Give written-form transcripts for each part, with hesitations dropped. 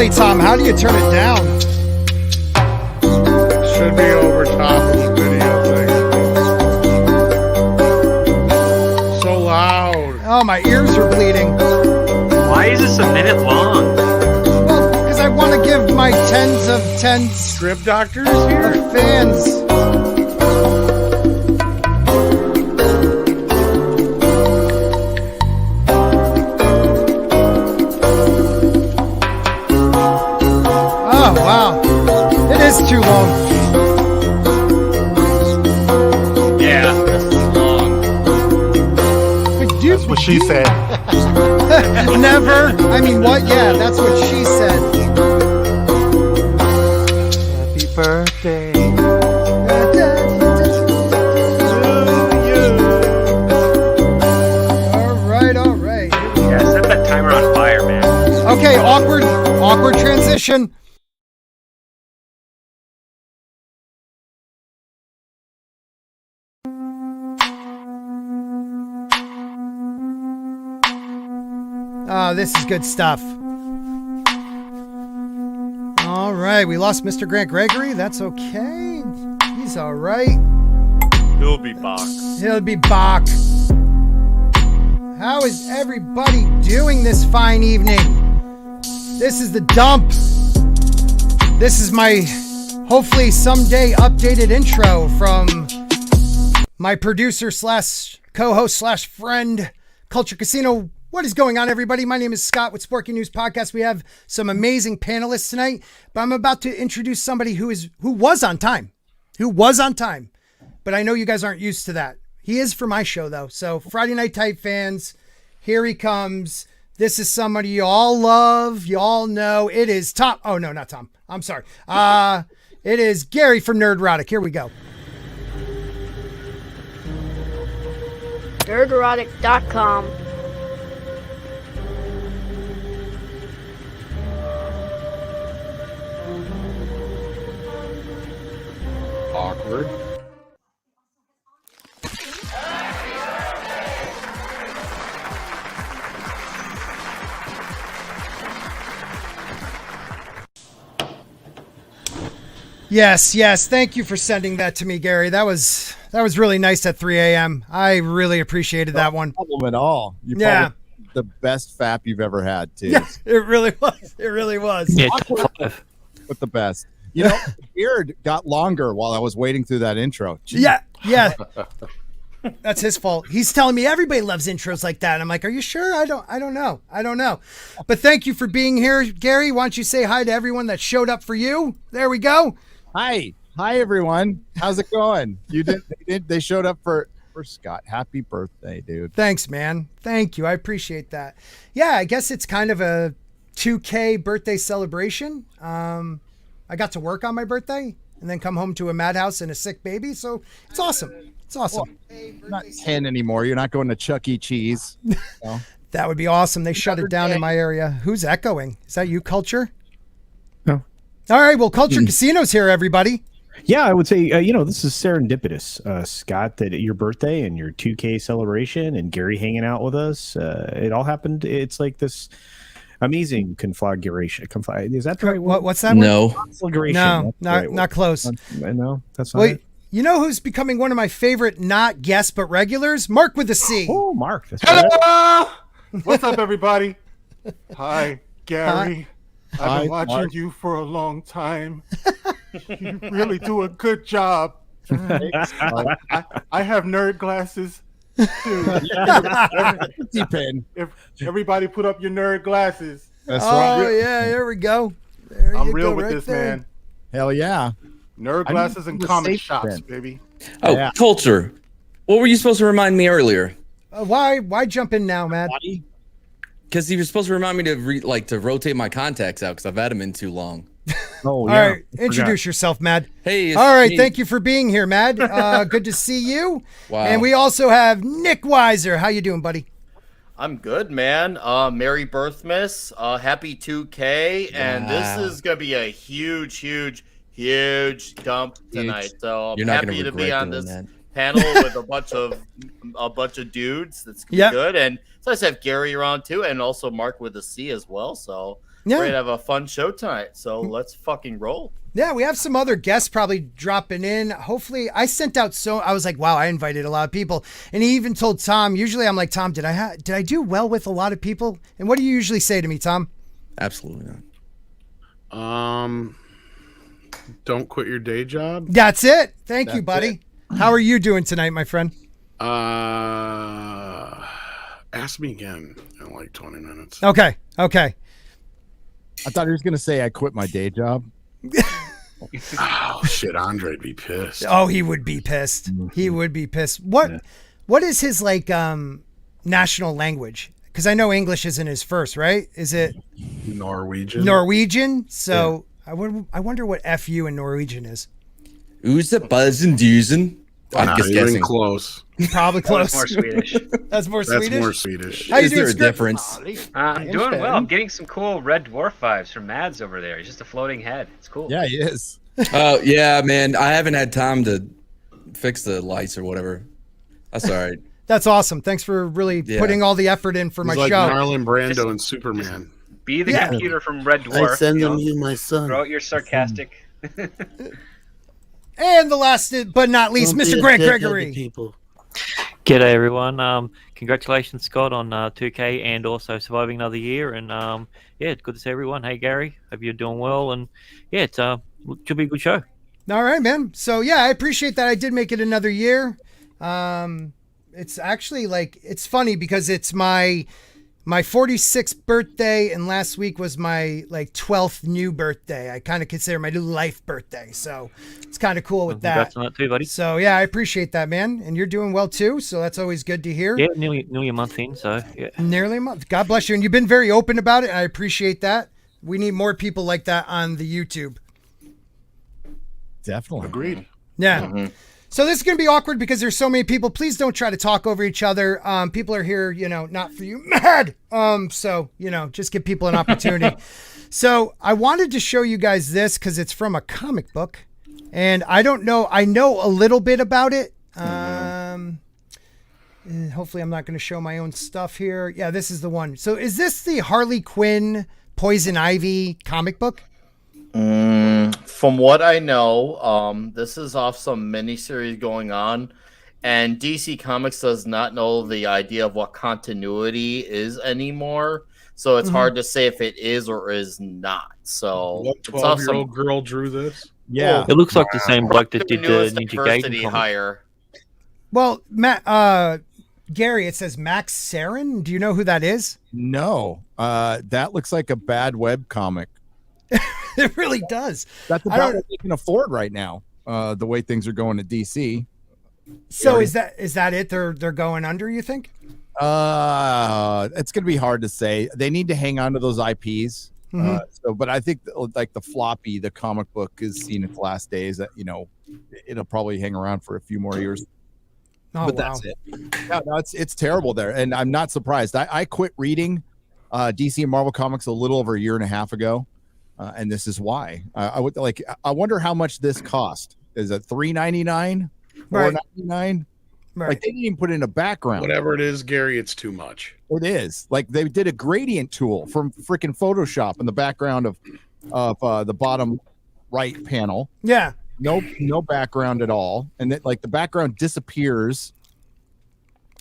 Hey, Tom, how do you turn it down? Should be over top of the video thing. So loud. Oh, my ears are bleeding. Why is this a minute long? Well, because I want to give my tens of Strip doctors here? fans. Oh, wow. It is too long. Yeah, this is long. That's what she said. Never. I mean, what? Yeah, that's what she said. Happy birthday. All right. Yeah, set that timer on fire, man. Okay, awkward transition. Oh, this is good stuff. All right, we lost Mr. Grant Gregory. That's okay. He's all right. He'll be back. He'll be back. How is everybody doing this fine evening? This is the dump. This is my hopefully someday updated intro from my producer slash co-host slash friend, Culture Casino. What is going on, everybody? My name is Scott with Sporking News Podcast. We have some amazing panelists tonight, but I'm about to introduce somebody who was on time. But I know you guys aren't used to that. He is for my show, though. So Friday Night Type fans, here he comes. This is somebody you all love. You all know. It is Tom. Oh, no, not Tom. I'm sorry. It is Gary from Nerdrotic. Here we go. Nerdrotic.com. Awkward. Yes. Thank you for sending that to me, Gary. That was really nice at 3 a.m. I really appreciated that one. No problem at all. You Yeah. the best FAP you've ever had, too. Yeah, it really was. It really was. Yeah, But the best. You know, the beard got longer while I was waiting through that intro. Gee. Yeah. That's his fault. He's telling me everybody loves intros like that. I'm like, are you sure? I don't know. But thank you for being here, Gary. Why don't you say hi to everyone that showed up for you? There we go. Hi, everyone. How's it going? They showed up for Scott. Happy birthday, dude. Thanks, man. Thank you. I appreciate that. Yeah, I guess it's kind of a 2K birthday celebration. I got to work on my birthday and then come home to a madhouse and a sick baby. So it's awesome. Well, you're not 10 anymore. You're not going to Chuck E. Cheese. No. That would be awesome. They shut it down in my area. Who's echoing? Is that you, Culture? No. All right. Well, Culture Casino's here, everybody. Yeah, I would say, this is serendipitous, Scott, that your birthday and your 2K celebration and Gary hanging out with us, it all happened. It's like this amazing conflagration. Is that the right word? What's that? No. Conflagration. No, That's the not close. No, that's not Wait, it. you know who's becoming one of my favorite not guests but regulars? Mark with a C. Oh, Mark. That's right. Hello! What's up, everybody? Hi, Gary. I've been watching Mark. you for a long time. You really do a good job. I have nerd glasses, too. Pin. If everybody put up your nerd glasses. That's Oh, right. yeah, there we go. There I'm you real go, with right this, there. man. Hell yeah. Nerd I glasses need and the comic safe shops, pen. baby. Oh, Yeah. Culture. What were you supposed to remind me earlier? Why jump in now, Matt? Because you were supposed to remind me to rotate my contacts out because I've had them in too long. Oh, All yeah. right, introduce yourself, Mad. Hey. All right, me. thank you for being here, Mad. Good to see you. Wow. And we also have Nick Weiser. How you doing, buddy? I'm good, man. Merry Birthmas. Happy 2K. And this is going to be a huge dump tonight. So I'm You're not gonna happy to be regret on doing this that. panel with a bunch of dudes. That's Yep. good. And so I have Gary around too, and also Mark with a C as well. So Yeah. We're gonna have a fun show tonight, so let's fucking roll. Yeah, we have some other guests probably dropping in. Hopefully, I sent out I was like, wow, I invited a lot of people. And he even told Tom, usually I'm like, Tom, did I do well with a lot of people? And what do you usually say to me, Tom? Absolutely Don't quit your day job. That's it. Thank you, buddy. How are you doing tonight, my friend? Ask me again in like 20 minutes. Okay. I thought he was going to say I quit my day job. Oh shit, Andre'd be pissed. Oh, he would be pissed. He would be pissed. What is his like national language? Because I know English isn't his first, right? Is it Norwegian? So I wonder what FU in Norwegian is. Who's the buzzing doozen? I'm just guessing. Close. Probably close. More Swedish. That's more Swedish. How you Is doing, there a Script? difference? I'm doing well. I'm getting some cool red dwarf vibes from Mads over there. He's just a floating head. It's cool. Yeah, he is. Oh yeah, man. I haven't had time to fix the lights or whatever. That's all right. That's awesome. Thanks for really putting all the effort in for He's my like show. Marlon Brando and Superman. Be the computer from Red Dwarf. I send them you, my son. Throw out your sarcastic. And the last but not least, Mr. Grant Gregory. G'day everyone. Congratulations, Scott, on 2K and also surviving another year. And it's good to see everyone. Hey Gary, hope you're doing well. And it should be a good show. All right, man. So yeah, I appreciate that. I did make it another year. It's actually it's funny because it's my 46th birthday, and last week was my 12th new birthday. I kind of consider my new life birthday, so it's kind of cool with that. Congrats on that too, buddy. So yeah, I appreciate that, man. And you're doing well too, so that's always good to hear. Yeah, nearly a month in, so yeah. Nearly a month. God bless you, and you've been very open about it. And I appreciate that. We need more people like that on the YouTube. Definitely. Agreed. Yeah. Mm-hmm. So this is going to be awkward because there's so many people. Please don't try to talk over each other. People are here, not for you. Mad. So, just give people an opportunity. So I wanted to show you guys this because it's from a comic book. And I don't know. I know a little bit about it. Hopefully I'm not going to show my own stuff here. Yeah, this is the one. So is this the Harley Quinn Poison Ivy comic book? From what I know, this is off some miniseries going on, and DC Comics does not know the idea of what continuity is anymore. So it's hard to say if it is or is not. So What 12-year-old girl drew this? Yeah. It looks like the same bloke that did the newest Ninja diversity Gaiden comic. hire. Well, Gary, it says Max Sarin. Do you know who that is? No. That looks like a bad web comic. It really does. That's about what they can afford right now. The way things are going at DC. So is that it? They're going under, you think? It's going to be hard to say. They need to hang on to those IPs. But I think the floppy, the comic book is seen its last days. That it'll probably hang around for a few more years. Oh, But that's it. Yeah, no, it's terrible there, and I'm not surprised. I quit reading DC and Marvel comics a little over a year and a half ago, and this is why. I wonder how much this cost. Is it $3.99, $4.99? Right. Like they didn't even put in a background. Whatever it is, Gary, it's too much. It is. Like they did a gradient tool from freaking Photoshop in the background of the bottom right panel. Yeah. No background at all, and the background disappears.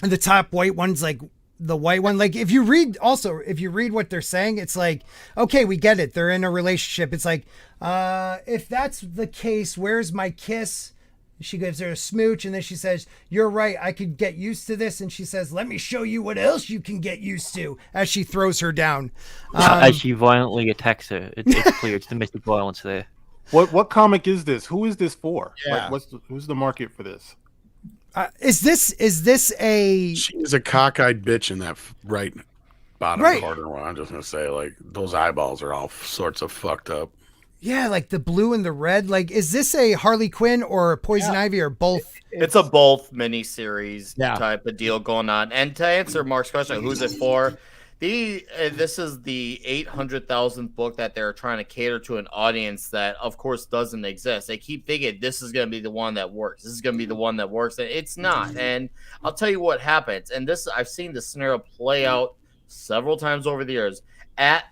And the top white one's like the white one. Like if you read what they're saying, it's like, okay, we get it. They're in a relationship. It's like, if that's the case, where's my kiss? She gives her a smooch, and then she says, "You're right. I could get used to this." And she says, "Let me show you what else you can get used to." As she throws her down, As she violently attacks her, it's clear it's domestic violence there. What comic is this? Who is this for? Yeah. Who's the market for this? is this a? She is a cockeyed bitch in that right bottom corner. I'm just gonna say, those eyeballs are all sorts of fucked up. Yeah, like the blue and the red. Like, is this a Harley Quinn or a Poison Ivy or both? It's a both miniseries Yeah. type of deal going on. And to answer Mark's question, who's it for? This is the 800,000th book that they're trying to cater to an audience that, of course, doesn't exist. They keep thinking this is going to be the one that works. This is going to be the one that works. And it's not. And I'll tell you what happens. And I've seen this scenario play out several times over the years. At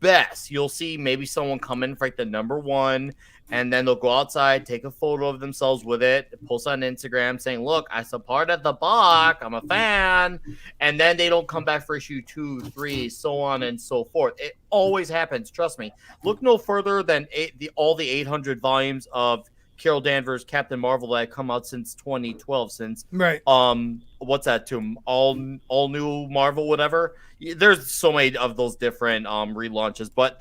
best, you'll see maybe someone come in for like the number one, and then they'll go outside, take a photo of themselves with it, post on Instagram saying, look, I supported the book, I'm a fan. And then they don't come back for issue 2, 3, so on and so forth. It always happens. Trust me. Look no further than all the 800 volumes of Carol Danvers' Captain Marvel that come out since 2012, since what's that to all new Marvel, whatever. There's so many of those different relaunches, but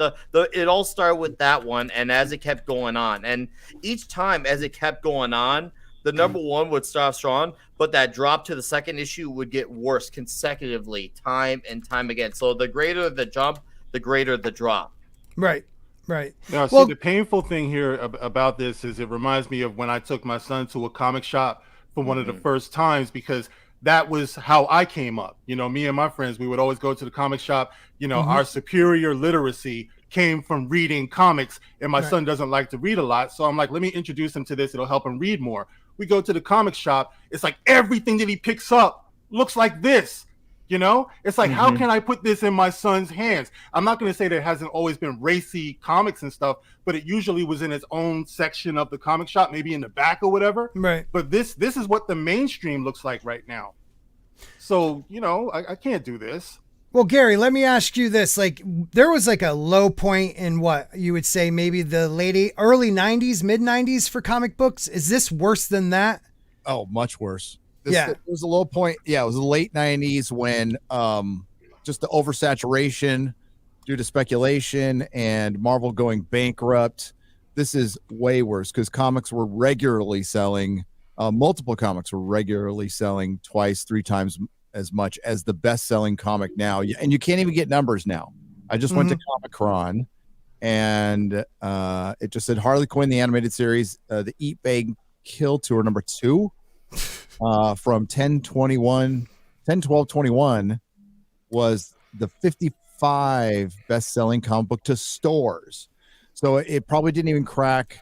it all started with that one, and as it kept going on, and each time as it kept going on, the number one would start off strong, but that drop to the second issue would get worse consecutively, time and time again. So the greater the jump, the greater the drop. Right. Right. Now, Well- see, the painful thing here about this is it reminds me of when I took my son to a comic shop for one of the first times, because that was how I came up. You know, me and my friends, we would always go to the comic shop. You know, our superior literacy came from reading comics, and my son doesn't like to read a lot. So I'm like, let me introduce him to this. It'll help him read more. We go to the comic shop. It's like everything that he picks up looks like this. You know, it's like, how can I put this in my son's hands? I'm not going to say that it hasn't always been racy comics and stuff, but it usually was in its own section of the comic shop, maybe in the back or whatever. Right. But this is what the mainstream looks like right now. So, you know, I can't do this. Well, Gary, let me ask you this. Like, there was like a low point in what you would say maybe the early 90s, mid 90s for comic books. Is this worse than that? Oh, much worse. Yeah. It was a low point. Yeah, it was the late 90s when just the oversaturation due to speculation and Marvel going bankrupt. This is way worse because comics were regularly selling, multiple comics were regularly selling twice, 3 times as much as the best-selling comic now. And you can't even get numbers now. I just went to Comic-Con, and it just said Harley Quinn, the animated series, the Eat, Bag, Kill Tour number 2. From 10/12/21 was the 55 best-selling comic book to stores. So it probably didn't even crack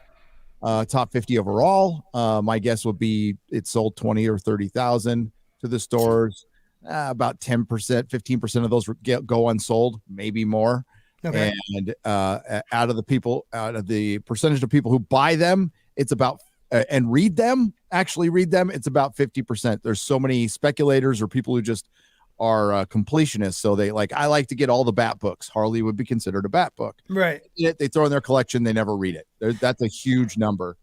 top 50 overall. My guess would be it sold 20 or 30,000 to the stores. About 10%, 15% of those go unsold, maybe more. Okay. And out of the percentage of people who buy them, it's about and actually read them, it's about 50%. There's so many speculators or people who just are completionists. So they I like to get all the Bat books. Harley would be considered a Bat book. Right. They throw in their collection. They never read it. That's a huge number.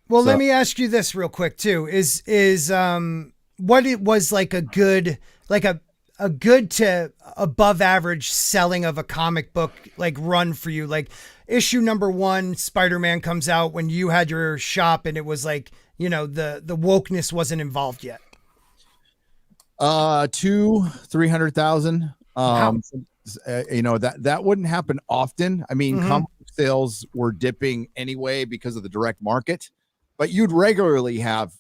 Well, let me ask you this real quick too. Is what it was like a good to above average selling of a comic book run for you? Like issue number 1, Spider-Man comes out when you had your shop and it was the wokeness wasn't involved yet. 200,000-300,000. That wouldn't happen often. I mean, comic book sales were dipping anyway because of the direct market, but you'd regularly have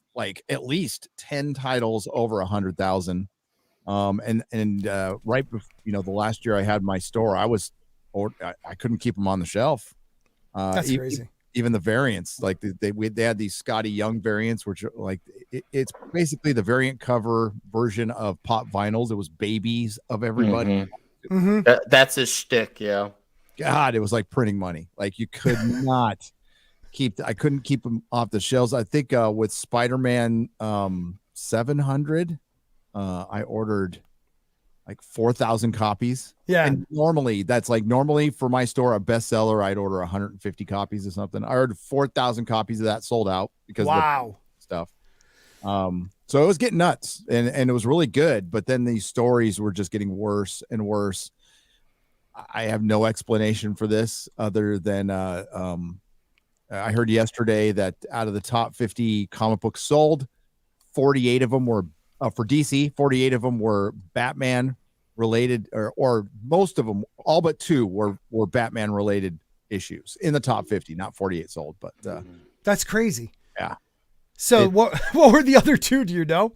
at least 10 titles over 100,000. Right before, the last year I had my store, I couldn't keep them on the shelf. That's crazy. Even the variants, they had these Scotty Young variants, which are it's basically the variant cover version of pop vinyls. It was babies of everybody. That's his shtick. Yeah. God, it was like printing money. You could not I couldn't keep them off the shelves. I think with Spider-Man 700, I ordered 4,000 copies. Yeah. And normally for my store, a bestseller, I'd order 150 copies or something. I ordered 4,000 copies of that, sold out because of the stuff. So it was getting nuts and it was really good. But then these stories were just getting worse and worse. I have no explanation for this other than I heard yesterday that out of the top 50 comic books sold, 48 of them were for DC. 48 of them were Batman related, or most of them, all but 2 were Batman related issues in the top 50. Not 48 sold, but that's crazy. Yeah. So what were the other 2? Do you know?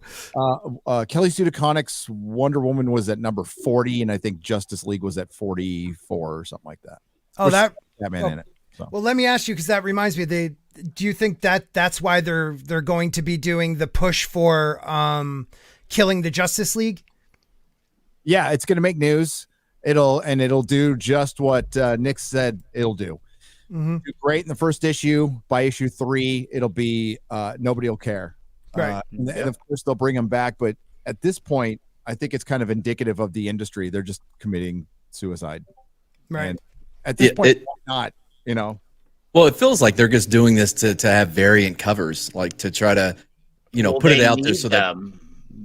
Kelly Sue DeConnick's Wonder Woman was at number 40, and I think Justice League was at 44 or something like that. Oh, that Batman in it. So. Well, let me ask you, because that reminds me, do you think that's why they're going to be doing the push for killing the Justice League? Yeah, it's going to make news. It'll do just what Nick said it'll do. Mm-hmm. Do great in the first issue. By issue 3, it'll be nobody will care. Right. And of course they'll bring them back, but at this point, I think it's kind of indicative of the industry. They're just committing suicide. Right. And at this point, why not, Well, it feels like they're just doing this to have variant covers, like to try to, put it out there so that.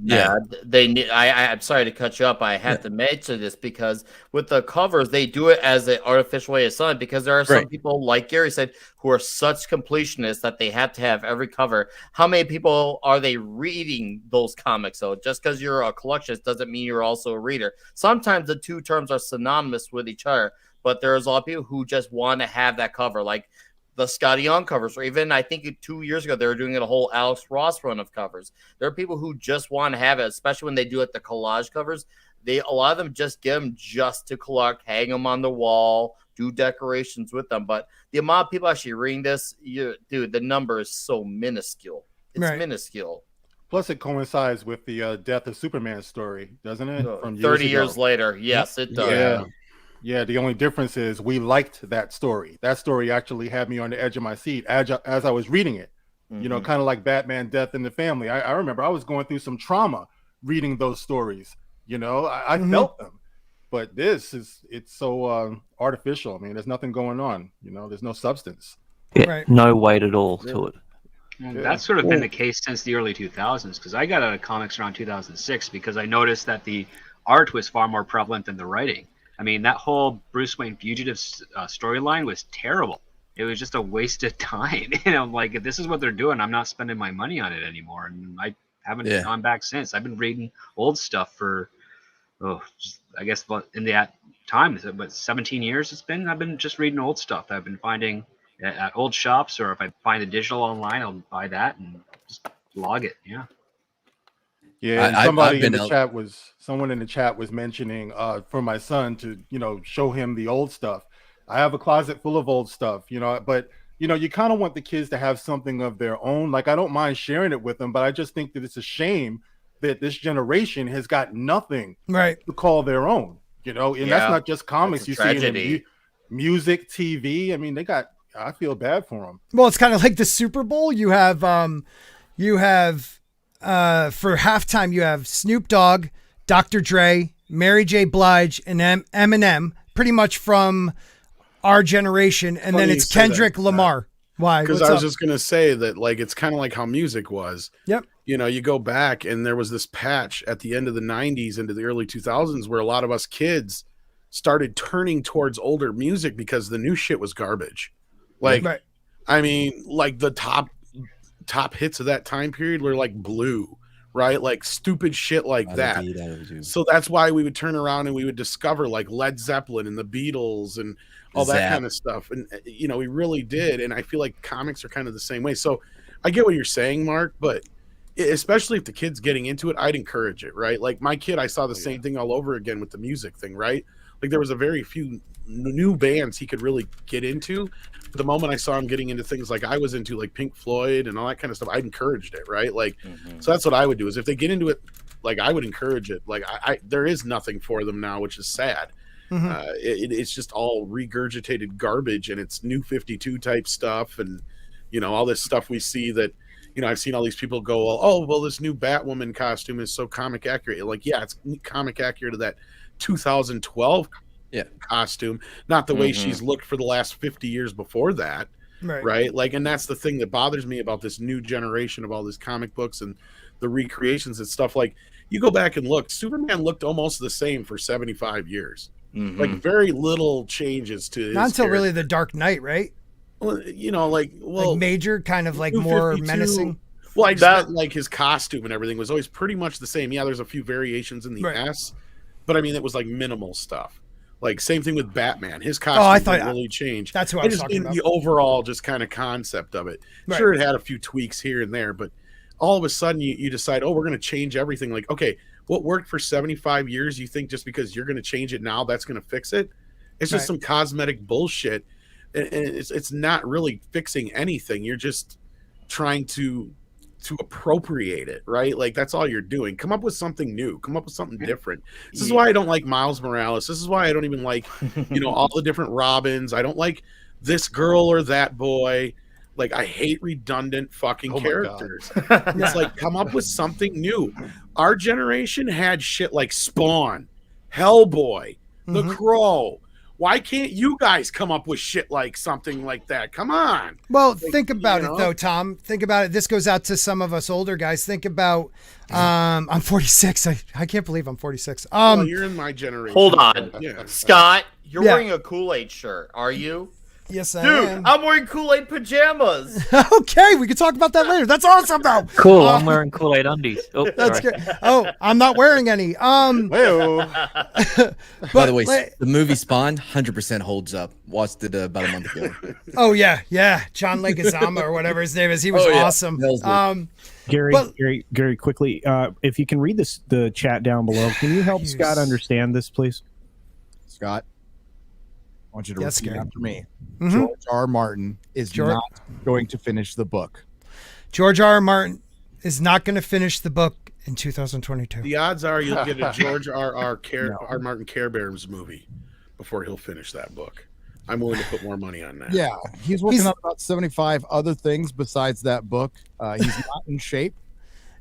Yeah, they need. I'm sorry to cut you up. I had to mention this because with the covers, they do it as an artificial way of selling. Because there are some people, like Gary said, who are such completionists that they have to have every cover. How many people are they reading those comics? So just because you're a collectionist doesn't mean you're also a reader. Sometimes the two terms are synonymous with each other, but there's a lot of people who just want to have that cover, like the Scotty Young covers, or even I think 2 years ago they were doing a whole Alex Ross run of covers. There are people who just want to have it, especially when they do it the collage covers. A lot of them just get them just to collect, hang them on the wall, do decorations with them. But the amount of people actually reading this, dude, the number is so minuscule. It's minuscule. Plus, it coincides with the death of Superman story, doesn't it? From 30 years later, yes, it does. Yeah, the only difference is we liked that story. That story actually had me on the edge of my seat as I was reading it. Mm-hmm. Kind of like Batman Death in the Family. I remember I was going through some trauma reading those stories. I felt them. But it's so artificial. I mean, there's nothing going on. There's no substance. Yeah, no weight at all to it. Well, that's sort of been the case since the early 2000s, because I got out of comics around 2006 because I noticed that the art was far more prevalent than the writing. I mean, that whole Bruce Wayne fugitive storyline was terrible. It was just a waste of time. Like, if this is what they're doing, I'm not spending my money on it anymore. And I haven't gone back since. I've been reading old stuff for, I guess in that time, is it 17 years it's been? I've been just reading old stuff that I've been finding at old shops, or if I find the digital online, I'll buy that and just log it. Yeah. Yeah, and someone in the chat was mentioning for my son to, show him the old stuff. I have a closet full of old stuff, but you kind of want the kids to have something of their own. Like, I don't mind sharing it with them, but I just think that it's a shame that this generation has got nothing to call their own, and that's not just comics. You see it in music, TV. I mean, I feel bad for them. Well, it's kind of like the Super Bowl. You have for halftime, you have Snoop Dogg, Dr. Dre, Mary J. Blige, and Eminem, pretty much from our generation, and then it's Kendrick Lamar. Why? Because I was just going to say that, like, it's kind of like how music was. Yep. You go back, and there was this patch at the end of the 90s into the early 2000s where a lot of us kids started turning towards older music because the new shit was garbage. Like, I mean, like the top hits of that time period were like Blue, right? Like stupid shit like that. So that's why we would turn around and we would discover like Led Zeppelin and the Beatles and all that kind of stuff. And, we really did. And I feel like comics are kind of the same way. So I get what you're saying, Mark, but especially if the kid's getting into it, I'd encourage it, right? Like my kid, I saw the same thing all over again with the music thing, right? Like there was a very few new bands he could really get into. The moment I saw him getting into things like I was into, like Pink Floyd and all that kind of stuff, I encouraged it, right? Like, so that's what I would do is if they get into it, like I would encourage it. Like I there is nothing for them now, which is sad. It's just all regurgitated garbage, and it's New 52 type stuff, and all this stuff we see that. I've seen all these people go, oh, well, this new Batwoman costume is so comic accurate. Like, yeah, it's comic accurate to that 2012 costume, not the way she's looked for the last 50 years before that. Right. Like, and that's the thing that bothers me about this new generation of all these comic books and the recreations and stuff. Like, you go back and look, Superman looked almost the same for 75 years. Like, very little changes to his not until character. really the Dark Knight, right? Well, like major kind of like more menacing. Well, I just like his costume and everything was always pretty much the same. Yeah, there's a few variations in the S, but I mean, it was like minimal stuff. Like same thing with Batman. His costume didn't really change. That's what I was talking about. The overall just kind of concept of it. Sure, it had a few tweaks here and there, but all of a sudden you decide, oh, we're going to change everything. Like, okay, what worked for 75 years, you think just because you're going to change it now, that's going to fix it? It's just some cosmetic bullshit. And it's not really fixing anything. You're just trying to appropriate it, right? Like that's all you're doing. Come up with something new. Come up with something different. This is why I don't like Miles Morales. This is why I don't even like, all the different Robins. I don't like this girl or that boy. Like I hate redundant fucking characters. It's like come up with something new. Our generation had shit like Spawn, Hellboy, The Crow. Why can't you guys come up with shit like something like that? Come on. Well, think about it though, Tom. Think about it. This goes out to some of us older guys. Think about, I'm 46. I can't believe I'm 46. Well, you're in my generation. Hold on. Yeah. Scott, you're wearing a Kool-Aid shirt, are you? Yes, I Dude, am. I'm wearing Kool-Aid pajamas. Okay, we can talk about that later. That's awesome, though. Cool. I'm wearing Kool-Aid undies. Oh, That's sorry. good. Oh, I'm not wearing any. By the way, the movie Spawn 100% holds up. Watched it about a month ago. Oh yeah. John Leguizamo or whatever his name is. He was awesome. Gary, quickly, if you can read the chat down below, can you help Scott understand this, please? Scott, I want you to repeat Gary. after me. George R. Martin is not going to finish the book. George R. Martin is not going to finish the book in 2022. The odds are you'll get a George R. Martin Care Bears movie before he'll finish that book. I'm willing to put more money on that. Yeah, he's working on about 75 other things besides that book. He's not in shape,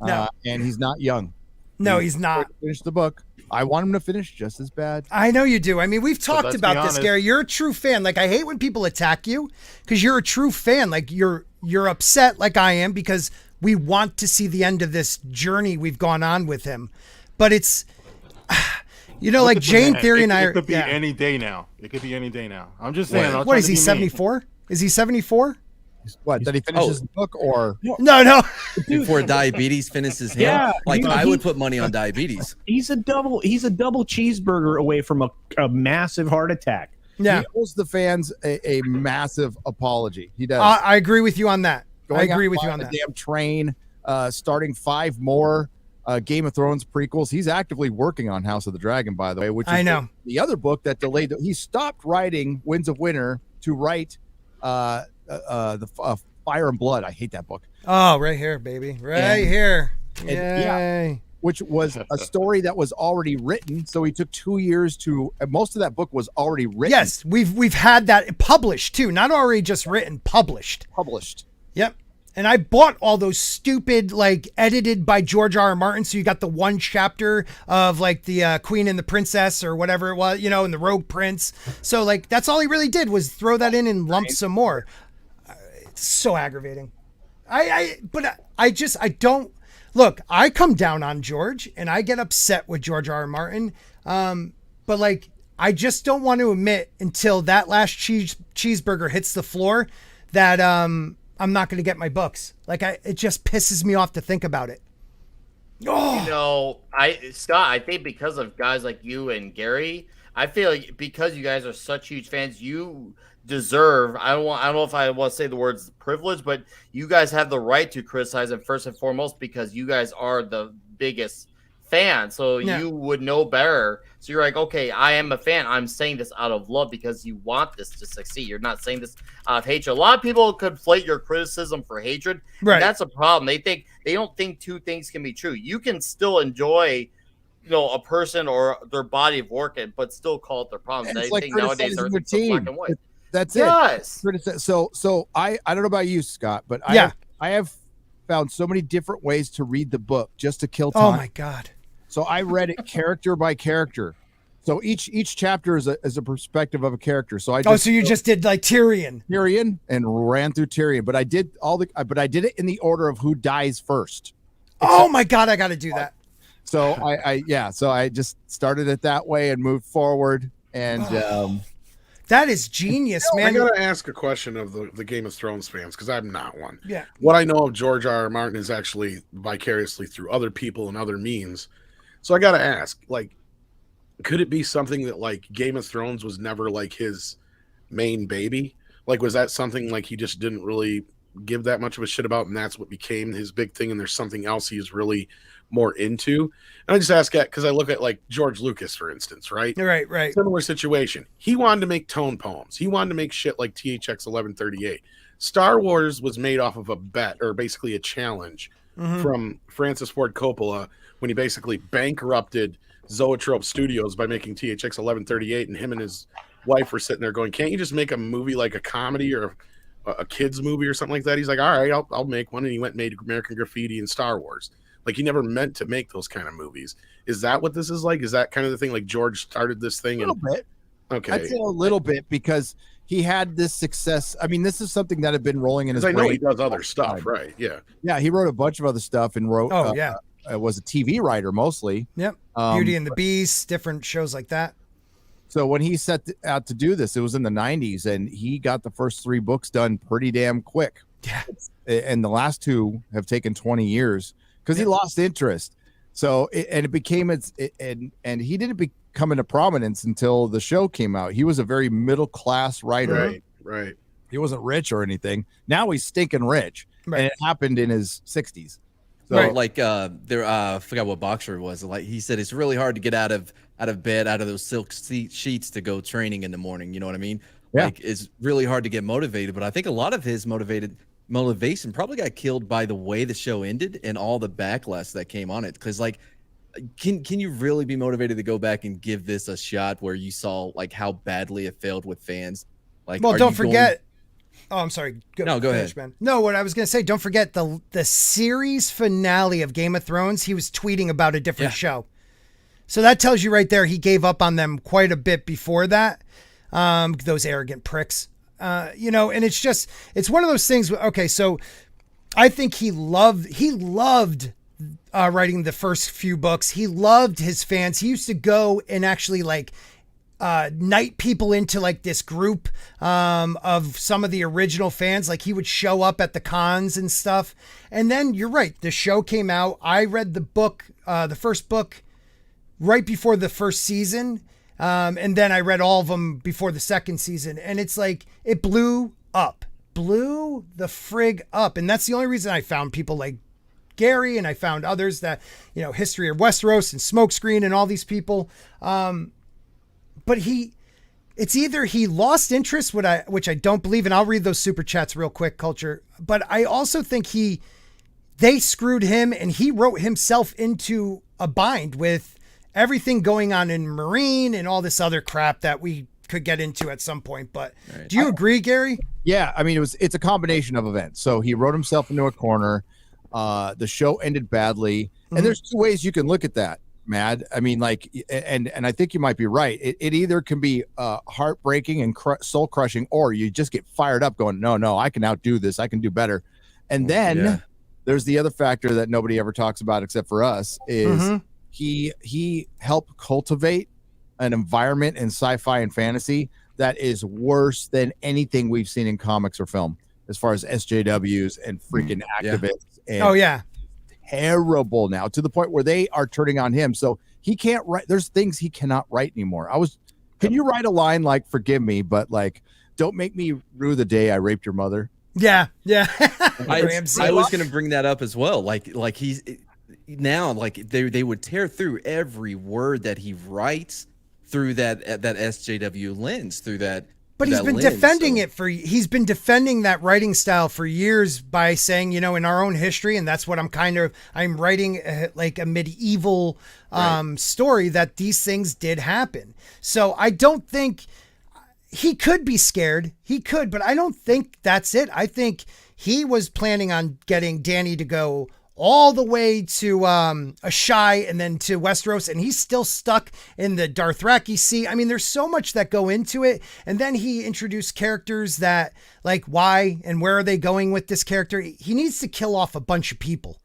and he's not young. No, he's not. Finish the book. I want him to finish just as bad. I know you do. I mean, we've talked about this, Gary. You're a true fan. Like, I hate when people attack you because you're a true fan. Like, you're upset like I am because we want to see the end of this journey we've gone on with him. But it's, like Jane Theory and I. It could be any day now. It could be any day now. I'm just saying. What is he, 74? Is he 74? What, that he finishes the book or no before diabetes finishes him? I would put money on diabetes. He's a double cheeseburger away from a massive heart attack. He owes the fans a massive apology. He does. I agree with you on that. I agree with you on that. Damn train, starting 5 more Game of Thrones prequels. He's actively working on House of the Dragon, by the way, which is the other book that delayed. He stopped writing Winds of Winter to write the Fire and Blood. I hate that book. Oh, right here, baby, here. Yay. Which was a story that was already written. So he took 2 years to. Most of that book was already written. Yes, we've had that published too. Not already just written, published. Yep. And I bought all those stupid, like, edited by George R. R. Martin. So you got the one chapter of, like, the Queen and the Princess or whatever it was, and the Rogue Prince. So, like, that's all he really did was throw that in and lump some more. It's so aggravating. I don't. Look, I come down on George and I get upset with George R. R. Martin. But, like, I just don't want to admit until that last cheeseburger hits the floor that, I'm not going to get my books. Like, it just pisses me off to think about it. Oh, Scott, I think because of guys like you and Gary, I feel like because you guys are such huge fans, you deserve. I don't know if I want to say the words privilege, but you guys have the right to criticize him first and foremost because you guys are the biggest fan. So you would know better. So you're like, okay, I am a fan. I'm saying this out of love because you want this to succeed. You're not saying this out of hatred. A lot of people conflate your criticism for hatred. Right. That's a problem. They don't think two things can be true. You can still enjoy, a person or their body of work, but still call it their problem. I think nowadays everything's so black and white. That's it. So I don't know about you, Scott, but I have found so many different ways to read the book just to kill time. Oh my God. So I read it character by character. So each chapter is a perspective of a character. So so you just did like Tyrion and ran through Tyrion, but I did I did it in the order of who dies first. Oh my God, I got to do that. So I just started it that way and moved forward and that is genius, man. I gotta ask a question of the Game of Thrones fans because I'm not one. Yeah. What I know of George R. R. Martin is actually vicariously through other people and other means. So I gotta ask, like, could it be something that like Game of Thrones was never like his main baby? Like, was that something like he just didn't really give that much of a shit about, and that's what became his big thing? And there's something else he's really more into. And I just ask that because I look at like George Lucas, for instance, right? Right. Similar situation. He wanted to make tone poems. He wanted to make shit like THX 1138. Star Wars was made off of a bet, or basically a challenge from Francis Ford Coppola when he basically bankrupted Zoetrope Studios by making THX 1138, and him and his wife were sitting there going, "Can't you just make a movie like a comedy or a kids movie or something like that?" He's like, "All right, I'll make one," and he went and made American Graffiti and Star Wars. Like, he never meant to make those kind of movies. Is that what this is like? Is that kind of the thing? Like, George started this thing? A little bit. Okay. I'd say a little bit, because he had this success. I mean, this is something that had been rolling in his brain. I know he does other stuff, right? Yeah. Yeah, he wrote a bunch of other stuff and wrote. Oh, yeah. Was a TV writer mostly. Yep. Beauty and the Beast, different shows like that. So when he set out to do this, it was in the 90s, and he got the first 3 books done pretty damn quick. Yeah. And the last 2 have taken 20 years because he lost interest. So it became and he didn't come into prominence until the show came out. He was a very middle class writer. Right. He wasn't rich or anything. Now he's stinking rich, and it happened in his 60s. So like I forgot what boxer it was. Like, he said it's really hard to get out of bed, out of those silk sheets to go training in the morning. You know what I mean? Yeah. Like, it's really hard to get motivated. But I think a lot of his motivation probably got killed by the way the show ended and all the backlash that came on it. Because, like, can you really be motivated to go back and give this a shot where you saw like how badly it failed with fans? Like, well, don't forget. Oh, I'm sorry. Go ahead, man. No, what I was going to say, don't forget the series finale of Game of Thrones. He was tweeting about a different show. So that tells you right there, he gave up on them quite a bit before that. Those arrogant pricks, and it's one of those things. Okay. So I think he loved writing the first few books. He loved his fans. He used to go and actually night people into like this group of some of the original fans. Like, he would show up at the cons and stuff. And then you're right, the show came out. I read the book, the first book, right before the first season, and then I read all of them before the second season. And it's like, it blew the frig up. And that's the only reason I found people like Gary, and I found others that, History of Westeros and Smokescreen and all these people. But it's either he lost interest, which I don't believe, and I'll read those super chats real quick, Culture. But I also think they screwed him, and he wrote himself into a bind with everything going on in Marine and all this other crap that we could get into at some point. But do you agree, Gary? Yeah, I mean, it's a combination of events. So he wrote himself into a corner. The show ended badly, and there's 2 ways you can look at that. Mad. I mean, like, and I think you might be right. It either can be heartbreaking and soul crushing, or you just get fired up going, no, I can outdo this. I can do better. And then there's the other factor that nobody ever talks about except for us is he helped cultivate an environment in sci-fi and fantasy that is worse than anything we've seen in comics or film, as far as SJWs and freaking activists. And terrible now, to the point where they are turning on him. So he can't write. There's things he cannot write anymore. Can you write a line like, "Forgive me, but like, don't make me rue the day I raped your mother"? Yeah. I was going to bring that up as well. Like he's now, like, they would tear through every word that he writes through that SJW lens, through that. But he's been defending he's been defending that writing style for years by saying, in our own history, and that's what I'm writing like a medieval story, that these things did happen. So I don't think he could be scared. He could, but I don't think that's it. I think he was planning on getting Danny to go all the way to Ashai and then to Westeros, and he's still stuck in the Dothraki Sea. I mean, there's so much that go into it. And then he introduced characters that, like, why and where are they going with this character? He needs to kill off a bunch of people.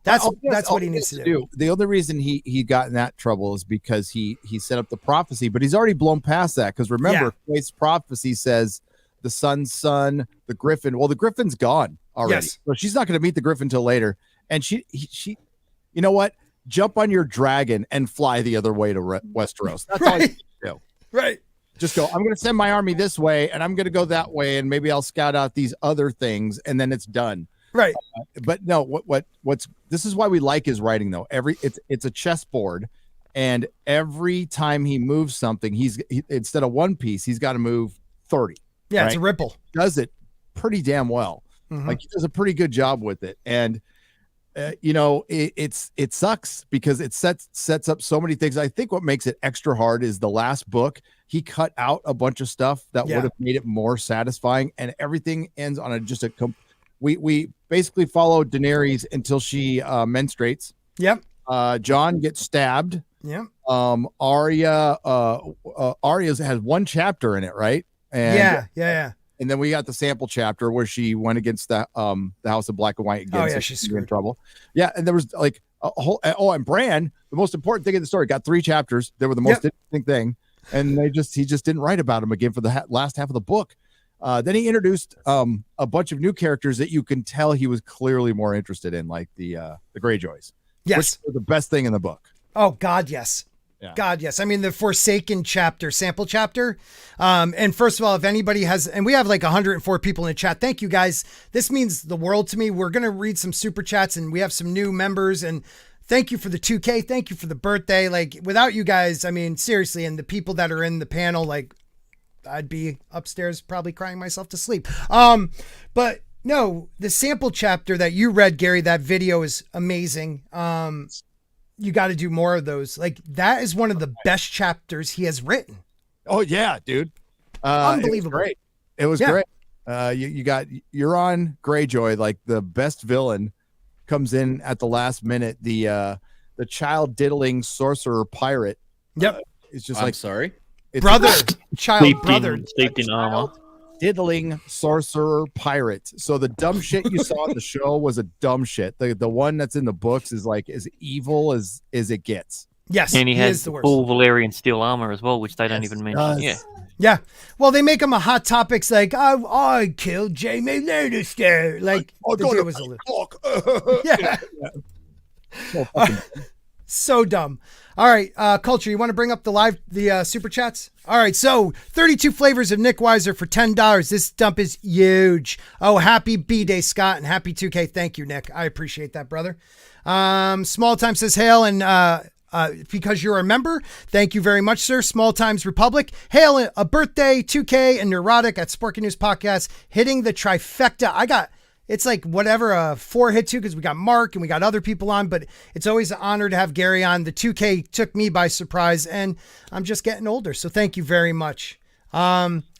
That's what he needs to do. The only reason he got in that trouble is because he set up the prophecy, but he's already blown past that. Because remember, Quaid's prophecy says the sun's son, the griffin. Well, the griffin's gone already, so she's not going to meet the griffin till later. And she, you know what? Jump on your dragon and fly the other way to Westeros. That's all you need to do. Right. Just go, I'm going to send my army this way, and I'm going to go that way, and maybe I'll scout out these other things, and then it's done. Right. But no, this is why we like his writing, though. It's a chessboard, and every time he moves something, instead of one piece, he's got to move 30. Yeah, right? It's a ripple. Does it pretty damn well. Like, he does a pretty good job with it. And it sucks because it sets up so many things. I think what makes it extra hard is the last book. He cut out a bunch of stuff that would have made it more satisfying, and everything ends on we basically follow Daenerys until she menstruates. Yep. John gets stabbed. Yep. Arya has one chapter in it, right? And yeah. And then we got the sample chapter where she went against the House of Black and White again. Oh yeah, so she's in trouble. Yeah, and there was like a whole. Oh, and Bran, the most important thing in the story, got 3 chapters. They were the most interesting thing, and he just didn't write about him again for the last half of the book. Then he introduced a bunch of new characters that you can tell he was clearly more interested in, like the Greyjoys. Yes, which were the best thing in the book. Oh God, yes. Yeah. God, yes. I mean, the Forsaken sample chapter. And first of all, if anybody has, and we have like 104 people in the chat. Thank you guys. This means the world to me. We're going to read some super chats and we have some new members, and thank you for the 2K. Thank you for the birthday. Like without you guys, I mean, seriously, and the people that are in the panel, like I'd be upstairs probably crying myself to sleep. But no, the sample chapter that you read, Gary, that video is amazing. You got to do more of those. Like that is one of the best chapters he has written. Oh yeah, dude. Unbelievable. It was great. You got Euron Greyjoy, like the best villain, comes in at the last minute. The child diddling sorcerer pirate. Yep. It's just I'm sorry. Brother, child brother. Steeped in armor. Diddling sorcerer pirate. So the dumb shit you saw in the show was a dumb shit. The one that's in the books is like as evil as it gets. Yes, and he has the worst. Full Valyrian steel armor as well, which they don't even mention. Yeah. Well, they make him a hot topics like I killed Jaime Lannister. Like the deal was a little. Yeah. So dumb. All right, Culture, you want to bring up the super chats? All right, so 32 flavors of Nick Weiser for $10. This dump is huge. Oh, happy B-Day, Scott, and happy 2K. Thank you, Nick. I appreciate that, brother. Small Time says, hail, and because you're a member, thank you very much, sir. Small Times Republic. Hail, a birthday, 2K, and Nerdrotic at Sporking News Podcast, hitting the trifecta. It's like whatever, a 4-hit too, because we got Mark and we got other people on, but it's always an honor to have Gary on. The 2K took me by surprise, and I'm just getting older, so thank you very much.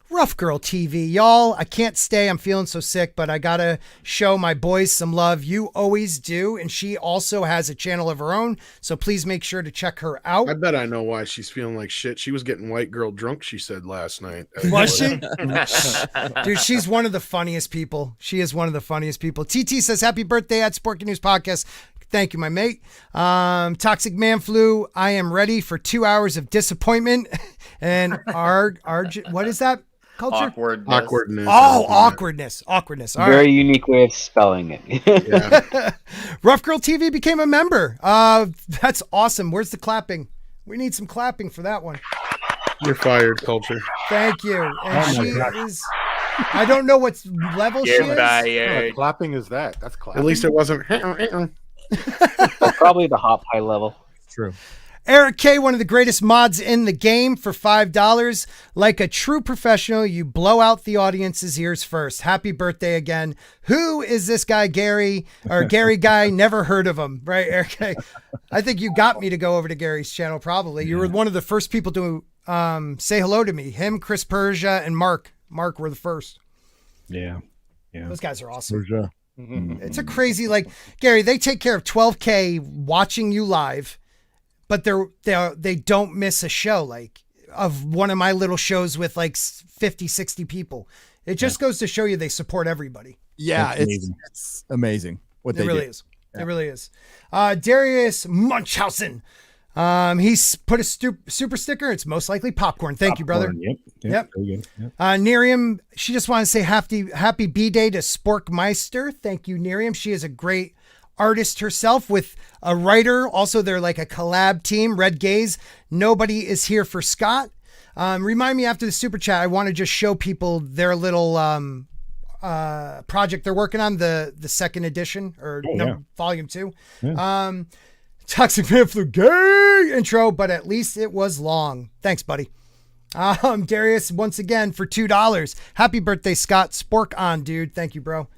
Rough Girl TV, y'all. I can't stay. I'm feeling so sick, but I gotta show my boys some love. You always do, and she also has a channel of her own, so please make sure to check her out. I bet I know why she's feeling like shit. She was getting white girl drunk, she said last night. Was she? Dude, she's one of the funniest people. She is one of the funniest people. TT says, happy birthday at Sporking News Podcast. Thank you, my mate. Toxic Man Flu, I am ready for 2 hours of disappointment. And what is that? Culture? Awkwardness. Oh, awkwardness. All Very unique way of spelling it. Yeah. Rough Girl TV became a member. That's awesome. Where's the clapping? We need some clapping for that one. You're fired, Culture. Thank you. And she is, I don't know what level she is. What clapping is that? That's clapping. At least it wasn't. Probably the high level. True. Eric K, one of the greatest mods in the game, for $5. Like a true professional, you blow out the audience's ears first. Happy birthday again. Who is this guy, Gary? Or Gary Guy? Never heard of him, right, Eric K? I think you got me to go over to Gary's channel, probably. You were one of the first people to say hello to me. Him, Chris Persia, and Mark. Mark were the first. Yeah. Those guys are awesome. Persia. It's a crazy, like, Gary, they take care of 12K watching you live. But they don't miss a show, like of one of my little shows with like 50, 60 people. It just goes to show you they support everybody. Yeah, it's amazing what they do. It really is. Darius Münchausen. He's put a super sticker. It's most likely popcorn. Thank you, brother. Yep. Very good. Yep. Nerium, she just wanted to say happy B-Day to Sporkmeister. Thank you, Nerium. She is a great artist herself with a writer. Also, they're like a collab team. Red Gaze. Nobody is here for Scott. Remind me after the super chat. I want to just show people their little project they're working on, the second edition or volume 2. Yeah. Toxic Man Flu gay intro, but at least it was long. Thanks, buddy. Darius once again for $2. Happy birthday, Scott. Spork on, dude. Thank you, bro.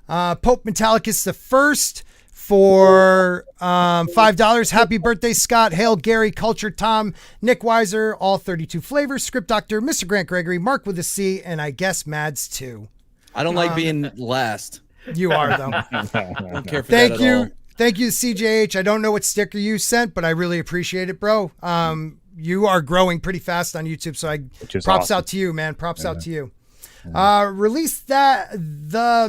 Pope Metallicus the first for $5. Happy birthday, Scott. Hail, Gary, Culture, Tom, Nick Weiser, all 32 flavors, Script Doctor, Mr. Grant Gregory, Mark with a C, and I guess Mads too. I don't like being last. You are, though. Don't care for Thank that you. at all. Thank you, CJH. I don't know what sticker you sent, but I really appreciate it, bro. You are growing pretty fast on YouTube, so props awesome. out to you, man. Props out to you. Release the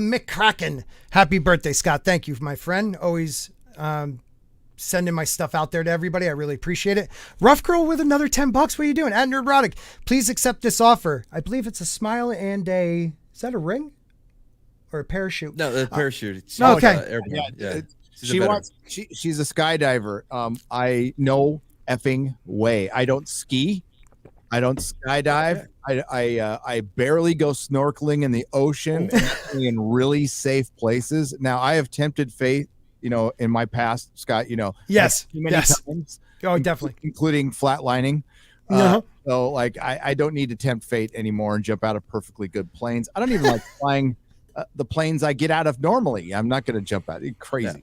McCracken. Happy birthday, Scott. Thank you, my friend. Always sending my stuff out there to everybody. I really appreciate it. Rough Girl with another $10. What are you doing? At Nerdrotic, please accept this offer. I believe it's a smile and is that a ring? Or a parachute? No, the parachute. Okay. Yeah. She's a skydiver. I no effing way. I don't ski. I don't skydive. I barely go snorkeling in the ocean and in really safe places. Now I have tempted fate, in my past, Scott, Yes. too many times. Oh, definitely. Including flatlining. So like I don't need to tempt fate anymore and jump out of perfectly good planes. I don't even like flying the planes I get out of normally. I'm not going to jump out. It's crazy.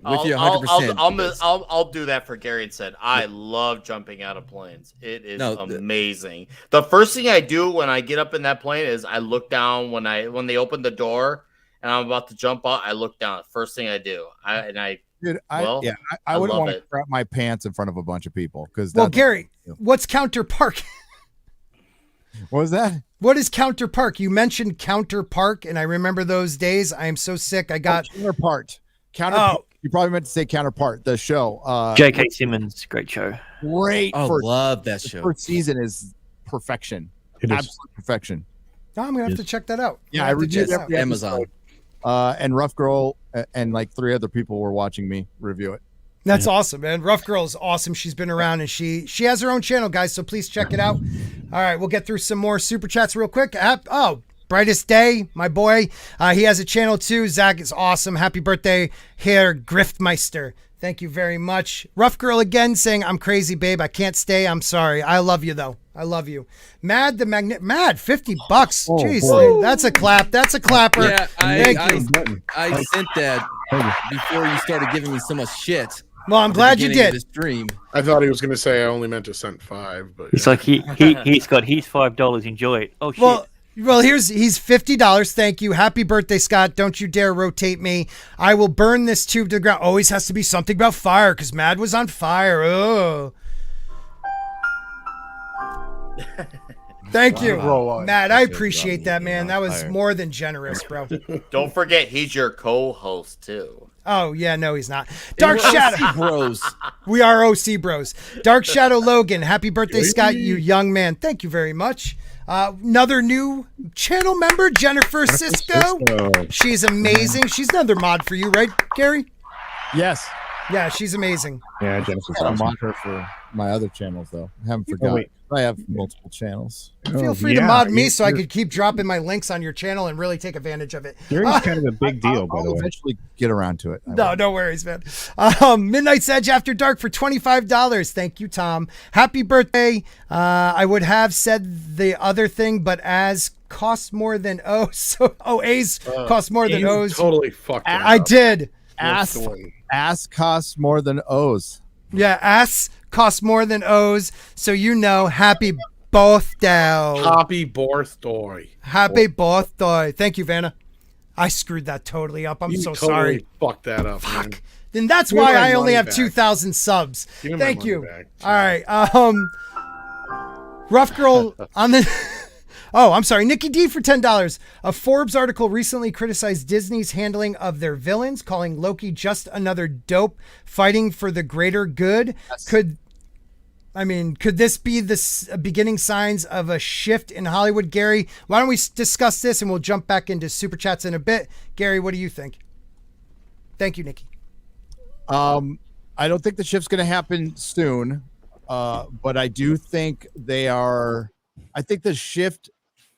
With you 100%. I'll do that for Gary and said I love jumping out of planes. It is amazing. The first thing I do when I get up in that plane is I look down when they open the door and I'm about to jump out. I look down. First thing I do. I wouldn't want to crap my pants in front of a bunch of people because. Well, Gary, what's Counter Park? What was that? What is Counter Park? You mentioned Counter Park, and I remember those days. I am so sick. I got Counterpart. You probably meant to say Counterpart. The show. J.K. Simmons, great show. Great. Love that show. The first season is perfection. Absolute perfection. I'm gonna have to check that out. Yeah, I reviewed every Amazon. And Rough Girl and like 3 other people were watching me review it. That's awesome, man. Rough Girl is awesome. She's been around and she has her own channel, guys. So please check it out. All right, we'll get through some more super chats real quick. Brightest Day, my boy. He has a channel too. Zach is awesome. Happy birthday, Herr Griftmeister. Thank you very much. Rough Girl again saying, I'm crazy, babe. I can't stay. I'm sorry. I love you though. I love you. Mad $50. Jeez, boy. that's a clap. That's a clapper. Yeah, Thank you. I sent that before you started giving me so much shit. Well, I'm glad you did. This dream. I thought he was going to say I only meant to send 5, but It's like he's got his $5. Enjoy it. Oh shit. Well, he's $50. Thank you. Happy birthday, Scott. Don't you dare rotate me. I will burn this tube to the ground. Always has to be something about fire because Mad was on fire. Oh. Thank you, Matt. I appreciate that, man. That was more than generous, bro. Don't forget, he's your co-host too. Oh yeah, no, he's not. Dark Shadow OC bros. We are OC bros. Dark Shadow Logan. Happy birthday, Scott, you young man. Thank you very much. Another new channel member, Jennifer Cisco. She's amazing. She's another mod for you, right, Gary? Yes. Yeah, she's amazing. Yeah, Jennifer's I'm awesome. on her for my other channels though. I haven't forgotten. I have multiple channels. Feel free to mod me so I could keep dropping my links on your channel and really take advantage of it. Gary's kind of a big deal, by the I'll way. eventually get around to it. No worries, man. Midnight's Edge After Dark for $25. Thank you, Tom. Happy birthday. I would have said the other thing, but as costs more than O's. So A's cost more than O's. Totally fucked it I up. did. Ass costs more than O's. Yeah, ass costs more than O's. So happy birthday. Happy birthday. Happy birthday. Thank you, Vanna. I screwed that totally up. I'm You so totally sorry. Fucked that up, man. Then that's Give me why my I only money have back. 2,000 subs. Give me my Thank money you. back. All right. Rough Girl on the. Oh, I'm sorry. Nikki D for $10. A Forbes article recently criticized Disney's handling of their villains, calling Loki just another dope fighting for the greater good. Yes. Could this be the beginning signs of a shift in Hollywood, Gary? Why don't we discuss this and we'll jump back into super chats in a bit. Gary, what do you think? Thank you, Nikki. I don't think the shift's going to happen soon, but I do think I think the shift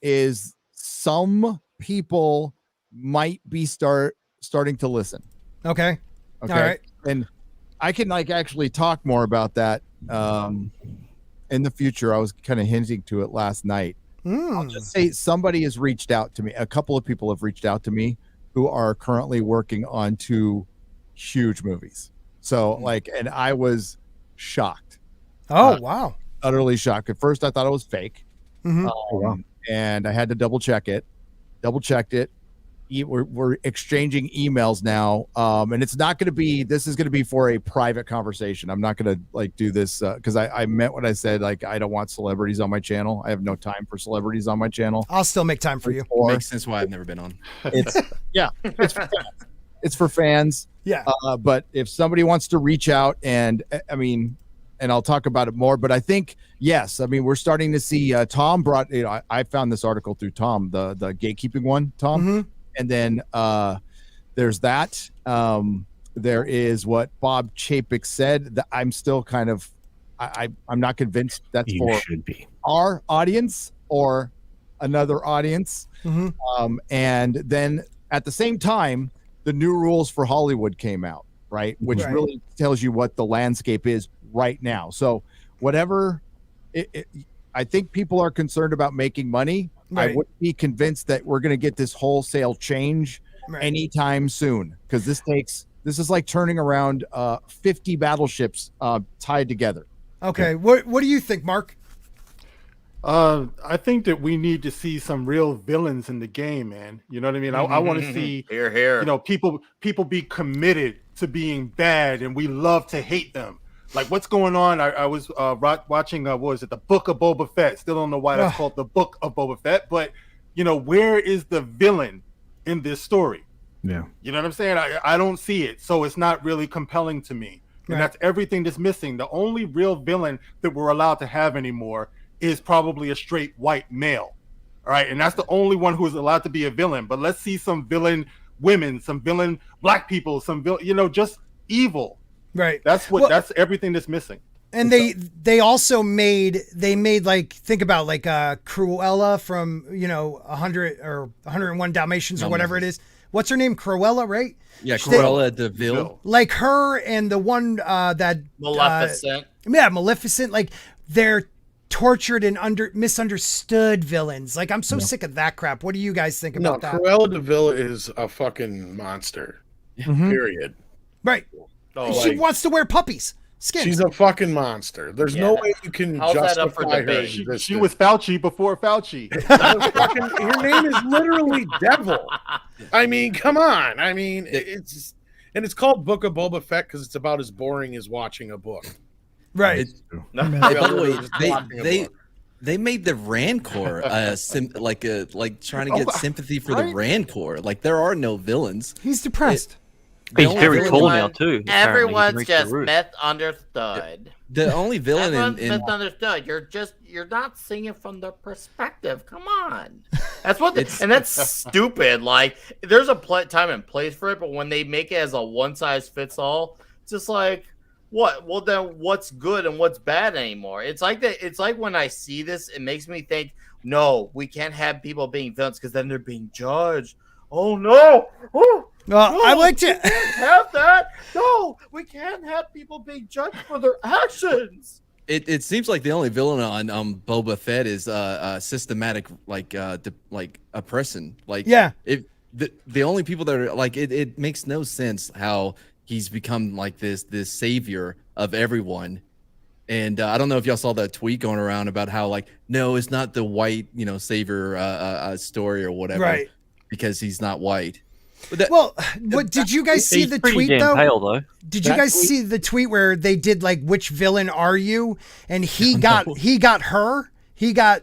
is some people might be starting to listen. Okay. All right. And I can actually talk more about that in the future. I was kind of hinting to it last night. I'll just say somebody has reached out to me. A couple of people have reached out to me who are currently working on 2 huge movies. So like, and I was shocked. Oh, wow. Utterly shocked. At first I thought it was fake. And I had to double checked it. We're exchanging emails now. And it's not going to be, this is going to be for a private conversation. I'm not going to like do this because I meant what I said. Like, I don't want celebrities on my channel. I have no time for celebrities on my channel. I'll still make time for you. Makes sense why I've never been on. It's it's for fans. It's for fans. Yeah. But if somebody wants to reach out and and I'll talk about it more, but I think, yes, I mean, we're starting to see Tom brought, I found this article through Tom, the gatekeeping one, Tom. And then there's that. There is what Bob Chapek said that I'm still kind of, I'm not convinced that's should be our audience or another audience. And then at the same time, the new rules for Hollywood came out, right? Which really tells you what the landscape is right now. So whatever, I think people are concerned about making money. I wouldn't be convinced that we're going to get this wholesale change anytime soon, because this is like turning around 50 battleships tied together. Okay. What do you think, Mark? I think that we need to see some real villains in the game, man. You know what I mean? I want to see, people be committed to being bad, and we love to hate them. Like, what's going on? I was watching, what was it, the Book of Boba Fett. Still don't know why that's called the Book of Boba Fett, but, where is the villain in this story? Yeah. You know what I'm saying? I don't see it, so it's not really compelling to me. And that's everything that's missing. The only real villain that we're allowed to have anymore is probably a straight white male. All right, and that's the only one who is allowed to be a villain. But let's see some villain women, some villain black people, some villain, just evil. Right. That's that's everything that's missing. And they also made like, think about like Cruella from 100 or 101 Dalmatians or whatever it is. What's her name? Cruella, right? Yeah, Cruella de Vil. Like her and the one that Maleficent. Maleficent. Like, they're tortured and misunderstood villains. Like, I'm so sick of that crap. What do you guys think about that? Cruella de Vil is a fucking monster. Period. Right. She wants to wear puppies' skin. She's a fucking monster. There's no way you can justify her. She was Fauci before Fauci. Her name is literally Devil. I mean, come on. I mean, it's called Book of Boba Fett because it's about as boring as watching a book. Right. By the way, they made the Rancor like trying to get sympathy for the Rancor. Like, there are no villains. He's depressed. He's very tall now too. Everyone's just misunderstood. The only villain in misunderstood. You're not seeing it from their perspective. Come on, that's what. And that's stupid. Like, there's a time and place for it, but when they make it as a one size fits all, it's just like, what? Well, then what's good and what's bad anymore? It's like that. It's like when I see this, it makes me think, no, we can't have people being villains because then they're being judged. Oh no! I like to have that. No, we can't have people being judged for their actions. It seems like the only villain on Boba Fett is systematic like oppression. Like, if the only people that are like it makes no sense how he's become like this savior of everyone. And I don't know if y'all saw that tweet going around about how, like, no, it's not the white savior story or whatever, right? Because he's not white. What did you guys see the tweet though? Pale, did you guys see the tweet where they did like, which villain are you? And he got her. He got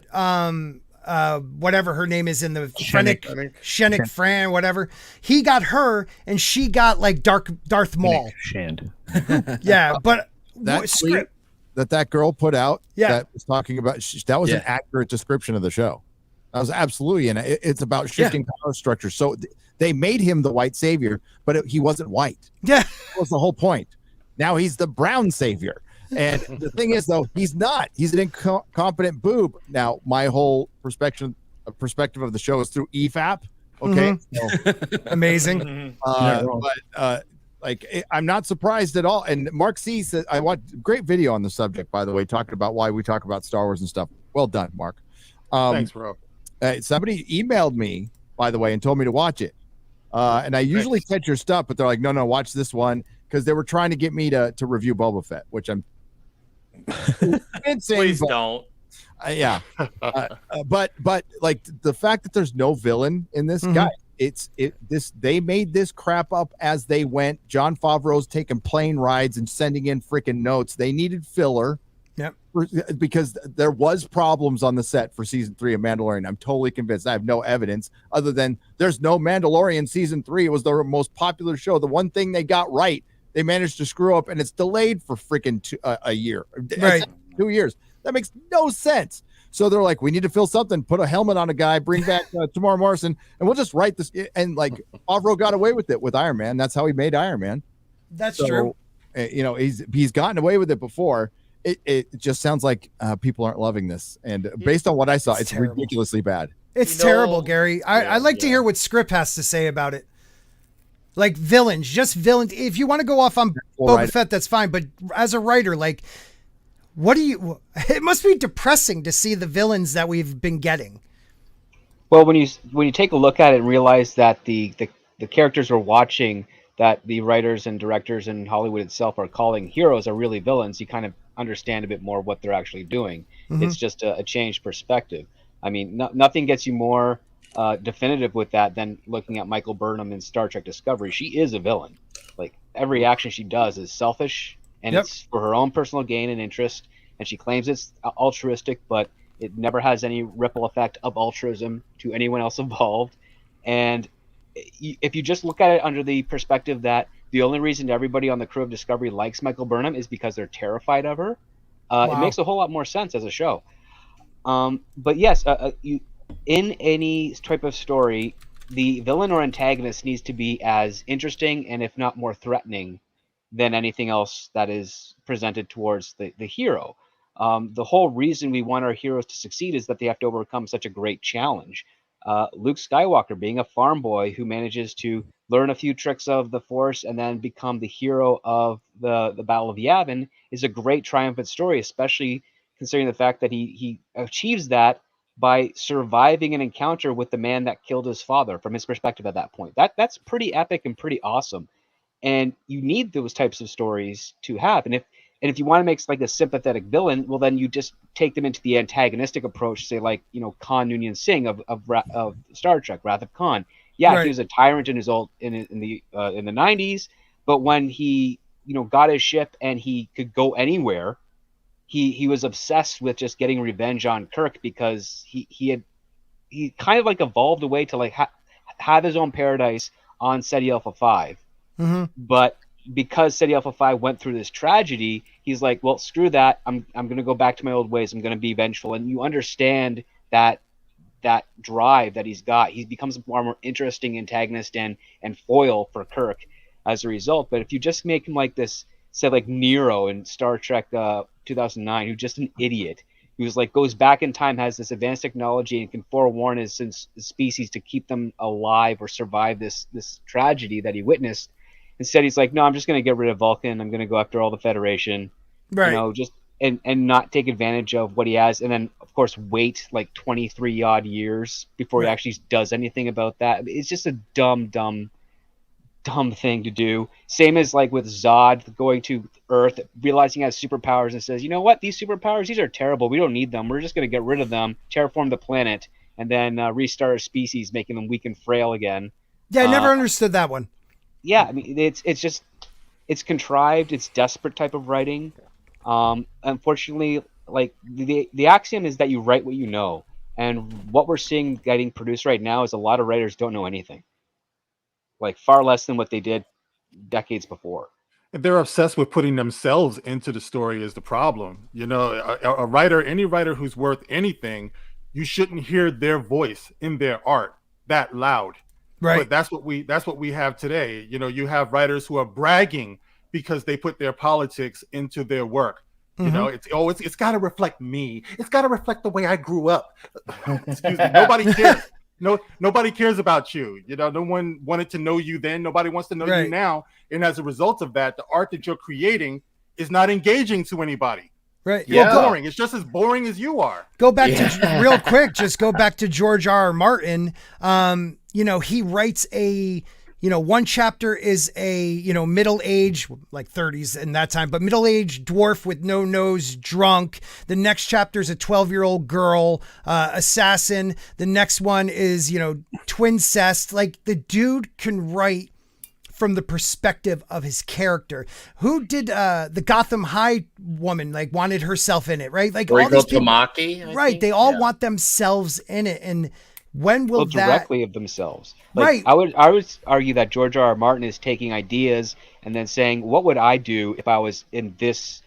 whatever her name is in the Shenik Fran, whatever. He got her, and she got like Darth Maul. Shand. Yeah, but that tweet that girl put out that was talking about that was an accurate description of the show. That was absolutely, and it's about shifting power structure. So they made him the white savior, but he wasn't white. Yeah, that was the whole point. Now he's the brown savior, and the thing is, though, he's not. He's an incompetent boob. Now, my whole perspective of the show is through EFAP. Okay, so, amazing. I'm not surprised at all. And Mark C said, I want great video on the subject, by the way, talking about why we talk about Star Wars and stuff. Well done, Mark. Thanks, bro. Somebody emailed me, by the way, and told me to watch it. And I usually catch your stuff, but they're like, no, watch this one, because they were trying to get me to review Boba Fett, which I'm Please don't. Yeah. But like the fact that there's no villain in this guy, they made this crap up as they went. Jon Favreau's taking plane rides and sending in freaking notes. They needed filler. Yep. Because there was problems on the set for season 3 of Mandalorian. I'm totally convinced. I have no evidence other than there's no Mandalorian season 3. It was the most popular show. The one thing they got right, they managed to screw up, and it's delayed for freaking a year. Right. 2 years. That makes no sense. So they're like, we need to fill something, put a helmet on a guy, bring back Tamar Morrison, and we'll just write this. And like Favreau got away with it with Iron Man. That's how he made Iron Man. That's true. He's gotten away with it before. It just sounds like people aren't loving this. And based on what I saw, it's ridiculously bad. It's terrible, Gary. I'd like to hear what Script has to say about it. Like villains, just villains. If you want to go off on Boba Fett, that's fine. But as a writer, like, it must be depressing to see the villains that we've been getting. Well, when you take a look at it and realize that the characters we're watching, that the writers and directors and Hollywood itself are calling heroes, are really villains, you kind of understand a bit more what they're actually doing. It's just a changed perspective. I mean, nothing gets you more definitive with that than looking at Michael Burnham in Star Trek Discovery. She is a villain. Like, every action she does is selfish, and it's for her own personal gain and interest, and she claims it's altruistic, but it never has any ripple effect of altruism to anyone else involved. And if you just look at it under the perspective that the only reason everybody on the crew of Discovery likes Michael Burnham is because they're terrified of her, it makes a whole lot more sense as a show. But yes, in any type of story, the villain or antagonist needs to be as interesting and, if not more threatening, than anything else that is presented towards the hero. The whole reason we want our heroes to succeed is that they have to overcome such a great challenge. Luke Skywalker, being a farm boy who manages to learn a few tricks of the Force and then become the hero of the Battle of Yavin, is a great triumphant story, especially considering the fact that he achieves that by surviving an encounter with the man that killed his father, from his perspective at that point. That's pretty epic and pretty awesome. And you need those types of stories to have. And if you want to make like a sympathetic villain, well, then you just take them into the antagonistic approach, say like, Khan Noonien Singh of Star Trek, Wrath of Khan. Yeah, he was a tyrant in the 90s, but when he got his ship and he could go anywhere, he was obsessed with just getting revenge on Kirk, because he kind of like evolved a way to like have his own paradise on Ceti Alpha 5. But because Ceti Alpha 5 went through this tragedy, he's like, well, screw that. I'm going to go back to my old ways. I'm going to be vengeful. And you understand that drive that he's got. He becomes a more interesting antagonist and foil for Kirk as a result. But if you just make him like this, say like Nero in Star Trek 2009, who's just an idiot, who's like goes back in time, has this advanced technology, and can forewarn his species to keep them alive or survive this tragedy that he witnessed. Instead, he's like, no, I'm just going to get rid of Vulcan. I'm going to go after all the Federation, just and not take advantage of what he has. And then, of course, wait like 23 odd years before he actually does anything about that. It's just a dumb thing to do. Same as like with Zod going to Earth, realizing he has superpowers, and says, you know what? These superpowers, these are terrible. We don't need them. We're just going to get rid of them, terraform the planet, and then restart our species, making them weak and frail again. Yeah, I never understood that one. Yeah, I mean, it's contrived, it's desperate type of writing. Unfortunately, like the axiom is that you write what you know, and what we're seeing getting produced right now is a lot of writers don't know anything, like far less than what they did decades before. They're obsessed with putting themselves into the story is the problem. A writer, any writer who's worth anything, you shouldn't hear their voice in their art that loud. Right. But that's what we have today. You have writers who are bragging because they put their politics into their work. It's got to reflect me. It's got to reflect the way I grew up. Excuse me. Nobody cares. Nobody cares about you. No one wanted to know you then. Nobody wants to know you now. And as a result of that, the art that you're creating is not engaging to anybody. Right. You're boring. It's just as boring as you are. Go back to real quick. Just go back to George R.R. Martin. He writes a one chapter is a, middle-aged, like 30s in that time, but middle-aged dwarf with no nose, drunk. The next chapter is a 12-year-old girl, assassin. The next one is, twincest. Like, the dude can write from the perspective of his character. Who did the Gotham High woman, like, wanted herself in it, right? Like, all these people, Tamaki, right? think? They all want themselves in it, and when will that directly of themselves? Right. I would argue that George R. R. Martin is taking ideas and then saying, what would I do if I was in this,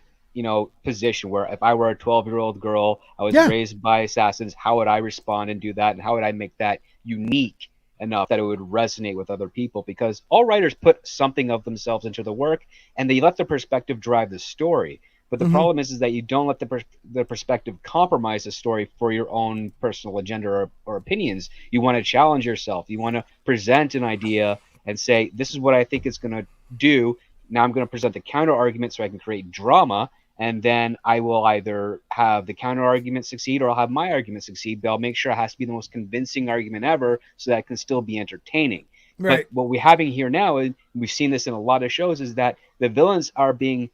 position where if I were a 12-year-old girl, I was raised by assassins, how would I respond and do that? And how would I make that unique enough that it would resonate with other people? Because all writers put something of themselves into the work and they let the perspective drive the story. But the problem is that you don't let the perspective compromise the story for your own personal agenda or opinions. You want to challenge yourself. You want to present an idea and say, this is what I think it's going to do. Now I'm going to present the counter argument so I can create drama. And then I will either have the counter argument succeed or I'll have my argument succeed. But I'll make sure it has to be the most convincing argument ever so that it can still be entertaining. Right. But what we're having here now, and we've seen this in a lot of shows, is that the villains are being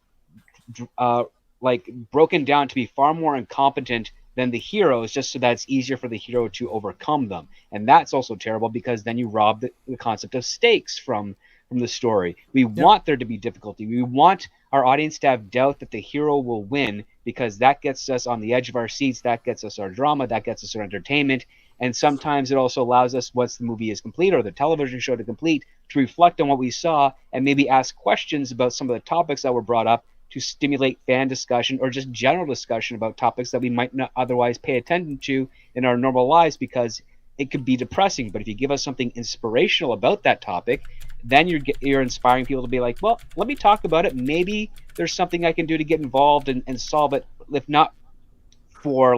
broken down to be far more incompetent than the heroes, just so that it's easier for the hero to overcome them. And that's also terrible because then you rob the concept of stakes from the story. We want there to be difficulty. We want our audience to have doubt that the hero will win because that gets us on the edge of our seats, that gets us our drama, that gets us our entertainment. And sometimes it also allows us, once the movie is complete or the television show to complete, to reflect on what we saw and maybe ask questions about some of the topics that were brought up to stimulate fan discussion or just general discussion about topics that we might not otherwise pay attention to in our normal lives because it could be depressing. But if you give us something inspirational about that topic, then you're inspiring people to be like, well, let me talk about it. Maybe there's something I can do to get involved and solve it, if not for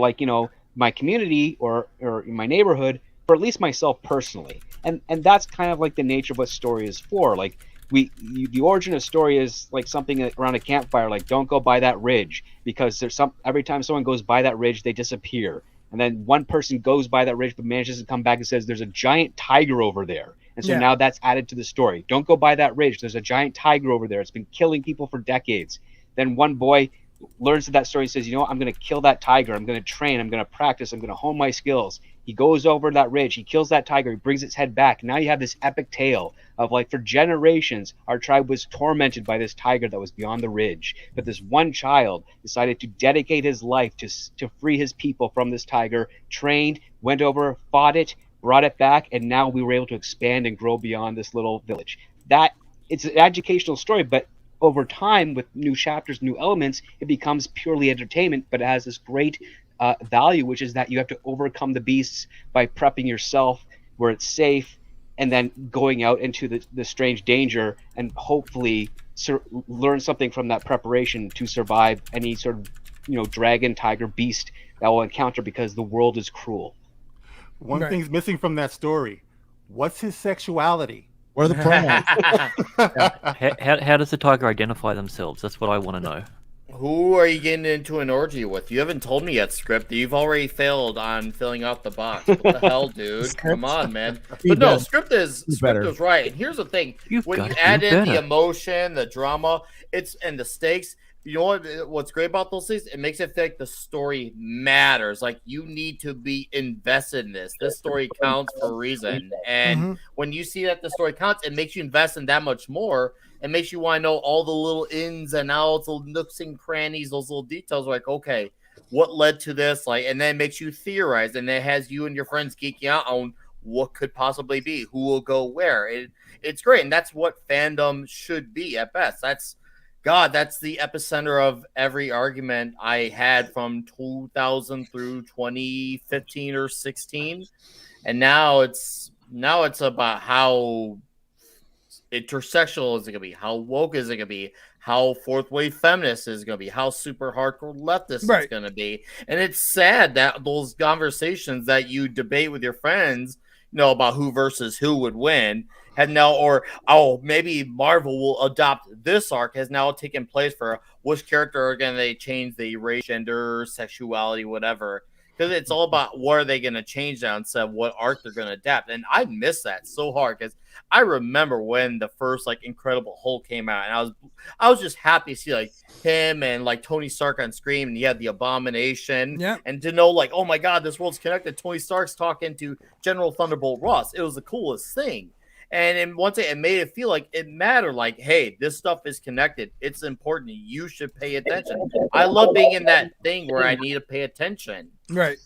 my community or in my neighborhood, for at least myself personally. And that's kind of like the nature of what story is for. Like the origin of story is like something around a campfire, like don't go by that ridge because every time someone goes by that ridge, they disappear. And then one person goes by that ridge but manages to come back and says, there's a giant tiger over there. And so now that's added to the story. Don't go by that ridge. There's a giant tiger over there. It's been killing people for decades. Then one boy learns that story and says, I'm going to kill that tiger. I'm going to train. I'm going to practice. I'm going to hone my skills. He goes over that ridge. He kills that tiger. He brings its head back. Now you have this epic tale of for generations, our tribe was tormented by this tiger that was beyond the ridge. But this one child decided to dedicate his life to free his people from this tiger, trained, went over, fought it, brought it back, and now we were able to expand and grow beyond this little village. It's an educational story, but over time, with new chapters, new elements, it becomes purely entertainment, but it has this great value, which is that you have to overcome the beasts by prepping yourself where it's safe, and then going out into the strange danger and hopefully learn something from that preparation to survive any sort of dragon, tiger, beast that will encounter because the world is cruel. One thing's missing from that story. What's his sexuality? What are the pronouns? How does the tiger identify themselves? That's what I want to know. Who are you getting into an orgy with? You haven't told me yet, Script. You've already failed on filling out the box. What the hell, dude? Come on, man. But no, Script is right. And here's the thing: when you add in the emotion, the drama, and the stakes. You know what's great about those things? It makes it feel like the story matters. Like you need to be invested in this. This story counts for a reason. And when you see that the story counts, it makes you invest in that much more. It makes you want to know all the little ins and outs, little nooks and crannies, those little details. Like, okay, what led to this? And then it makes you theorize, and it has you and your friends geeking out on what could possibly be, who will go where. It's great, and that's what fandom should be at best. That's the epicenter of every argument I had from 2000 through 2015 or 16, and now it's about how intersectional is it gonna be, how woke is it gonna be, how fourth wave feminist is gonna be, how super hardcore leftist is gonna be. And it's sad that those conversations that you debate with your friends, about who versus who would win, have now, maybe Marvel will adopt this arc, has now taken place for which character are gonna change the race, gender, sexuality, whatever. because it's all about what are they going to change now instead of what arc they're going to adapt. And I miss that so hard because I remember when the first like Incredible Hulk came out, and I was just happy to see like him and like Tony Stark on screen, and you had the Abomination, and to know like, oh my God, this world's connected. Tony Stark's talking to General Thunderbolt Ross. It was the coolest thing. And once it made it feel like it mattered, like, hey, this stuff is connected. It's important. You should pay attention. I love being in that thing where I need to pay attention. Right.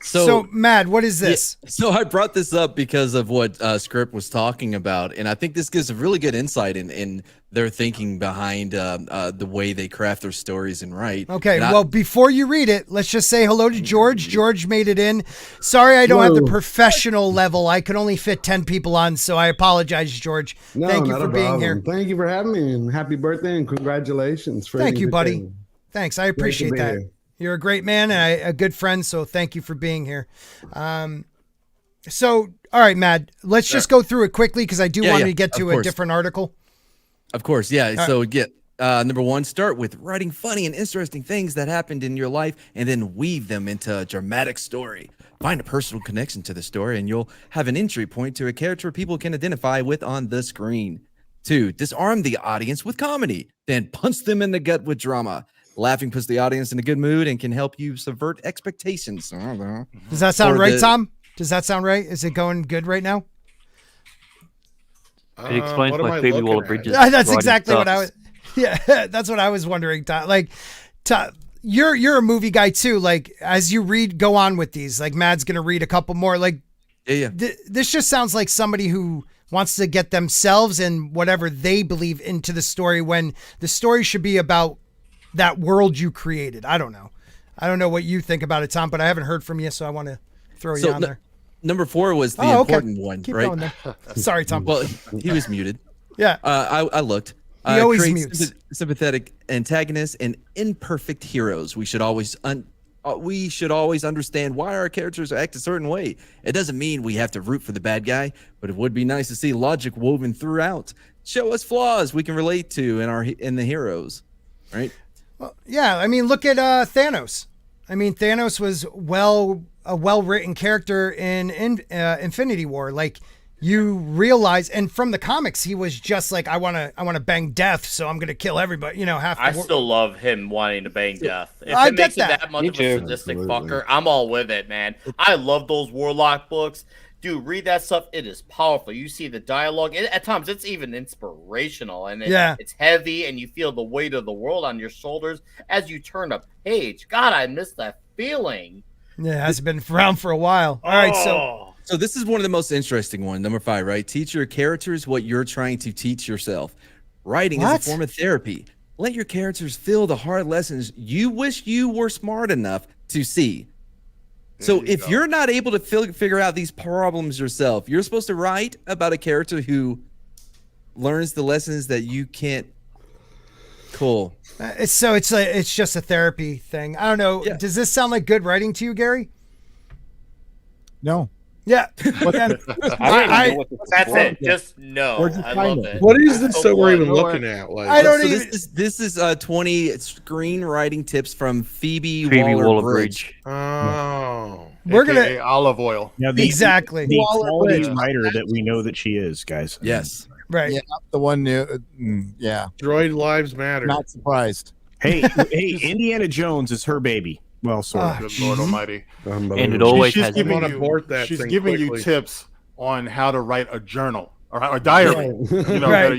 So Mad, what is this? Yeah, so I brought this up because of what Script was talking about, and I think this gives a really good insight in their thinking behind the way they craft their stories and write. Okay, well, before you read it, let's just say hello to George. George made it in. Sorry, I don't have the professional level. I could only fit 10 people on, so I apologize, George. No, Thank you not for a being problem. here. Thank you for having me, and happy birthday and congratulations. For Thank you, buddy. invitation. Thanks, I appreciate that. here. You're a great man and a good friend, so thank you for being here. So, all right, Mad, let's just go through it quickly because I do want to get to a different article. Of course, yeah. So number one, start with writing funny and interesting things that happened in your life and then weave them into a dramatic story. Find a personal connection to the story and you'll have an entry point to a character people can identify with on the screen. 2, disarm the audience with comedy, then punch them in the gut with drama. Laughing puts the audience in a good mood and can help you subvert expectations. Does that sound right, Tom? Does that sound right? Is it going good right now? It explains why Phoebe Waller-Bridges. That's exactly what I was. Yeah, that's what I was wondering. Tom. Like, you're a movie guy too. Like, as you read, go on with these. Like, Mad's gonna read a couple more. Like, this just sounds like somebody who wants to get themselves and whatever they believe into the story when the story should be about that world you created. I don't know. I don't know what you think about it, Tom, but I haven't heard from you, so I want to throw you on there. Number 4 was the important one, Keep right? going there. Sorry, Tom. Well, he was muted. Yeah. I looked. He always mutes. Sympathetic antagonists and imperfect heroes. We should always understand why our characters act a certain way. It doesn't mean we have to root for the bad guy, but it would be nice to see logic woven throughout. Show us flaws we can relate to in the heroes, right? Well, yeah, I mean, look at Thanos. I mean, Thanos was a well-written character in Infinity War. Like, you realize, and from the comics, he was just like, I want to bang death, so I'm gonna kill everybody. You know, I still love him wanting to bang death. If I it makes get him that much of a sadistic fucker, I'm all with it, man. I love those Warlock books. Dude, read that stuff. It is powerful. You see the dialogue. At times, it's even inspirational. And it's heavy, and you feel the weight of the world on your shoulders as you turn a page. God, I miss that feeling. Yeah, it has been around for a while. All right, So this is one of the most interesting ones, number 5, right? Teach your characters what you're trying to teach yourself. Writing is a form of therapy. Let your characters feel the hard lessons you wish you were smart enough to see. So if you're not able to figure out these problems yourself, you're supposed to write about a character who learns the lessons that you can't. Cool. It's just a therapy thing. I don't know. Yeah. Does this sound like good writing to you, Gary? No. Yeah. That's it. Just no. I love it. What is this that we're even looking at? Like, I don't even. This is 20 screenwriting tips from Phoebe Waller-Bridge. Oh. We're gonna olive oil. Now, exactly the quality writer that we know that she is, guys. Yes. Right. Yeah, not the one. Yeah. Droid lives matter. Not surprised. Hey, Indiana Jones is her baby. Well, sort of. Good Lord Almighty. And it always she's has. giving you tips on how to write a journal or a diary. You know,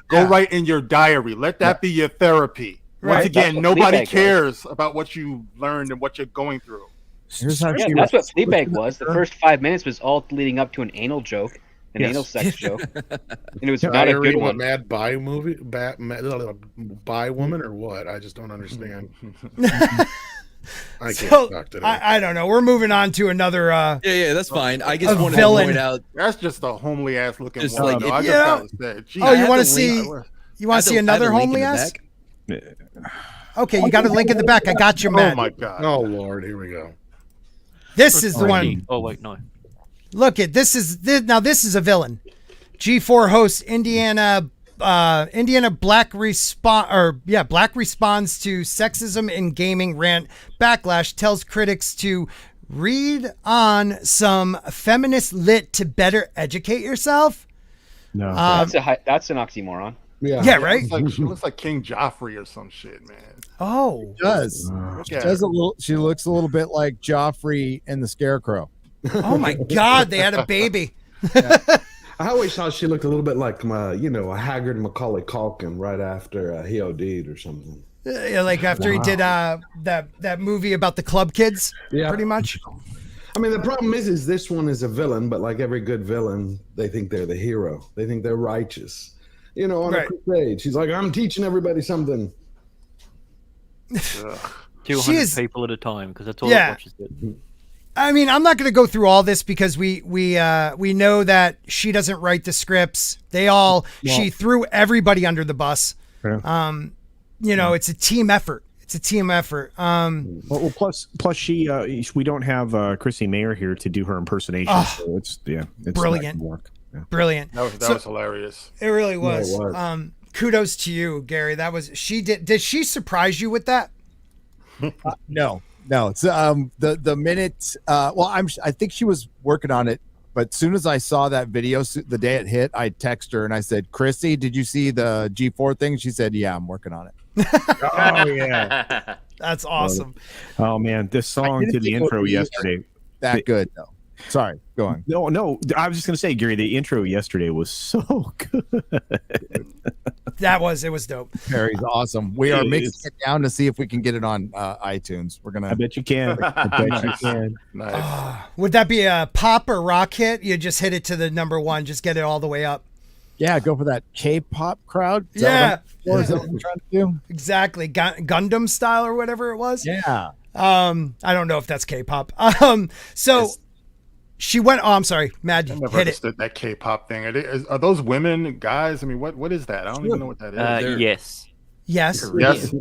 go write in your diary. Let that be your therapy. Right. Once again, nobody cares about what you learned and what you're going through. That's what Fleabag was. The first 5 minutes was all leading up to an anal joke, anal sex joke, and it was not a good one. Mad Bi movie, Bi woman, or what? I just don't understand. I can't talk today. I don't know. We're moving on to another. Yeah, that's fine. I just wanted villain. to point out That's just a homely ass looking Just woman. like, though. I just gotta say, geez. Oh, you want to see? You want to see another homely ass? Okay, you got a link in the back. I got you, man. Oh my God. Oh Lord, here we go. This is the one. Oh wait, no. Look at this is a villain. G4 hosts Indiana Black Black responds to sexism in gaming rant backlash, tells critics to read on some feminist lit to better educate yourself. No, that's an oxymoron. Yeah, right. She looks like King Joffrey or some shit, man. Oh, She does. She looks a little bit like Joffrey and the Scarecrow. Oh my God, they had a baby. I always thought she looked a little bit like a haggard Macaulay Culkin right after he OD'd or something. Like after he did that movie about the club kids, pretty much. I mean, the problem is this one is a villain, but like every good villain, they think they're the hero. They think they're righteous. On a crusade. She's like, I'm teaching everybody something. 200 people at a time, because that's all that watches it. I mean, I'm not going to go through all this because we know that she doesn't write the scripts. She threw everybody under the bus. Yeah. It's a team effort. Plus we don't have Chrissy Mayer here to do her impersonation. So it's brilliant. Work. Yeah. Brilliant. That was hilarious. It really was. Yeah, it was. Kudos to you, Gary. Did she surprise you with that? No. It's the minute. I think she was working on it, but as soon as I saw that video, the day it hit, I texted her and I said, "Chrissy, did you see the G4 thing?" She said, "Yeah, I'm working on it." Oh yeah, that's awesome. Oh man, this song to the intro yesterday. That good though. Sorry, go on. No, I was just gonna say, Gary, the intro yesterday was so good. It was dope. Gary's awesome. We are mixing it down to see if we can get it on iTunes. We're gonna. I bet you can. I bet you can. Nice. Would that be a pop or rock hit? You just hit it to the number one. Just get it all the way up. Yeah, go for that K-pop crowd. Is that what I'm trying to do? Exactly, Gundam style or whatever it was. Yeah. I don't know if that's K-pop. She went. Oh, I'm sorry, Mad. I never understood that K-pop thing. Are those women, guys? I mean, what is that? I don't even know what that is. Yes. Yes.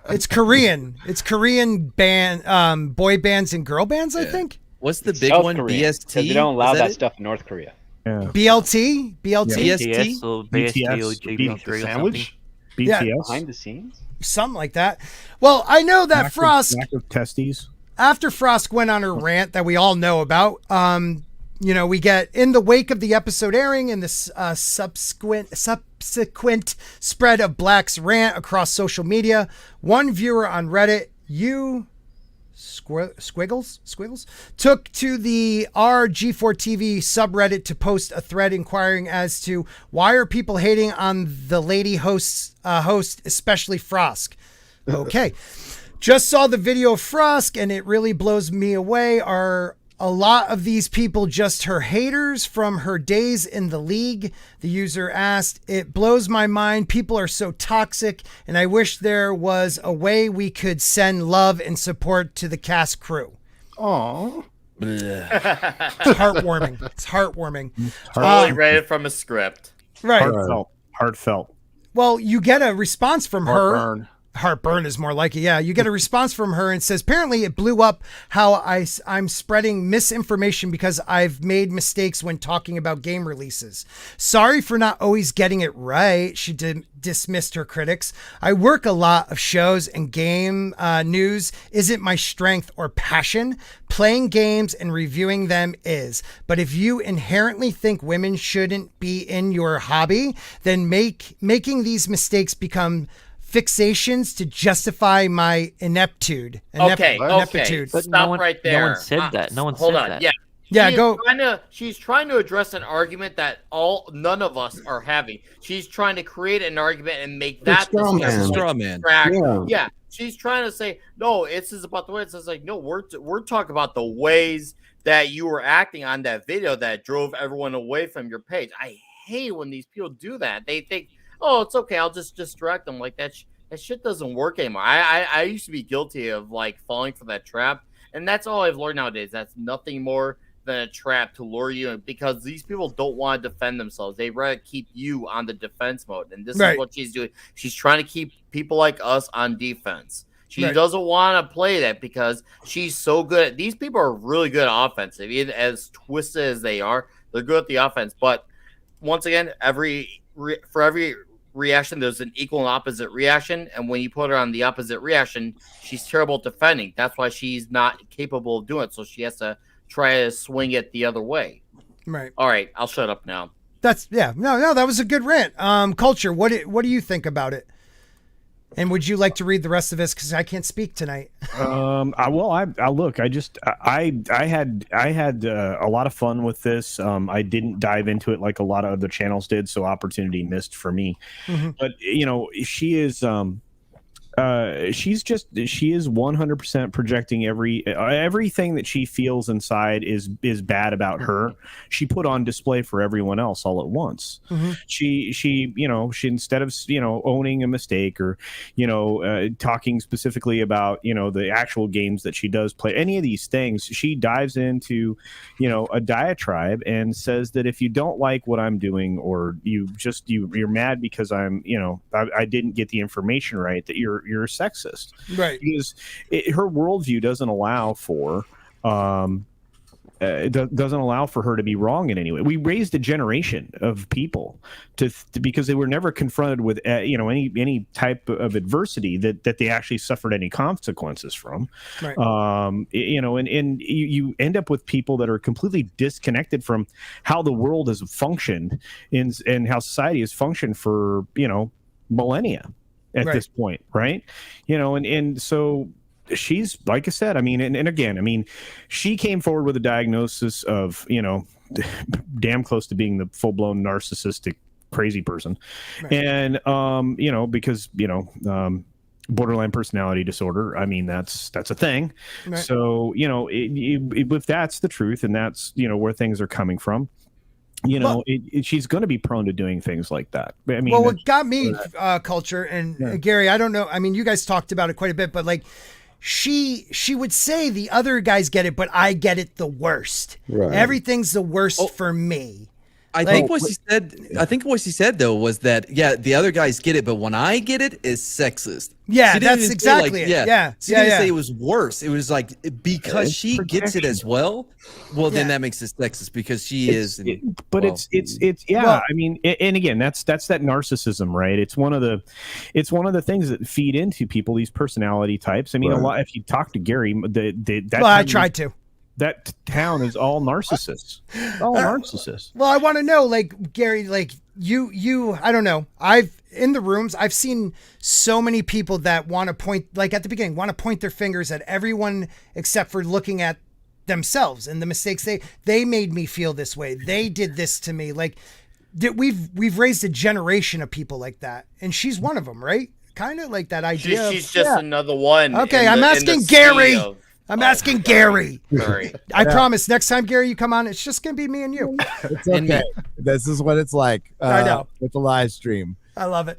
It's Korean. It's Korean band, boy bands and girl bands. I think. What's the big South one? Korean, BST. They don't allow that it? stuff in North Korea. Yeah. BLT. BST or BST or GB3 Sandwich. BTS. Behind the scenes. Something like that. Well, I know that Frost. Lack of testes. After Frost went on her rant that we all know about, we get in the wake of the episode airing and this subsequent spread of Black's rant across social media, one viewer on Reddit, Squiggles, took to the RG4 TV subreddit to post a thread inquiring as to why are people hating on the lady host, especially Frost. Okay. Just saw the video of Frost and it really blows me away. Are a lot of these people just her haters from her days in the league? The user asked. It blows my mind. People are so toxic and I wish there was a way we could send love and support to the cast crew. Oh, it's heartwarming. It's heartwarming. Totally read it from a script. Right. Heartfelt. Well, you get a response from her. Heartburn. Heartburn is more like it. Yeah, you get a response from her and says, apparently it blew up how I'm spreading misinformation because I've made mistakes when talking about game releases. Sorry for not always getting it right. She dismissed her critics. I work a lot of shows and game news isn't my strength or passion. Playing games and reviewing them is. But if you inherently think women shouldn't be in your hobby, then making these mistakes become fixations to justify my ineptitude. Okay. But Stop right there. No one said that. No one Hold said on. that. Yeah. Go. She's trying to address an argument that none of us are having. She's trying to create an argument and make that straw man. Yeah. She's trying to say, no, it's about the way it's like, no, we're talking about the ways that you were acting on that video that drove everyone away from your page. I hate when these people do that. They think, oh, it's okay, I'll just distract them. Like that shit doesn't work anymore. I used to be guilty of like falling for that trap, and that's all I've learned nowadays. That's nothing more than a trap to lure you in, because these people don't want to defend themselves. They rather keep you on the defense mode, and this is what she's doing. She's trying to keep people like us on defense. She doesn't want to play that because she's so good. These people are really good at offensive, even as twisted as they are. They're good at the offense, but once again, every reaction, there's an equal and opposite reaction, and when you put her on the opposite reaction, she's terrible at defending. That's why she's not capable of doing it, so she has to try to swing it the other way. Right. All right, I'll shut up now. No, that was a good rant. Culture, what do you think about it? And would you like to read the rest of this? Because I can't speak tonight. I look. I had a lot of fun with this. I didn't dive into it like a lot of other channels did, so opportunity missed for me. Mm-hmm. But she is. She is 100% projecting everything that she feels inside is bad about her. She put on display for everyone else all at once. Mm-hmm. She instead of owning a mistake or talking specifically about the actual games that she does play, any of these things, she dives into a diatribe and says that if you don't like what I'm doing, or you're mad because I didn't get the information right, that you're sexist, right? Because her worldview doesn't allow for her to be wrong in any way. We raised a generation of people because they were never confronted with any type of adversity that they actually suffered any consequences from. Right. And you end up with people that are completely disconnected from how the world has functioned and how society has functioned for millennia at this point, right? And so she's, like I said, and again, she came forward with a diagnosis of, damn close to being the full-blown narcissistic crazy person. Right. And, because, borderline personality disorder, that's a thing. Right. So, if that's the truth and that's, where things are coming from, she's going to be prone to doing things like that. What got me, Culture, and Gary, I don't know. You guys talked about it quite a bit, but like, she would say the other guys get it, but I get it the worst. Right. Everything's the worst for me. I think what she said though was that the other guys get it, but when I get it, is sexist. Yeah, that's exactly it. Yeah. She didn't say it was worse. It was like because she gets it as well. Well, then that makes it sexist because she is. But it's well, and again, that's that narcissism, right? It's one of the things that feed into people, these personality types. A lot. If you talk to Gary, I tried to. That town is all narcissists. All narcissists. Well, I want to know, like, Gary, like you, I don't know. In the rooms, I've seen so many people that want to point, like at the beginning, want to point their fingers at everyone except for looking at themselves and the mistakes they made me feel this way. They did this to me. Like, we've raised a generation of people like that, and she's one of them, right? Kind of like that idea. She's just another one. Okay, I'm asking Gary. I'm asking Gary. Sorry. I promise next time, Gary, you come on, it's just going to be me and you. It's okay. This is what it's like I know. With the live stream. I love it.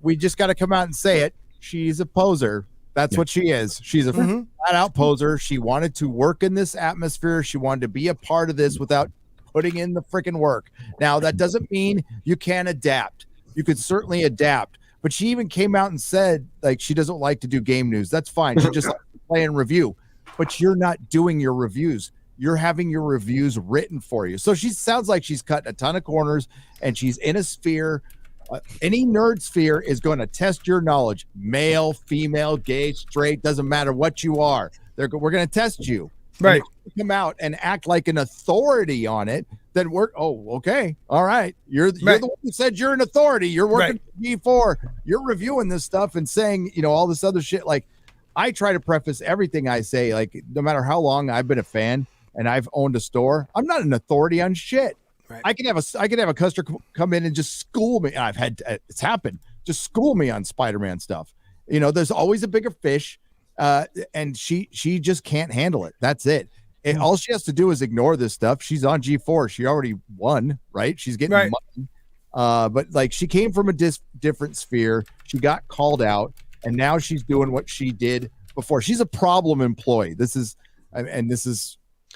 We just got to come out and say it. She's a poser. That's what she is. She's a flat out poser. She wanted to work in this atmosphere. She wanted to be a part of this without putting in the freaking work. Now, that doesn't mean you can't adapt. You could certainly adapt. But she even came out and said, like, she doesn't like to do game news. That's fine. She just likes to play and review. But you're not doing your reviews. You're having your reviews written for you. So she sounds like she's cutting a ton of corners, and she's in a sphere. Any nerd sphere is going to test your knowledge. Male, female, gay, straight, doesn't matter what you are. We're going to test you. Right. And if you come out and act like an authority on it, then okay. All right. You're the one who said you're an authority. You're working for G4. You're reviewing this stuff and saying, all this other shit. Like, I try to preface everything I say, like, no matter how long I've been a fan and I've owned a store, I'm not an authority on shit. Right. I can have a customer come in and just school me. It's happened. Just school me on Spider-Man stuff. There's always a bigger fish. And she just can't handle it. That's it. And all she has to do is ignore this stuff. She's on G4. She already won, right? She's getting money. But like, she came from a different sphere. She got called out, and now she's doing what she did before. She's a problem employee. This is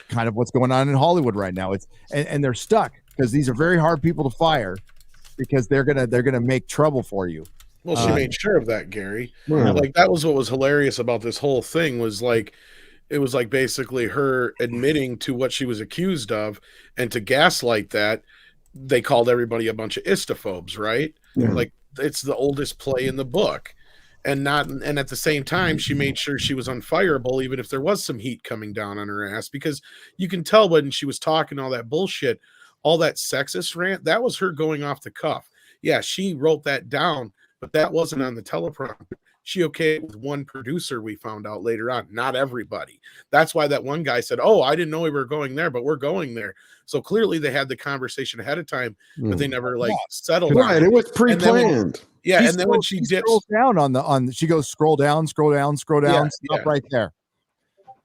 kind of what's going on in Hollywood right now. And they're stuck because these are very hard people to fire because they're gonna make trouble for you. Well, she made sure of that, Gary. Like, that was what was hilarious about this whole thing was like, it was like basically her admitting to what she was accused of, and to gaslight that they called everybody a bunch of istophobes, right? Like it's the oldest play in the book. And at the same time, she made sure she was unfireable, even if there was some heat coming down on her ass, because you can tell when she was talking all that bullshit, all that sexist rant, that was her going off the cuff. Yeah, she wrote that down, but that wasn't on the teleprompter. She okayed with one producer, we found out later on, not everybody. That's why that one guy said, oh, I didn't know we were going there, but we're going there. So clearly they had the conversation ahead of time, but they never settled on it. It was pre-planned. And then when she scrolls down she goes scroll down, stop right there.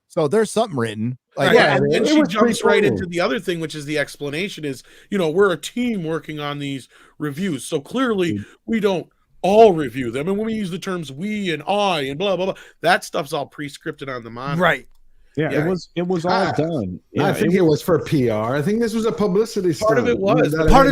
So there's something written. And then she jumps right into the other thing, which is the explanation is, we're a team working on these reviews. So clearly we don't all review them. And when we use the terms we and I and blah, blah, blah, that stuff's all pre-scripted on the monitor. Right. Yeah, it was all done. I think it was for PR. I think this was a publicity stunt. Part of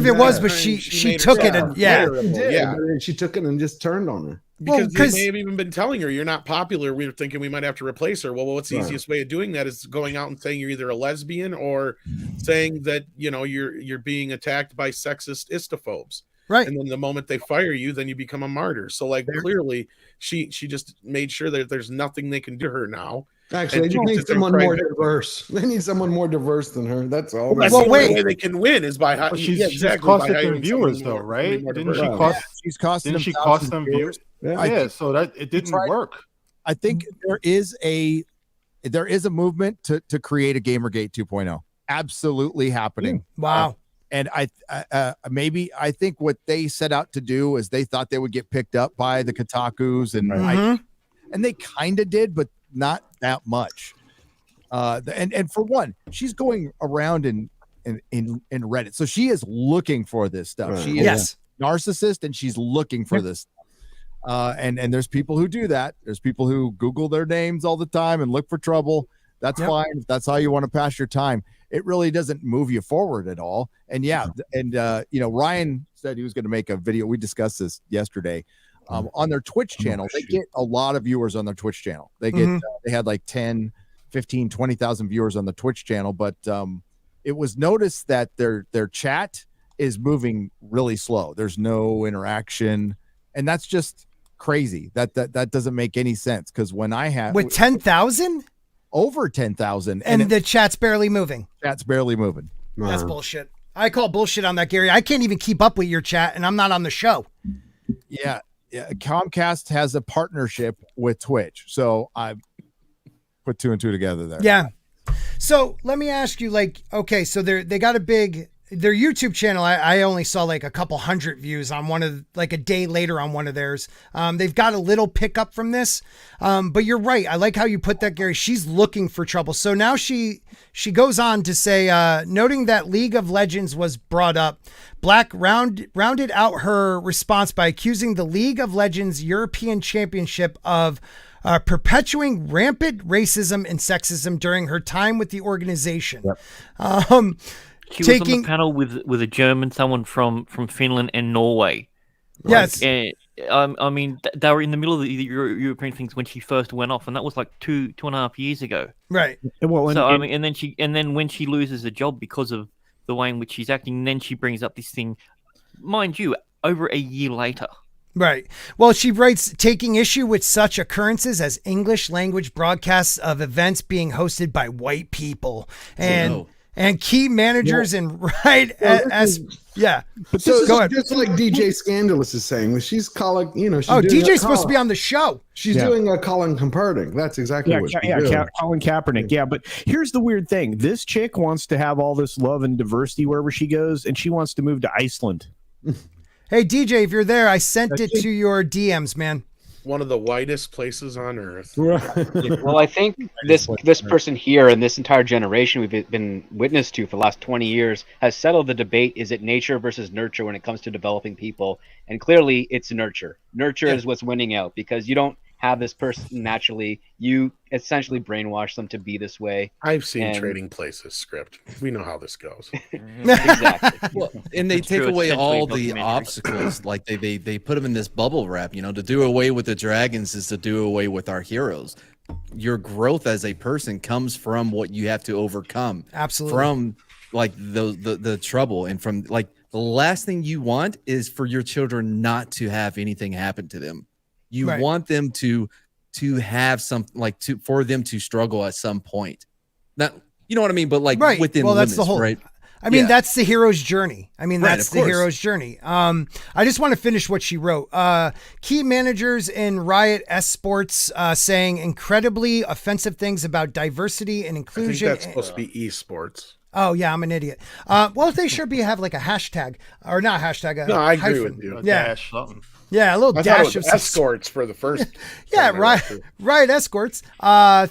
it was. But she took it and she took it and just turned on her. Because they may have even been telling her, you're not popular. We were thinking we might have to replace her. Well, what's the easiest way of doing that is going out and saying you're either a lesbian or saying that, you're being attacked by sexist istophobes. Right. And then the moment they fire you, then you become a martyr. So clearly she just made sure that there's nothing they can do to her now. Actually, they need someone more diverse. They need someone more diverse than her. That's all. That's the only way they can win is by she's costing them viewers, though, right? Didn't she cost them viewers? So that it didn't work. I think there is a movement to create a Gamergate 2.0. Absolutely happening. Wow. And I think what they set out to do is they thought they would get picked up by the Kotakus and they kind of did, but not that much. And for one, she's going around in Reddit, so she is looking for this stuff. Right. She is a narcissist, and she's looking for this. And there's people who do that. There's people who Google their names all the time and look for trouble. That's fine. If that's how you want to pass your time. It really doesn't move you forward at all. And Ryan said he was going to make a video. We discussed this yesterday. On their Twitch channel, they get a lot of viewers on their Twitch channel. They get they had 10, 15, 20,000 viewers on the Twitch channel, but it was noticed that their chat is moving really slow. There's no interaction, and that's just crazy. That doesn't make any sense, because when I have with 10,000, over 10,000, and the chat's barely moving. That's bullshit. I call bullshit on that, Gary. I can't even keep up with your chat, and I'm not on the show. Yeah, Comcast has a partnership with Twitch, so I put two and two together there. Yeah. So let me ask you, so they got their YouTube channel. I only saw a couple hundred views on one of a day later on one of theirs. They've got a little pickup from this, but you're right. I like how you put that, Gary. She's looking for trouble. So now she goes on to say, noting that League of Legends was brought up, Black rounded out her response by accusing the League of Legends European Championship of perpetuating rampant racism and sexism during her time with the organization. Yep. She was on the panel with a German, someone from Finland and Norway. Yes. I mean, they were in the middle of the European things when she first went off, and that was 2.5 years ago. Right. Well, and then when she loses a job because of the way in which she's acting, then she brings up this thing, mind you, over a year later. Right. Well, she writes, taking issue with such occurrences as English language broadcasts of events being hosted by white people and key managers But so go ahead. Just like DJ Scandalous is saying, she's calling, DJ's supposed to be on the show. She's doing a Colin Kaepernick. That's exactly what she's doing. Colin Kaepernick. Yeah, but here's the weird thing. This chick wants to have all this love and diversity wherever she goes, and she wants to move to Iceland. Hey, DJ, if you're there, I sent it to your DMs, man. One of the whitest places on earth. Well, I think this person here and this entire generation we've been witness to for the last 20 years has settled the debate: is it nature versus nurture when it comes to developing people? And clearly, it's nurture. Nurture is what's winning out, because you don't have this person naturally. You essentially brainwash them to be this way. I've seen Trading Places script. We know how this goes. Exactly. Well, and they take away all the obstacles. They put them in this bubble wrap. To do away with the dragons is to do away with our heroes. Your growth as a person comes from what you have to overcome. Absolutely. From the trouble, and from the last thing you want is for your children not to have anything happen to them. You want them to have something like for them to struggle at some point. Not, you know what I mean? But like within limits, that's the whole, right? I mean, that's the hero's journey. I mean, that's the course. hero's journey. I just want to finish what she wrote. Key managers in Riot Esports saying incredibly offensive things about diversity and inclusion. I think that's supposed to be esports. Oh yeah, I'm an idiot. Well, they should have like a hashtag or not hashtag. No, I agree hyphen. with you. Yeah. Dash something. Yeah, a little I dash thought it of was escorts for the first. yeah, Riot Escorts,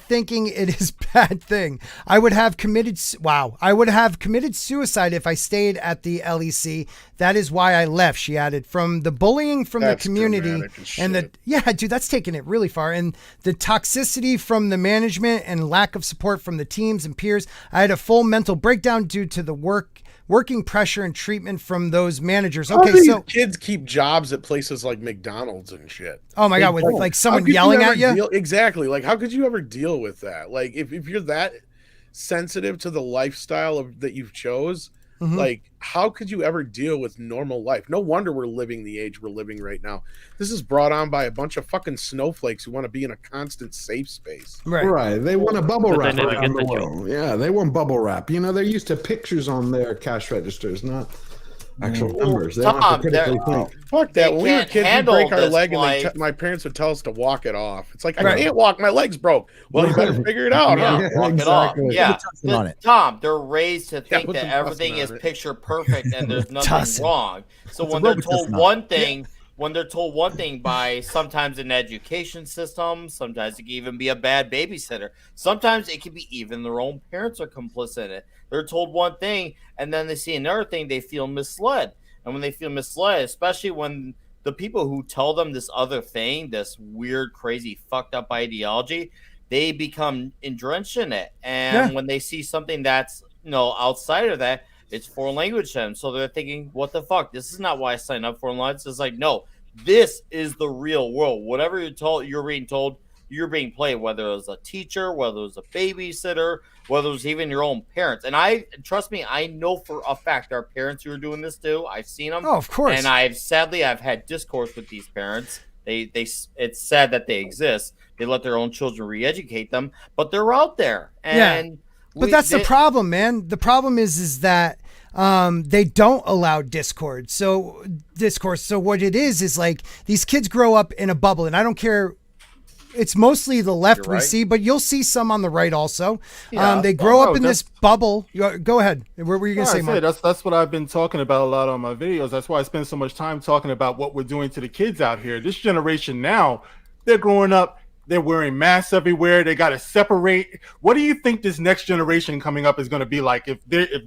thinking it is bad thing. I would have committed suicide if I stayed at the LEC. That is why I left, she added. From the bullying from the community and dude, that's taking it really far. And the toxicity from the management and lack of support from the teams and peers. I had a full mental breakdown due to the working pressure and treatment from those managers. Okay, so kids keep jobs at places like McDonald's and shit. Oh my God, with like someone yelling at you? Exactly. Like, how could you ever deal with that? Like, if you're that sensitive to the lifestyle that you've chose, like, how could you ever deal with normal life? No wonder we're living the age we're living right now. This is brought on by a bunch of fucking snowflakes who want to be in a constant safe space. Right. They want a bubble But wrap they never around get the the world. Yeah, they want bubble wrap. You know, they're used to pictures on their cash registers, not actual numbers. They don't have to critically think. Fuck that. When we were can't kids, we'd handle break our this leg and life. my parents would tell us to walk it off. It's like, I can't walk. My leg's broke. Well, you better figure it out. Yeah, Huh? walk it off. Yeah, on it. Tom, they're raised to think put that some everything tussin is on it. picture perfect and there's nothing Tussin. wrong. So It's a when they're rubber told tussin on one thing, when they're told one thing by sometimes an education system, sometimes it can even be a bad babysitter. Sometimes it can be even their own parents are complicit in it. They're told one thing and then they see another thing, they feel misled. And when they feel misled, especially when the people who tell them this other thing, this weird, crazy, fucked up ideology, they become entrenched in it. And when they see something that's, outside of that, it's foreign language to them. So they're thinking, what the fuck? This is not why I signed up for online. It's like, no, this is the real world. Whatever you're being told, you're being played, whether it was a teacher, whether it was a babysitter, whether it was even your own parents. And trust me, I know for a fact there are parents who are doing this too. I've seen them. Oh, of course. And I've had discourse with these parents. It's sad that they exist. They let their own children re-educate them, but they're out there. And but that's the problem, man. The problem is that they don't allow discourse. So what it is like these kids grow up in a bubble, and I don't care. It's mostly the left we see, but you'll see some on the right also. They grow up in this bubble. Go ahead. What were you going to say, Mark? That's what I've been talking about a lot on my videos. That's why I spend so much time talking about what we're doing to the kids out here. This generation now, they're growing up. They're wearing masks everywhere. They got to separate. What do you think this next generation coming up is going to be like if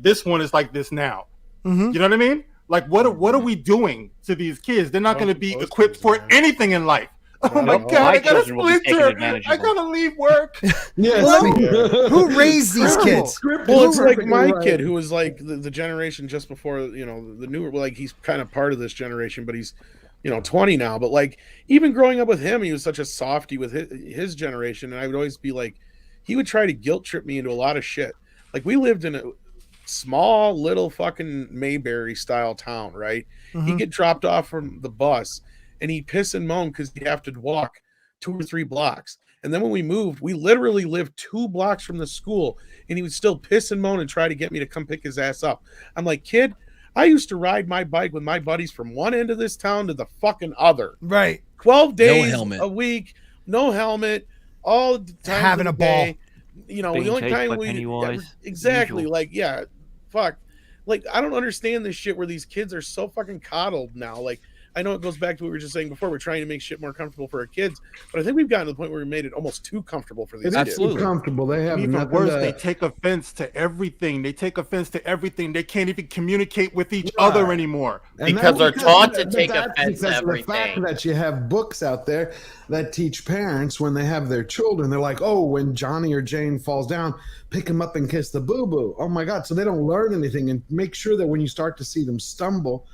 this one is like this now? You know what I mean? Like, what are we doing to these kids? They're not going to be equipped for anything in life. Oh my God, I got a splinter. I got to leave work. Who raised these kids? Well, it's like my kid who was like the generation just before, the newer, like he's kind of part of this generation, but he's, 20 now. But like even growing up with him, he was such a softie with his generation. And I would always be like, he would try to guilt trip me into a lot of shit. Like we lived in a small little fucking Mayberry style town, right? He'd get dropped off from the bus and he'd piss and moan because he'd have to walk 2 or 3 blocks. And then when we moved, we literally lived 2 blocks from the school, and he would still piss and moan and try to get me to come pick his ass up. I'm like, kid, I used to ride my bike with my buddies from one end of this town to the fucking other. Right. 12 days a week, no helmet, all the time. Having a ball. The only time exactly. Usual. Like, yeah, fuck. Like, I don't understand this shit where these kids are so fucking coddled now. Like, I know it goes back to what we were just saying before. We're trying to make shit more comfortable for our kids, but I think we've gotten to the point where we made it almost too comfortable for these kids. Too comfortable. They have Even nothing worse, to... they take offense to everything. They can't even communicate with each other anymore. Because they're taught to take offense to everything. The fact that you have books out there that teach parents when they have their children, they're like, oh, when Johnny or Jane falls down, pick him up and kiss the boo-boo. Oh my God. So they don't learn anything, and make sure that when you start to see them stumble,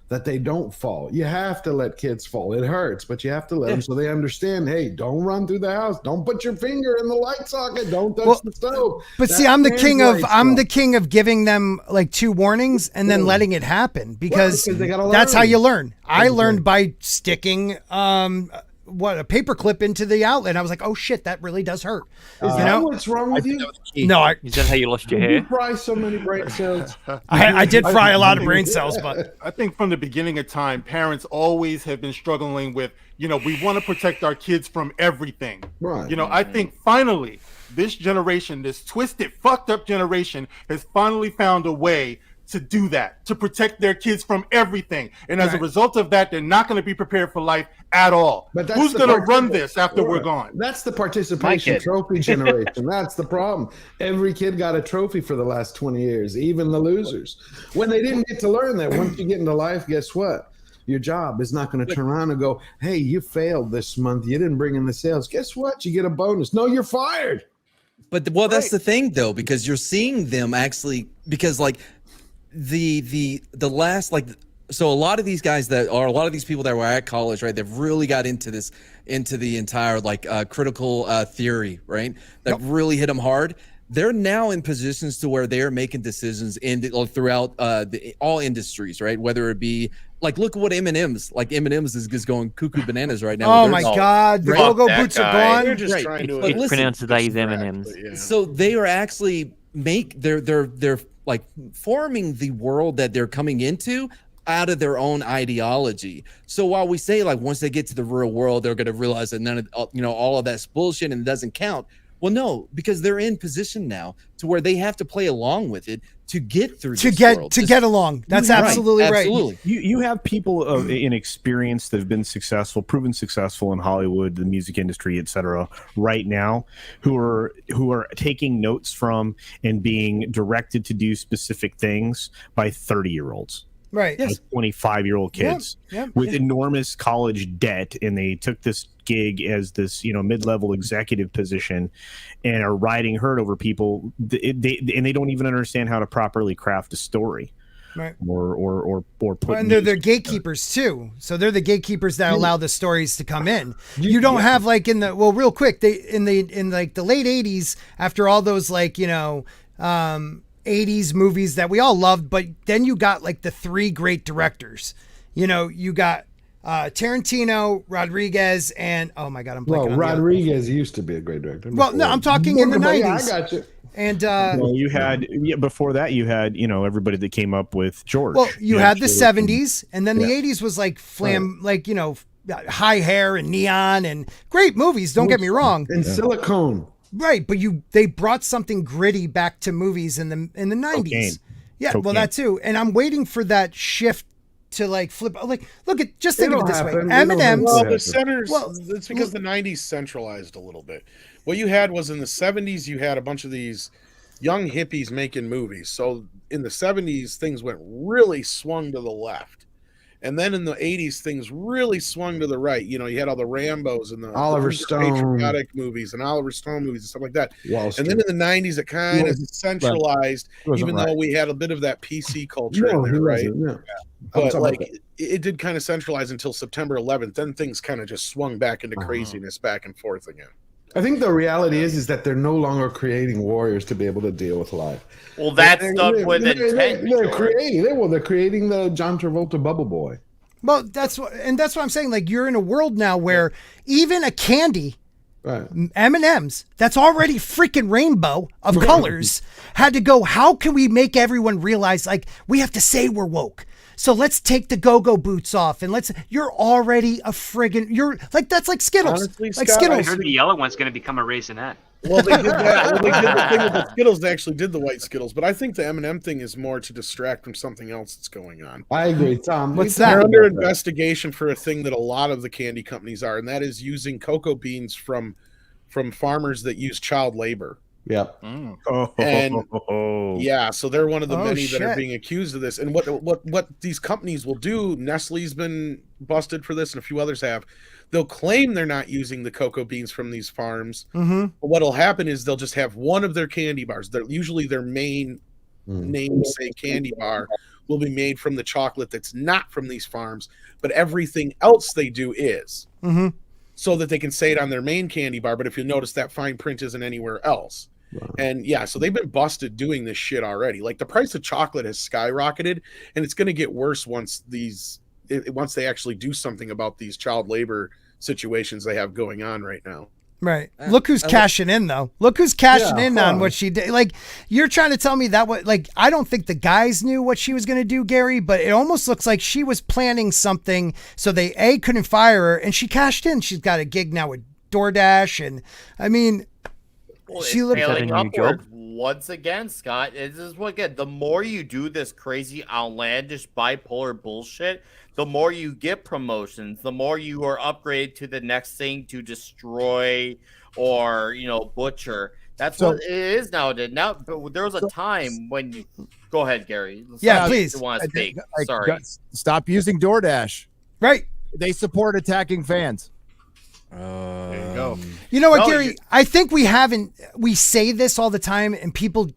that they don't fall. You have to let kids fall. It hurts, but you have to let them so they understand, hey, don't run through the house. Don't put your finger in the light socket. Don't touch the stove. But see, I'm the king of giving them like 2 warnings and then letting it happen because that's how you learn. I learned by sticking a paper clip into the outlet. I was like, oh shit, that really does hurt. Is that what's wrong with you? No, is that how you lost your hair? You fry so many brain cells. I did fry a lot of brain cells, but I think from the beginning of time, parents always have been struggling with, we want to protect our kids from everything. Right. I think finally this generation, this twisted, fucked up generation has finally found a way to do that, to protect their kids from everything. And as a result of that, they're not going to be prepared for life at all. But who's going to run this after we're gone? That's the participation trophy generation. That's the problem. Every kid got a trophy for the last 20 years, even the losers. When they didn't get to learn that, once you get into life, guess what? Your job is not going to turn around and go, hey, you failed this month. You didn't bring in the sales. Guess what? You get a bonus. No, you're fired. But that's the thing, though, because you're seeing them actually, because like, the last, like, so a lot of these guys a lot of these people that were at college, right, they've really got into the entire like critical theory, right, that really hit them hard. They're now in positions to where they're making decisions throughout all industries, right, whether it be like, look at what M&M's is going cuckoo bananas right now. Oh my God, the go-go boots are gone. They're just trying to it's pronounced today's M&M's. Yeah. So they are actually they're like forming the world that they're coming into out of their own ideology. So while we say like once they get to the real world, they're going to realize that none of all of that's bullshit and it doesn't count. Well, no, because they're in position now to where they have to play along with it to get through get along. That's absolutely right. Absolutely. You have people in experience that have been successful, proven successful in Hollywood, the music industry, etc. right now who are taking notes from and being directed to do specific things by 30-year-olds. Right. Yes. 25-year-old kids with enormous college debt, and they took this gig as this mid-level executive position and are riding herd over people and they don't even understand how to properly craft a story. Right. Or put and they're gatekeepers too. So they're the gatekeepers that allow the stories to come in. You don't have like real quick, in like the late 80s, after all those 80s movies that we all loved, but then you got like the 3 great directors. You got Tarantino, Rodriguez, and oh my God, I'm blanking. Well, Rodriguez used to be a great director. Well, no, I'm talking in the 90s. Yeah, I got you. And you had before that you had everybody that came up with George. Well, you had the 70s, and then the 80s was like high hair and neon and great movies. Don't get me wrong. And silicone. Right, but they brought something gritty back to movies in the 90s. Cocaine. Yeah, well, that too. And I'm waiting for that shift to like flip. Like, look at think of it this way: M&M's. Well, the centers. It's because the 90s centralized a little bit. What you had was in the 70s, you had a bunch of these young hippies making movies. So in the 70s, things really swung to the left. And then in the 80s, things really swung to the right. You had all the Rambos and the Oliver Stone patriotic movies and Oliver Stone movies and stuff like that. And then in the 90s, it kind of centralized, even though we had a bit of that PC culture in there, right? But it did kind of centralize until September 11th. Then things kind of just swung back into craziness back and forth again. I think the reality is that they're no longer creating warriors to be able to deal with life. Well, that's done with intent. They're creating the John Travolta Bubble Boy. Well, that's what I'm saying. Like, you're in a world now where even a candy, M&M's, that's already freaking rainbow of colors, had to go, how can we make everyone realize, like, we have to say we're woke. So let's take the go-go boots off and you're already a friggin', that's like Skittles. Honestly, like Scott, Skittles. I heard the yellow one's going to become a raisinette. Well, they did that. They did the thing with the Skittles. They actually did the white Skittles, but I think the M&M thing is more to distract from something else that's going on. I agree, Tom. What's They're that? under investigation for a thing that a lot of the candy companies are, and that is using cocoa beans from farmers that use child labor. Yeah. So they're one of the many that are being accused of this. And what these companies will do, Nestle's been busted for this and a few others have. They'll claim they're not using the cocoa beans from these farms. Mm-hmm. But what'll happen is they'll just have one of their candy bars. They're usually their main namesake candy bar will be made from the chocolate that's not from these farms, but everything else they do is. Mm-hmm. So that they can say it on their main candy bar, but if you notice, that fine print isn't anywhere else. Wow. And yeah, so they've been busted doing this shit already. Like the price of chocolate has skyrocketed, and it's going to get worse once they actually do something about these child labor situations they have going on right now. Right. Look who's cashing in, though. Look who's cashing in on what she did. Like, you're trying to tell me that I don't think the guys knew what she was going to do, Gary, but it almost looks like she was planning something so they couldn't fire her, and she cashed in. She's got a gig now with DoorDash, and I mean, she looked failing upward once again, Scott. This is what again. The more you do this crazy, outlandish, bipolar bullshit, the more you get promotions, the more you are upgraded to the next thing to destroy or butcher. That's what it is nowadays. Now, but there was a time when you go ahead, Gary. Please. You want to speak? Sorry. Stop using DoorDash. Right. They support attacking fans. There you go. You know what, Gary? I think we say this all the time, and people,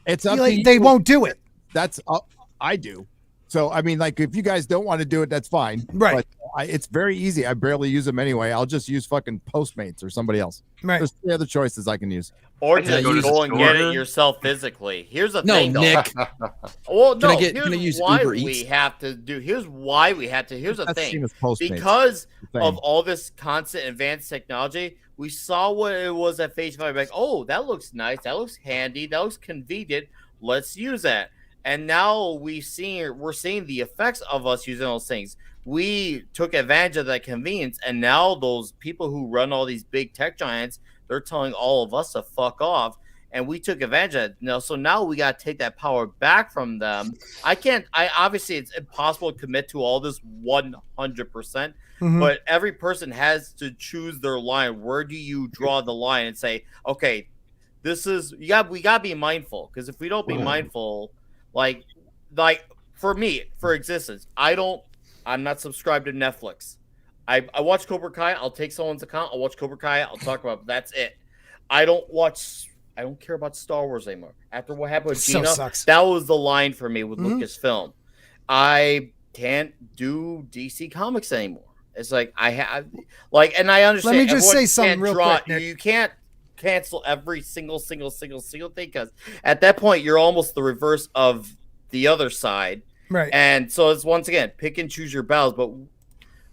it's up to they won't do it. That's I do. So I mean, like, if you guys don't want to do it, that's fine. Right. But it's very easy. I barely use them anyway. I'll just use fucking Postmates or somebody else. Right. There's 3 other choices I can use. Or just go and get it yourself physically. Here's the thing, though. Nick. Well, no. Here's why we have to do. Here's why we have to. Here's the thing. Postmates. Because of all this constant advanced technology, we saw what it was at face value. Like, oh, that looks nice. That looks handy. That looks convenient. Let's use that. And now we're seeing the effects of us using those things. We took advantage of that convenience, and now those people who run all these big tech giants, they're telling all of us to fuck off, and we took advantage of it. So now we got to take that power back from them. Obviously it's impossible to commit to all this 100%, but every person has to choose their line. Where do you draw the line and say, okay, we got to be mindful, because if we don't be mindful, like for me, for existence, I'm not subscribed to Netflix. I watch Cobra Kai. I'll take someone's account. I'll watch Cobra Kai. I'll talk about it. That's it. I don't care about Star Wars anymore. After what happened with Gina, that was the line for me with Lucasfilm. I can't do DC Comics anymore. It's like and I understand. Let me just say something real quick, Nick. You can't cancel every single thing, because at that point you're almost the reverse of the other side. Right. And so it's, once again, pick and choose your battles, but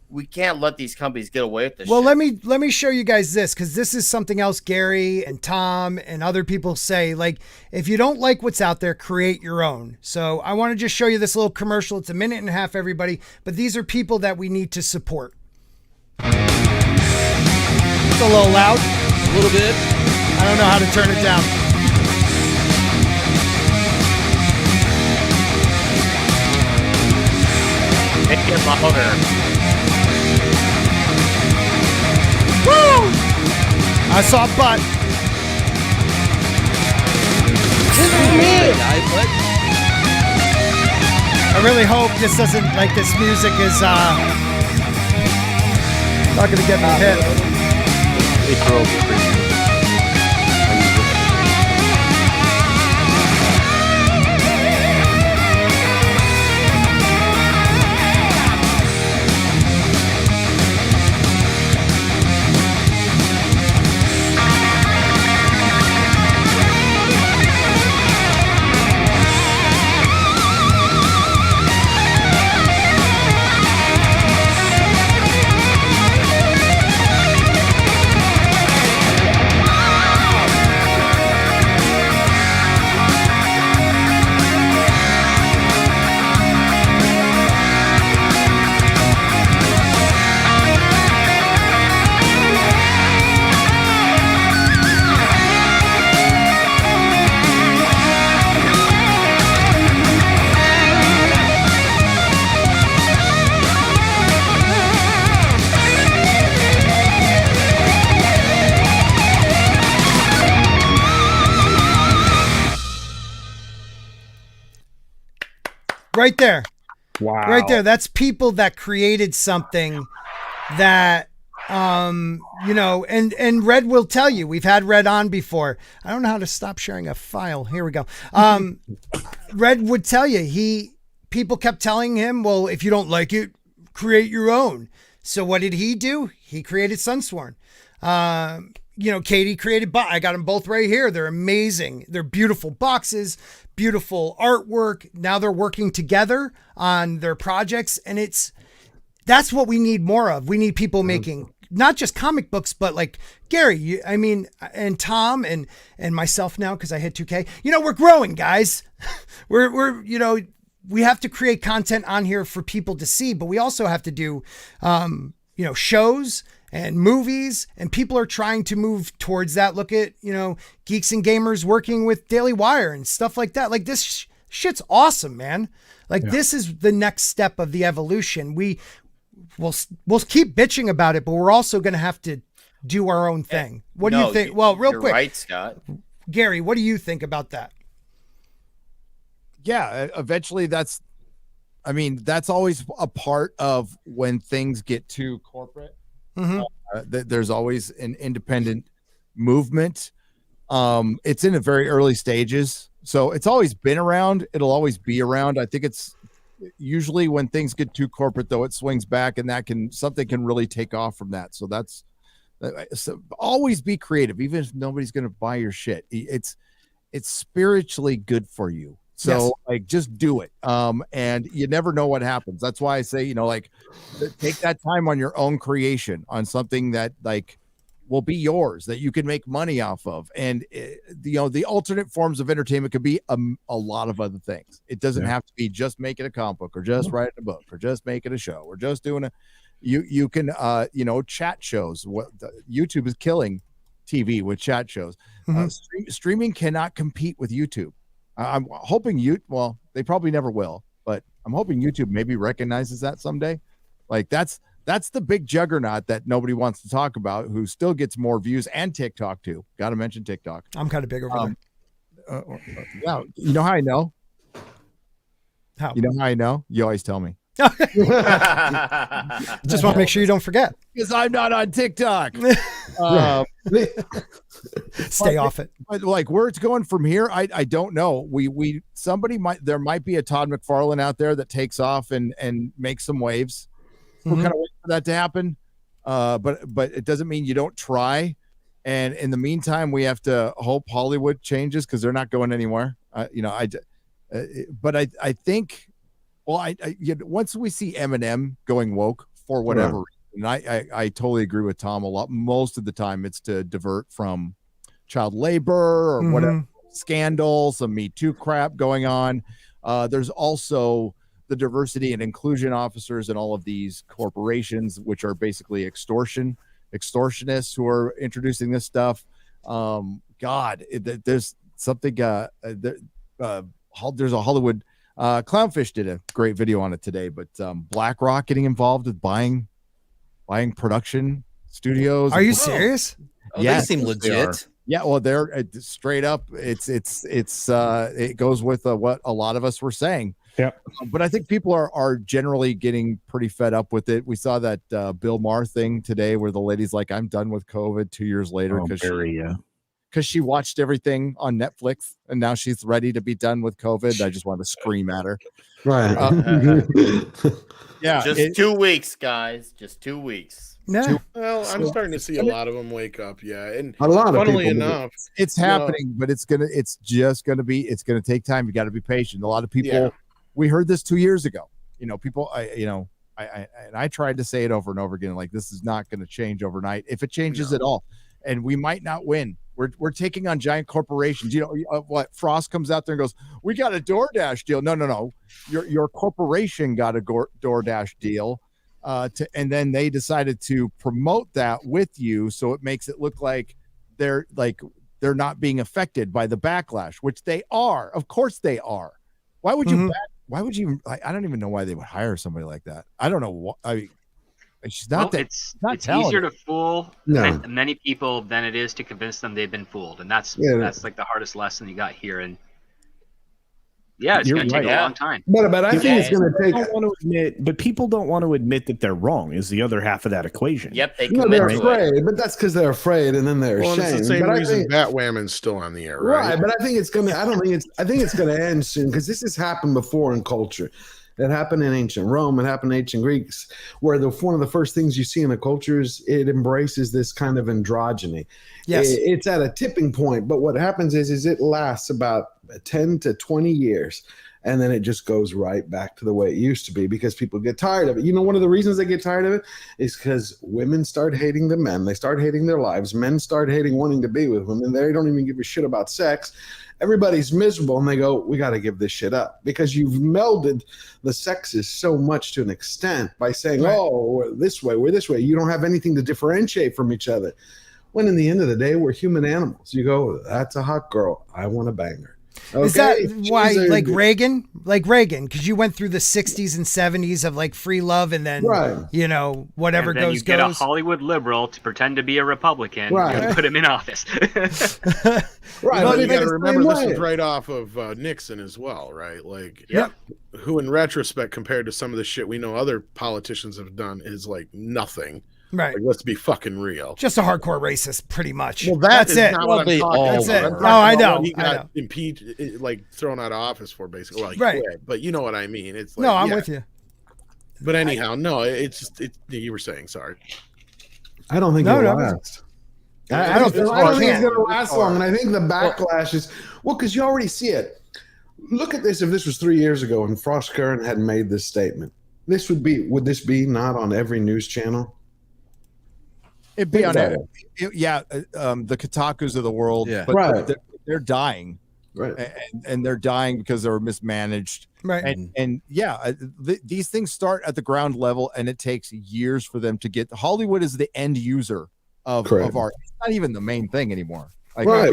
we can't let these companies get away with this. Well, shit. let me show you guys this, because this is something else Gary and Tom and other people say. Like, if you don't like what's out there, create your own. So I want to just show you this little commercial. It's 1.5 minutes, everybody. But these are people that we need to support. It's a little loud. A little bit. I don't know how to turn it down. Make it louder. Woo! I saw a butt. I really hope this doesn't, like, this music is not gonna get me hit. Right there. Wow. Right there. That's people that created something that You know, and Red will tell you, we've had Red on before. I don't know how to stop sharing a file. Here we go. Red would tell you, people kept telling him, well, if you don't like it, create your own. So what did he do? He created Sunsworn. You know, Katie created, I got them both right here. They're amazing. They're beautiful boxes, beautiful artwork. Now they're working together on their projects, and that's what we need more of. We need people making not just comic books, but like Gary, and Tom and myself now, because I hit 2K. You know, we're growing, guys. we're you know, we have to create content on here for people to see, but we also have to do, you know, shows and movies, and people are trying to move towards that. Look at, you know, Geeks and Gamers working with Daily Wire and stuff like that. Like this shit's awesome, man. Like this is the next step of the evolution. We'll keep bitching about it, but we're also going to have to do our own thing. What do you think? Well, real quick, right, Scott. Gary, what do you think about that? Yeah, eventually that's always a part of when things get too corporate. There's always an independent movement. It's in the very early stages, so it's always been around. It'll always be around. I think it's usually when things get too corporate, though, it swings back, and something can really take off from that. So always be creative, even if nobody's going to buy your shit. It's spiritually good for you. So like, just do it. And you never know what happens. That's why I say, you know, like, take that time on your own creation, on something that like will be yours, that you can make money off of. And you know, the alternate forms of entertainment could be a lot of other things. It doesn't have to be just making a comic book, or just writing a book, or just making a show, or just doing you can you know, chat shows. YouTube is killing TV with chat shows. Streaming cannot compete with YouTube. I'm hoping they probably never will, but I'm hoping YouTube maybe recognizes that someday. Like that's the big juggernaut that nobody wants to talk about, who still gets more views, and TikTok too. Got to mention TikTok. I'm kind of big over there. Yeah, you know how I know? How? You know how I know? You always tell me. Just want to make sure you don't forget, because I'm not on TikTok. Stay off it. But like, where it's going from here, I don't know. There might be a Todd McFarlane out there that takes off and makes some waves. We're kind of waiting for that to happen. But it doesn't mean you don't try. And in the meantime, we have to hope Hollywood changes, because they're not going anywhere. You know, but I think. Well, once we see Eminem going woke for whatever reason, I totally agree with Tom a lot. Most of the time, it's to divert from child labor or whatever scandal, some Me Too crap going on. There's also the diversity and inclusion officers in all of these corporations, which are basically extortionists who are introducing this stuff. There's something. There's a Hollywood. Clownfish did a great video on it today, but BlackRock getting involved with buying production studios. Are you serious? They seem legit. Yeah, well, they're straight up. It goes with what a lot of us were saying. Yeah, but I think people are generally getting pretty fed up with it. We saw that Bill Maher thing today, where the lady's like, "I'm done with COVID." 2 years later, because she watched everything on Netflix, and now she's ready to be done with COVID. I just want to scream at her. Right. Yeah. Just 2 weeks, guys. Just 2 weeks. Yeah. Well, I'm starting to see a lot of them wake up. Yeah. And a lot of funnily people enough, it's happening, but it's going to take time. You got to be patient. A lot of people, we heard this 2 years ago, you know, people, I tried to say it over and over again, like, this is not going to change overnight. If it changes at all, and we might not win. We're taking on giant corporations. You know what? Frost comes out there and goes, "We got a DoorDash deal." No. Your corporation got a DoorDash deal, and then they decided to promote that with you, so it makes it look like they're not being affected by the backlash, which they are. Of course they are. Why would you? Why would you? I don't even know why they would hire somebody like that. I don't know what. She's not it's easier to fool many people than it is to convince them they've been fooled, and that's like the hardest lesson you got here. And Yeah, it's You're going to take right. a long time. But I think it's going to take. Don't want to admit, but people don't want to admit that they're wrong. Is the other half of that equation? Yep, they No, commit they're to it. afraid, but that's because they're afraid, and then they're Well, it's ashamed. the same But I reason think, Batwoman's still on the air, right? right, but I think it's gonna. I don't think it's. I think it's gonna end soon because this has happened before in culture. It happened in ancient Rome. It happened in ancient Greeks, where one of the first things you see in a culture is it embraces this kind of androgyny. Yes. It's at a tipping point, but what happens is it lasts about 10 to 20 years. And then it just goes right back to the way it used to be because people get tired of it. You know, one of the reasons they get tired of it is because women start hating the men. They start hating their lives. Men start hating wanting to be with women. They don't even give a shit about sex. Everybody's miserable, and they go, we got to give this shit up because you've melded the sexes so much to an extent by saying, oh, we're this way, we're this way. You don't have anything to differentiate from each other. When in the end of the day, we're human animals. You go, that's a hot girl. I want to bang her. Okay, is that why, like Reagan, because you went through the 60s and 70s of like free love, and then you know whatever and then goes you get goes. a Hollywood liberal to pretend to be a Republican and put him in office. Right, but you got to remember this is right off of Nixon as well, right? Like, who in retrospect, compared to some of the shit we know other politicians have done, is like nothing. Right. Like, let's be fucking real. Just a hardcore racist, pretty much. Well, that's it. Not what I'm talking That's it. about. No, I know. He got impeached, like thrown out of office for, basically. Well, he quit, but you know what I mean. It's like, no, I'm with you. But anyhow, no, it's just you were saying. Sorry. I don't think it'll last. I don't think it's going to last long, and I think the backlash is because you already see it. Look at this. If this was 3 years ago and Frost Current had made this statement, would this be not on every news channel? It'd be on it. The Kotakus of the world, but they're dying, right? And they're dying because they were mismanaged, right? And these things start at the ground level, and it takes years for them to get. Hollywood is the end user of art. It's not even the main thing anymore. Like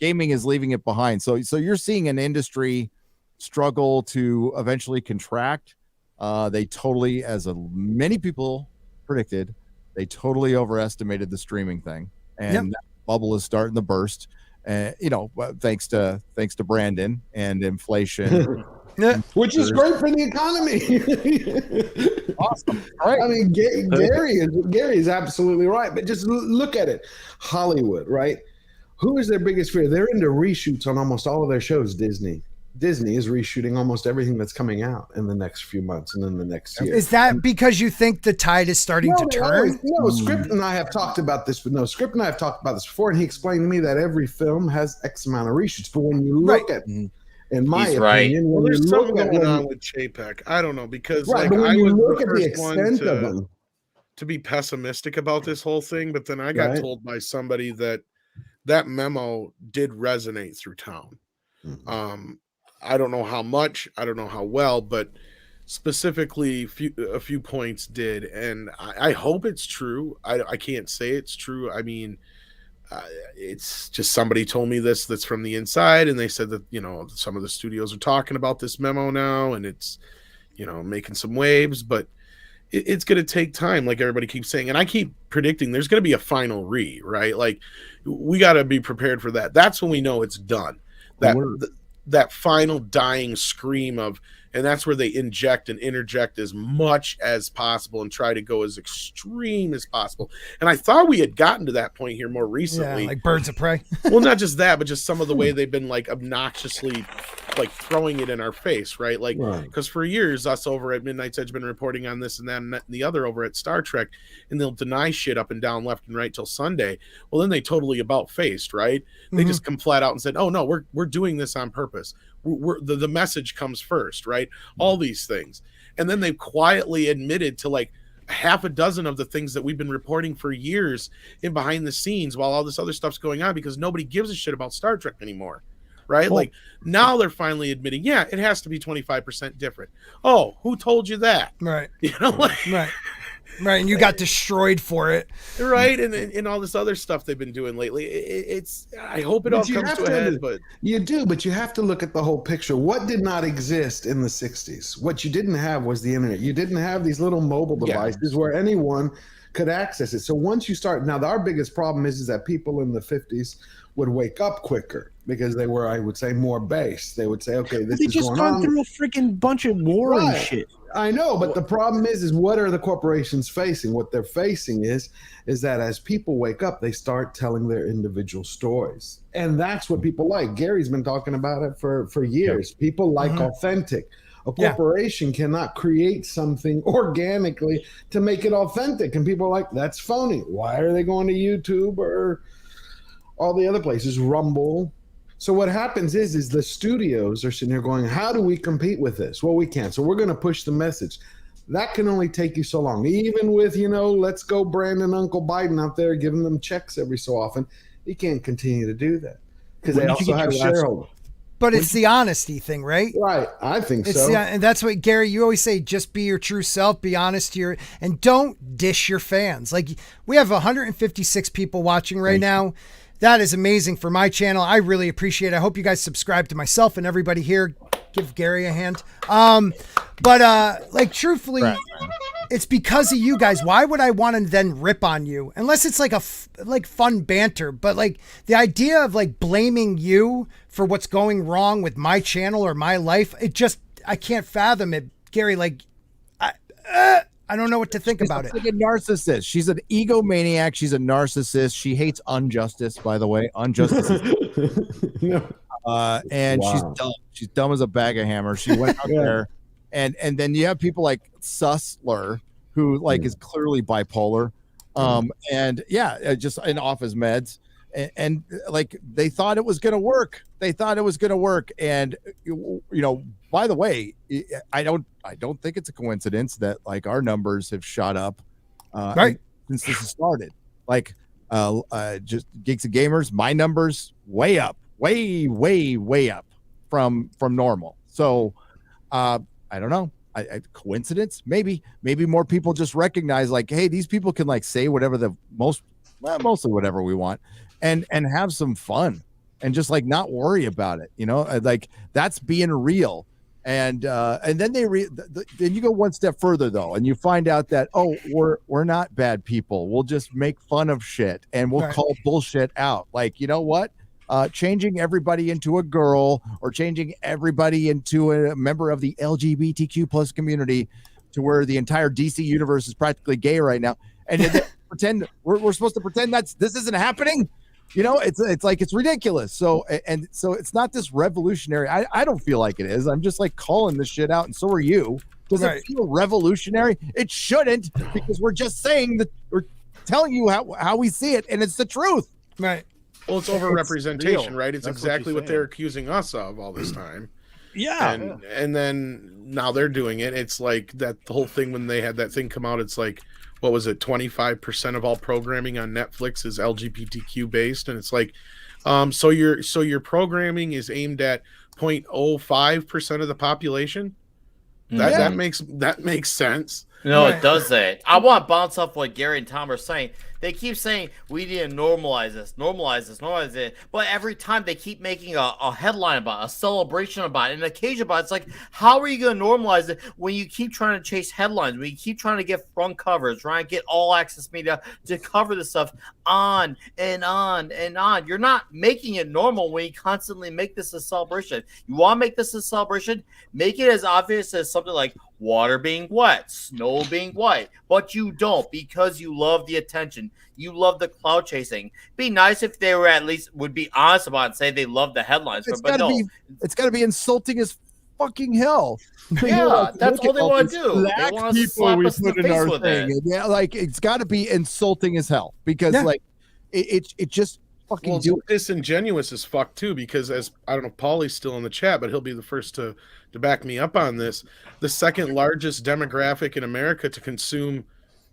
gaming is leaving it behind. So you're seeing an industry struggle to eventually contract. They totally, as many people predicted, they totally overestimated the streaming thing, and that bubble is starting to burst. Thanks to Brandon and inflation, which is great for the economy. Awesome. All right. I mean, Gary is absolutely right, but just look at it. Hollywood, right? Who is their biggest fear? They're into reshoots on almost all of their shows. Disney is reshooting almost everything that's coming out in the next few months and then the next year. Is that because you think the tide is starting to turn? Script and I have talked about this, Script and I have talked about this before, and he explained to me that every film has X amount of reshoots. But when you look at, in my opinion, well, there's something going on with Chapek. I don't know, because but when I you was look the at the first one extent of them, to be pessimistic about this whole thing, but then I got told by somebody that memo did resonate through town. I don't know how much, I don't know how well, but specifically a few points did, and I hope it's true. I can't say it's true. I mean, it's just somebody told me that's from the inside, and they said that some of the studios are talking about this memo now, and it's making some waves, but it's going to take time, like everybody keeps saying, and I keep predicting there's going to be a final right? Like, we got to be prepared for that. That's when we know it's done. That final dying scream of, and that's where they inject and interject as much as possible and try to go as extreme as possible. And I thought we had gotten to that point here more recently. Yeah, like Birds of Prey. Well, not just that, but just some of the way they've been like obnoxiously like throwing it in our face, right? Like, because for years, us over at Midnight's Edge been reporting on this and that and the other over at Star Trek, and they'll deny shit up and down, left and right till Sunday. Well, then they totally about-faced, right? They just come flat out and said, oh, no, we're doing this on purpose. The message comes first, right? All these things. And then they've quietly admitted to like half a dozen of the things that we've been reporting for years in behind the scenes while all this other stuff's going on, because nobody gives a shit about Star Trek anymore. Right? Like, now they're finally admitting, yeah, it has to be 25% different. Oh, who told you that? Right. Right, and you got destroyed for it. Right, and all this other stuff they've been doing lately. It's I hope it all comes to a head, but you do. But you have to look at the whole picture. What did not exist in the 60s? What you didn't have was the internet. You didn't have these little mobile devices where anyone could access it. So once you start, now our biggest problem is that people in the 50s would wake up quicker. because they were, I would say, more based. They would say, okay, this They is just going gone on. through a freaking bunch of war and shit. I know, but the problem is what are the corporations facing? What they're facing is that as people wake up, they start telling their individual stories. And that's what people like. Gary's been talking about it for years. People like authentic. A corporation cannot create something organically to make it authentic. And people are like, that's phony. Why are they going to YouTube or all the other places, Rumble? So what happens is the studios are sitting here going, how do we compete with this? Well, we can't. So we're going to push the message. That can only take you so long. Even with, let's go Brandon Uncle Biden out there giving them checks every so often. You can't continue to do that because they also have shareholders. But it's the honesty thing, right? Right. I think so. And that's what, Gary, you always say, just be your true self, be honest to your, and don't dish your fans. Like, we have 156 people watching right now. That is amazing for my channel. I really appreciate it. I hope you guys subscribe to myself and everybody here. Give Gary a hand. Like, truthfully, it's because of you guys. Why would I want to then rip on you? Unless it's like fun banter. But like the idea of like blaming you for what's going wrong with my channel or my life, I can't fathom it. Gary, like, I don't know what to think about it. Like a narcissist. She's an egomaniac. She's a narcissist. She hates injustice, by the way. Injustice. And she's dumb. She's dumb as a bag of hammers. She went out there, and then you have people like Sussler, who like is clearly bipolar, just in off his meds, and like they thought it was gonna work. And by the way, I don't think it's a coincidence that like our numbers have shot up since this has started. Like just Geeks and Gamers, my numbers way up, way up from normal. So I don't know. I coincidence? Maybe more people just recognize like, hey, these people can like say whatever mostly whatever we want and have some fun and just like not worry about it. Like that's being real. And then then you go one step further though, and you find out that we're not bad people. We'll just make fun of shit and we'll call bullshit out. Like, you know what? Changing everybody into a girl or changing everybody into a member of the LGBTQ plus community to where the entire DC universe is practically gay right now, and pretend we're supposed to pretend this isn't happening. It's like it's ridiculous. So it's not this revolutionary. I don't feel like it is. I'm just like calling this shit out, and so are you. Does it feel revolutionary? It shouldn't, because we're just saying that we're telling you how we see it, and it's the truth. Right. Well, it's overrepresentation, real. right? It's That's exactly what they're they're accusing us of all this time. Yeah. And then now they're doing it. It's like that whole thing when they had that thing come out. It's like, what was it? 25% of all programming on Netflix is LGBTQ based, and it's like, so your programming is aimed at 0.05% of the population. That makes sense. No, it doesn't. I want to bounce off what Gary and Tom are saying. They keep saying we need to normalize it. But every time they keep making a headline about it, a celebration about it, an occasion about it. It's like, how are you going to normalize it when you keep trying to chase headlines, when you keep trying to get front covers, trying to get all access media to cover this stuff on and on and on? You're not making it normal when you constantly make this a celebration. You want to make this a celebration? Make it as obvious as something like water being wet, snow being white, but you don't, because you love the attention. You love the cloud chasing. Be nice if they were at least would be honest about it and say they love the headlines. It's but no. It's got to be insulting as fucking hell. Yeah, that's all they want to do. They want to slap us in the face with it. Yeah, like it's got to be insulting as hell, because like it just fucking disingenuous as fuck too, because as I don't know if Paulie's still in the chat, but he'll be the first to back me up on this. The second largest demographic in America to consume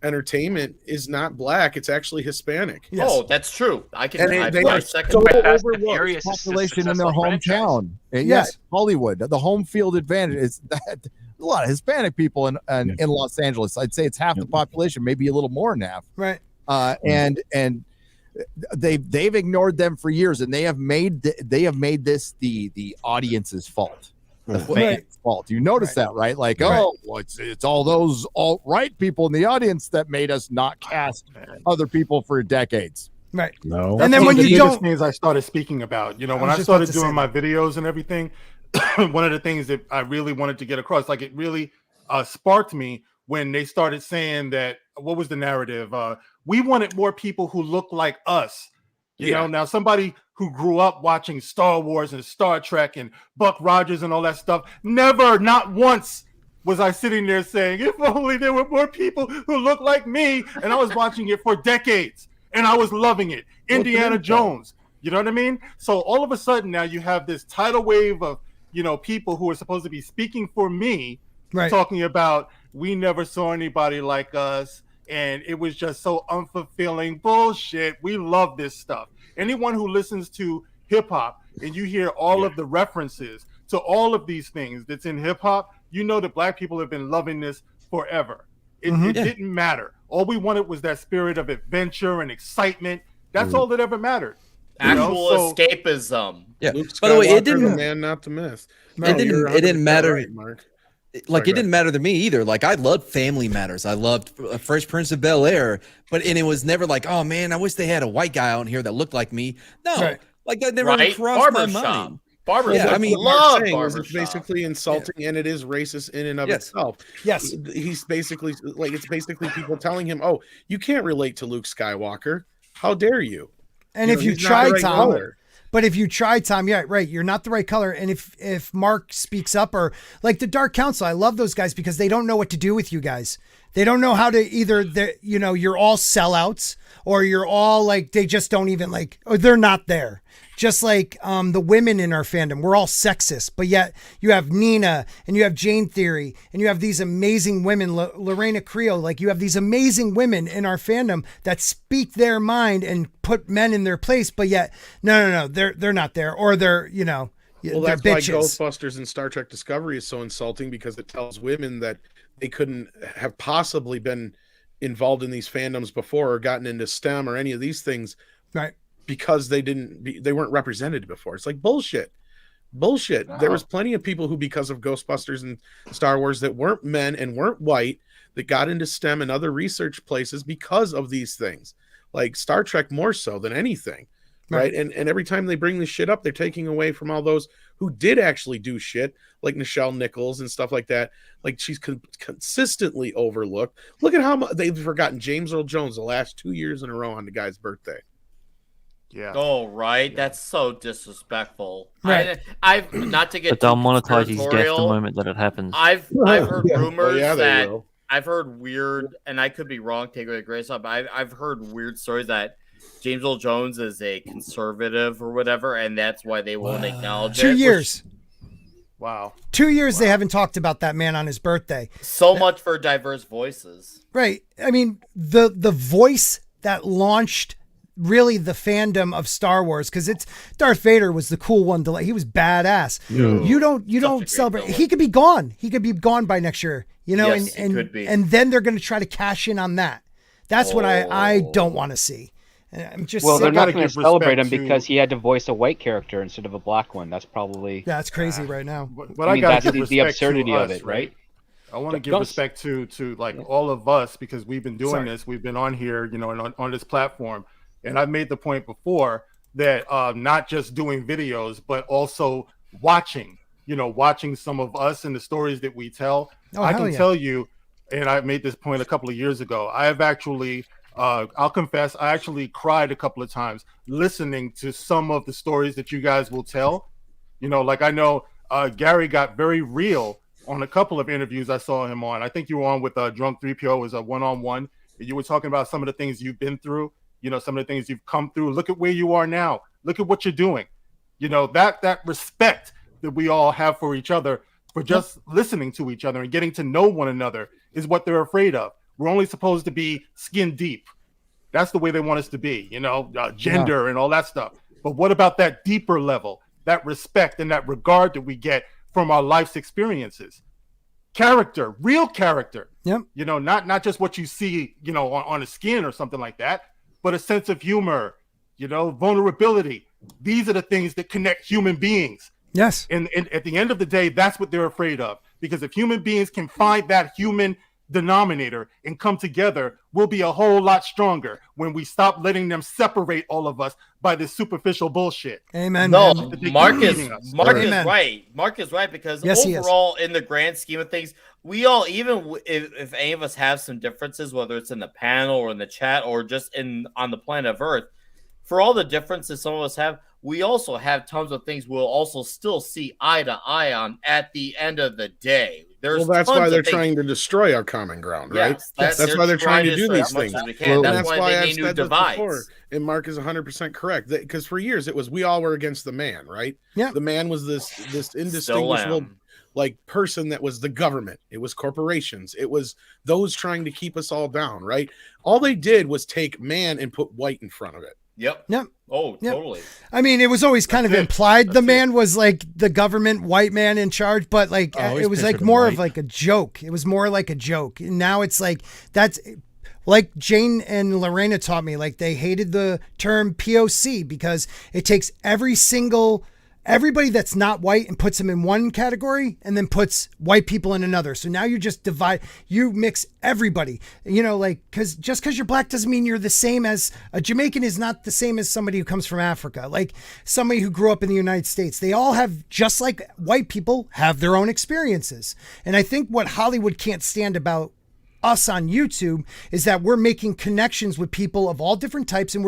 entertainment is not black, it's actually Hispanic. Yes. Oh, that's true. I can they are second so overlooked population in their hometown. Yes, Hollywood, the home field advantage is that a lot of Hispanic people in Los Angeles. I'd say it's half the population, maybe a little more than half. Right. And they've ignored them for years, and they have made this the audience's fault. The fans' fault. You notice that, right? Like, it's all those alt-right people in the audience that made us not cast other people for decades. Right. No. And then one when of the you biggest don't, things I started speaking about, when was I just about started to say doing my that. videos and everything, one of the things that I really wanted to get across, like it really sparked me when they started saying that, what was the narrative? We wanted more people who look like us. You know, now somebody who grew up watching Star Wars and Star Trek and Buck Rogers and all that stuff, never, not once was I sitting there saying, if only there were more people who look like me. And I was watching it for decades and I was loving it. Indiana Jones, you know what I mean? So all of a sudden now you have this tidal wave of, people who are supposed to be speaking for me, talking about we never saw anybody like us. And it was just so unfulfilling. Bullshit. We love this stuff. Anyone who listens to hip hop and you hear all of the references to all of these things that's in hip hop, you know that Black people have been loving this forever. It didn't matter. All we wanted was that spirit of adventure and excitement. That's all that ever mattered. Actual escapism. Yeah. Luke By the way, it Skywalker, didn't. the man, not the myth. It didn't matter. Right, Mark. Like it didn't matter to me either. Like I loved Family Matters. I loved Fresh Prince of Bel-Air, and it was never like, oh man, I wish they had a white guy out here that looked like me. No, like that never even crossed my mind. Barbershop. I mean, love it's basically insulting and it is racist in and of itself. Yes. He's basically it's basically people telling him, oh, you can't relate to Luke Skywalker. How dare you? And if you try, Tom, but if you try, Tom, yeah, right, you're not the right color. And if Mark speaks up, or like the Dark Council, I love those guys because they don't know what to do with you guys. They don't know how to either, you're all sellouts or you're all like, they just don't even like, or they're not there. Just like the women in our fandom, we're all sexist, but yet you have Nina and you have Jane Theory and you have these amazing women, Lorena Creel, like you have these amazing women in our fandom that speak their mind and put men in their place, but yet, no, they're not there, or they're, well, they're that's bitches. why Ghostbusters and Star Trek Discovery is so insulting, because it tells women that they couldn't have possibly been involved in these fandoms before or gotten into STEM or any of these things. Right. Because they weren't represented before. It's like bullshit. There was plenty of people who, because of Ghostbusters and Star Wars, that weren't men and weren't white, that got into STEM and other research places because of these things. Like Star Trek more so than anything, right? And every time they bring this shit up, they're taking away from all those who did actually do shit, like Nichelle Nichols and stuff like that. Like she's consistently overlooked. Look at how much they've forgotten James Earl Jones the last 2 years in a row on the guy's birthday. Yeah. Oh, right. That's so disrespectful. Right. I've not to get. But they'll monetize his death the moment that it happens. I've heard rumors they that will. I've heard weird, and I could be wrong. Take away grace up. I've heard weird stories that James Earl Jones is a conservative or whatever, and that's why they won't acknowledge it. 2 years. Wow. 2 years they haven't talked about that man on his birthday. So much for diverse voices. Right. I mean, the voice that launched really the fandom of Star Wars, because it's Darth Vader was the cool one to like. He was badass. Yeah. You don't celebrate. He could be gone. He could be gone by next year. Yes, he and could be. and then they're going to try to cash in on that. That's what I don't want to see. I'm just they're not going to celebrate him to- because he had to voice a white character instead of a black one. That's probably that's crazy right now. But I I mean, gotta that's give the respect to absurdity of us, it, right? I want to give Don't- respect to like all of us, because we've been doing Sorry. this. We've been on here, and on this platform. And I've made the point before that not just doing videos, but also watching some of us and the stories that we tell. Oh, I hell can yeah. tell you, and I made this point a couple of years ago, I have actually, I'll confess, I actually cried a couple of times listening to some of the stories that you guys will tell. Like I know Gary got very real on a couple of interviews I saw him on. I think you were on with Drunk 3PO as a one-on-one. And you were talking about some of the things you've been through. Some of the things you've come through. Look at where you are now. Look at what you're doing. That respect that we all have for each other, for just listening to each other and getting to know one another, is what they're afraid of. We're only supposed to be skin deep. That's the way they want us to be, gender and all that stuff. But what about that deeper level, that respect and that regard that we get from our life's experiences? Character, real character. Yep. Not just what you see, on a skin or something like that, but a sense of humor, vulnerability. These are the things that connect human beings. Yes. And at the end of the day, that's what they're afraid of. Because if human beings can find that human denominator and come together, we'll be a whole lot stronger when we stop letting them separate all of us by this superficial bullshit. Amen. No, man. Mark is Amen. right. Mark is right, because Yes, he is. overall, in the grand scheme of things, we all, even if any of us have some differences, whether it's in the panel or in the chat or just on the planet of Earth, for all the differences some of us have, we also have tons of things we'll also still see eye to eye on at the end of the day. Well, that's why they're trying to destroy our common ground, right? Yes, that's why they're trying to do these things. And that's why they need new divides. Before, and Mark is 100% correct, because for years it was we all were against the man, right? Yeah, the man was this indistinguishable like person that was the government. It was corporations. It was those trying to keep us all down, right? All they did was take man and put white in front of it. Yep. Yep. Oh, yep. Totally. I mean, it was always kind of implied the man was like the government white man in charge, but like it was like more of like a joke. It was more like a joke. And now it's like that's like Jane and Lorena taught me, like they hated the term POC because it takes everybody that's not white and puts them in one category and then puts white people in another. So now you just you mix everybody, like, just because you're black doesn't mean you're the same as a Jamaican is not the same as somebody who comes from Africa, like somebody who grew up in the United States. They all have, just like white people have their own experiences. And I think what Hollywood can't stand about us on YouTube is that we're making connections with people of all different types. And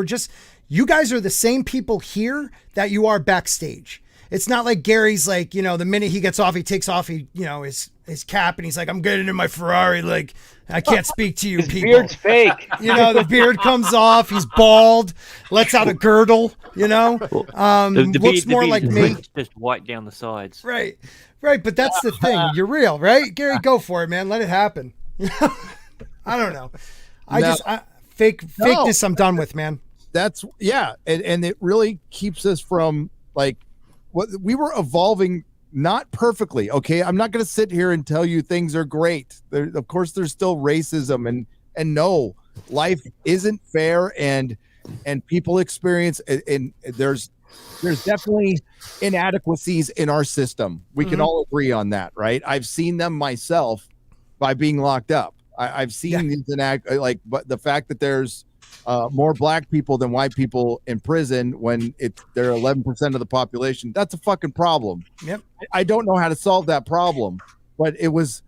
you guys are the same people here that you are backstage. It's not like Gary's like, the minute he gets off, he takes off, his cap and he's like, I'm getting in my Ferrari. Like, I can't speak to you His people. beard's fake. The beard comes off. He's bald, lets out a girdle, looks more like me. Just white down the sides. Right. But that's the thing. You're real, right? Gary, go for it, man. Let it happen. I don't know. Fakeness I'm done with, man. That's and it really keeps us from like what we were evolving, not perfectly. Okay, I'm not going to sit here and tell you things are great. Of course there's still racism and no, life isn't fair and people experience and there's definitely inadequacies in our system. We can all agree on that, right? I've seen them myself by being locked up. I've seen these but the fact that there's more black people than white people in prison when they're 11% of the population, that's a fucking problem. Yep. I don't know how to solve that problem, but it was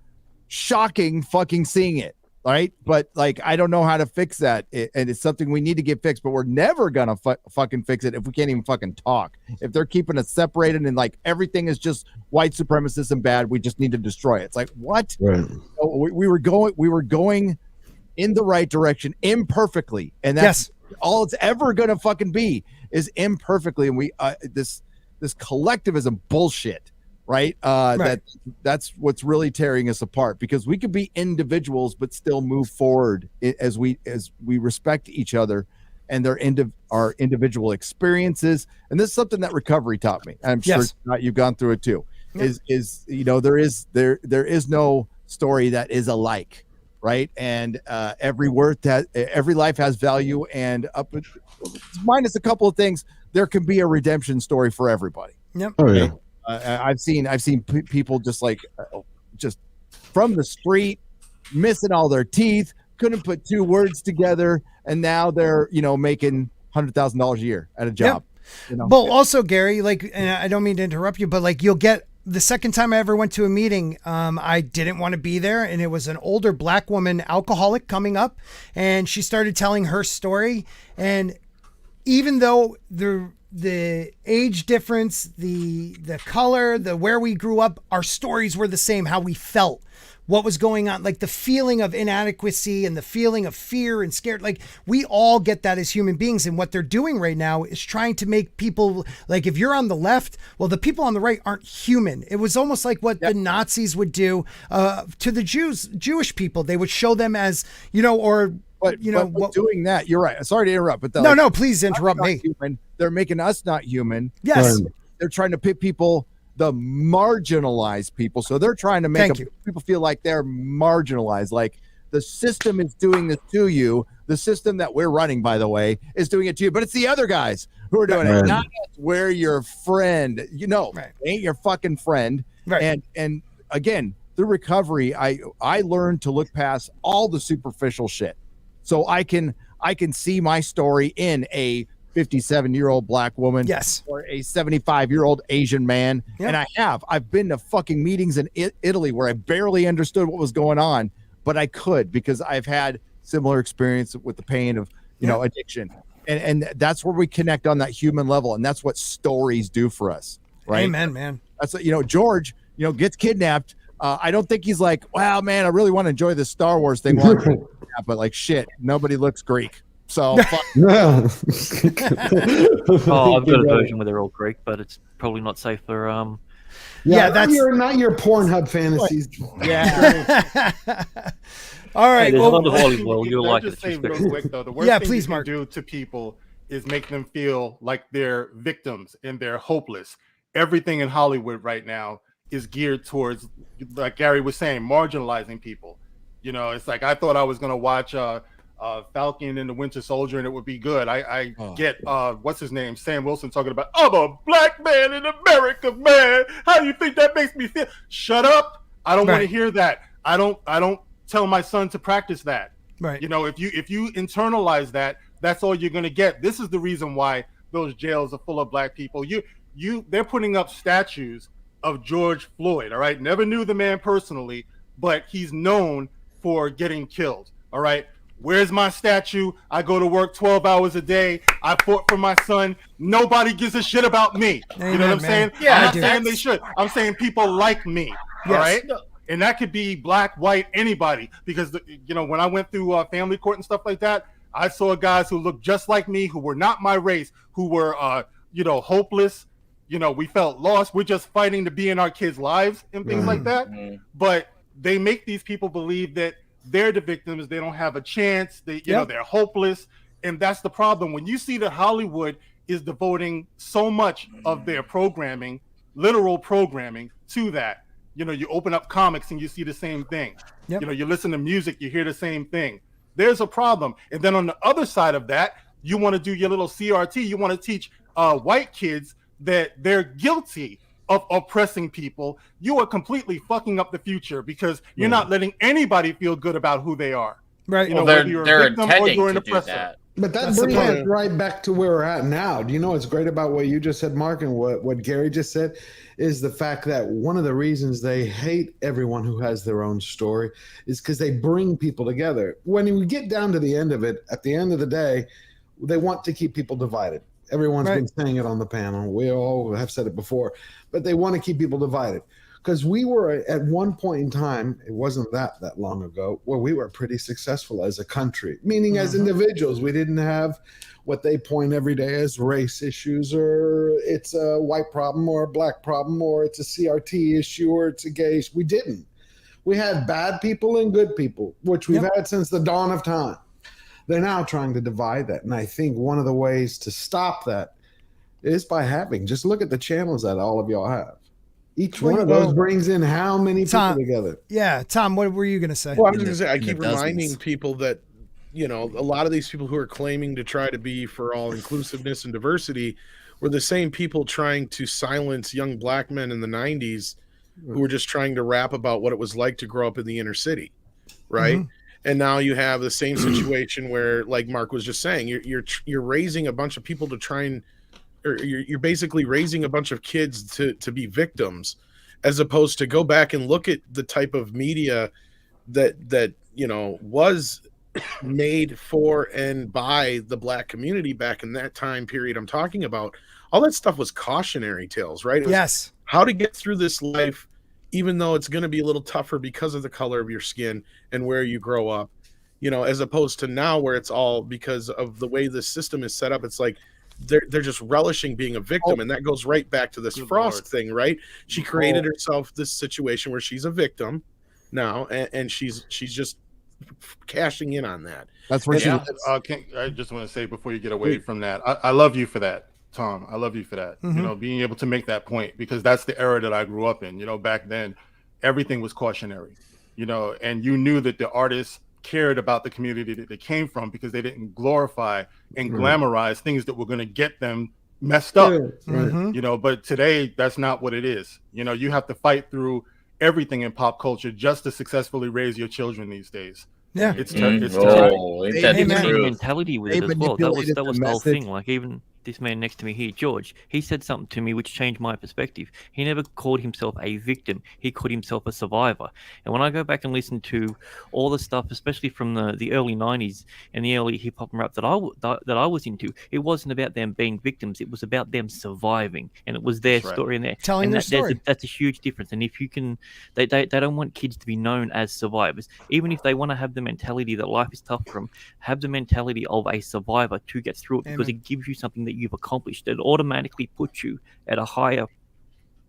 shocking fucking seeing it. Right. But like, I don't know how to fix that. And it's something we need to get fixed, but we're never going to fucking fix it if we can't even fucking talk. If they're keeping us separated and like everything is just white supremacist and bad, we just need to destroy it. It's like, what? Right. We were going in the right direction imperfectly, and that's all it's ever gonna fucking be is imperfectly. And we this collectivism bullshit, right? That's what's really tearing us apart, because we could be individuals but still move forward as we respect each other and our individual experiences. And this is something that recovery taught me. I'm sure you've gone through it too. Is there is no story that is alike. Right. And every life has value, and minus a couple of things, there can be a redemption story for everybody. Yep. Oh yeah. I've seen people just from the street, missing all their teeth, couldn't put two words together, and now they're making $100,000 a year at a job. Yep. Well, also Gary, and I don't mean to interrupt you, but you'll get. The second time I ever went to a meeting, I didn't want to be there. And it was an older black woman, alcoholic, coming up, and she started telling her story. And even though the age difference, the color, where we grew up, our stories were the same, how we felt, what was going on, like the feeling of inadequacy and the feeling of fear and scared. Like we all get that as human beings. And what they're doing right now is trying to make people like, if you're on the left, well, the people on the right aren't human. It was almost like what the Nazis would do to the Jewish people. They would show them as, But doing that, you're right. Sorry to interrupt, but no, please interrupt me. Human. They're making us not human. Yes. They're trying to pit people, the marginalized people. So they're trying to make people feel like they're marginalized. Like the system is doing this to you. The system that we're running, by the way, is doing it to you. But it's the other guys who are doing it. Not we're your friend. Ain't your fucking friend. Right. And again, through recovery, I learned to look past all the superficial shit, so I can see my story in a 57-year-old black woman, yes, or a 75-year-old Asian man. Yep. And I've been to fucking meetings in Italy where I barely understood what was going on, but I could, because I've had similar experience with the pain of, you know, addiction. And that's where we connect on that human level. And that's what stories do for us. Right. Amen, man. That's what, you know, George, you know, gets kidnapped. I don't think he's like, wow, man, I really want to enjoy this Star Wars thing. But like, shit, nobody looks Greek. So I've got a version where they're all Greek, but it's probably not safe for that's not your Pornhub fantasies. Yeah. All right. Hey, there's well, a lot of Hollywood. You'll like just it. say real quick though, the worst thing please, you can Mark. do to people is make them feel like they're victims and they're hopeless. Everything in Hollywood right now is geared towards, like Gary was saying, marginalizing people. You know, it's like I thought I was gonna watch Falcon and the Winter Soldier and it would be good. I get what's his name, Sam Wilson, talking about, I'm a black man in America, man. How do you think that makes me feel? Shut up. I don't want to hear that. I don't tell my son to practice that. Right. You know, if you internalize that, that's all you're gonna get. This is the reason why those jails are full of black people. They're putting up statues of George Floyd. All right. Never knew the man personally, but he's known for getting killed. All right. Where's my statue? I go to work 12 hours a day. I fought for my son. Nobody gives a shit about me. Amen, you know what I'm saying? Yeah, I'm not saying they should. I'm saying people like me. All right. And that could be black, white, anybody. Because, you know, when I went through family court and stuff like that, I saw guys who looked just like me, who were not my race, who were, you know, hopeless. You know, we felt lost. We're just fighting to be in our kids' lives and things like that. But they make these people believe that they're the victims. They don't have a chance. They, you know, they're hopeless. And that's the problem. When you see that Hollywood is devoting so much of their programming, literal programming, to that, you know, you open up comics and you see the same thing. You know, you listen to music, you hear the same thing. There's a problem. And then on the other side of that, you want to do your little CRT. You want to teach white kids that they're guilty of oppressing people. You are completely fucking up the future because you're not letting anybody feel good about who they are. Right. You know, Well, whether you're they're a victim or intending you're an to do oppressor. that. But that brings us right back to where we're at now. Do you know what's great about what you just said, Mark, and what Gary just said is the fact that one of the reasons they hate everyone who has their own story is because they bring people together. When we get down to the end of it, at the end of the day, they want to keep people divided. Everyone's been saying it on the panel. We all have said it before, but they want to keep people divided. Because we were at one point in time, it wasn't that long ago, where we were pretty successful as a country, meaning as individuals. We didn't have what they point every day as race issues, or it's a white problem or a black problem, or it's a CRT issue, or it's a gay issue. We didn't. We had bad people and good people, which we've had since the dawn of time. They're now trying to divide that. And I think one of the ways to stop that is by just look at the channels that all of y'all have. Each one of those brings in how many people together? Yeah, Tom, what were you going to say? Well, I was going to say, I keep reminding people that, you know, a lot of these people who are claiming to try to be for all inclusiveness and diversity were the same people trying to silence young black men in the 90s who were just trying to rap about what it was like to grow up in the inner city, right? And now you have the same situation where, like Mark was just saying, you're raising a bunch of people to try and, or you're basically raising a bunch of kids to be victims, as opposed to go back and look at the type of media that you know was made for and by the black community back in that time period I'm talking about. All that stuff was cautionary tales, right? It was how to get through this life, even though it's going to be a little tougher because of the color of your skin and where you grow up, you know, as opposed to now where it's all because of the way the system is set up. It's like they're just relishing being a victim, and that goes right back to this Frost thing, right? She created herself this situation where she's a victim now, and she's just cashing in on that. That's where I just want to say before you get away from that, I love you for that, Tom. I love you for that. You know, being able to make that point, because that's the era that I grew up in. You know, back then, everything was cautionary. You know, and you knew that the artists cared about the community that they came from because they didn't glorify and glamorize things that were going to get them messed up. You know, but today that's not what it is. You know, you have to fight through everything in pop culture just to successfully raise your children these days. Yeah, it's terrible. Oh, ain't They that had the the truth? mentality with it as well. That was the whole thing. Like even this man next to me here, George, he said something to me which changed my perspective. He never called himself a victim. He called himself a survivor. And when I go back and listen to all the stuff, especially from the early 90s and the early hip hop and rap that I was into, it wasn't about them being victims. It was about them surviving. And it was their story and telling their story. That's a huge difference. And if you can, they don't want kids to be known as survivors. Even if they want to have the mentality that life is tough for them, have the mentality of a survivor to get through it, because it gives you something that you've accomplished. It automatically puts you at a higher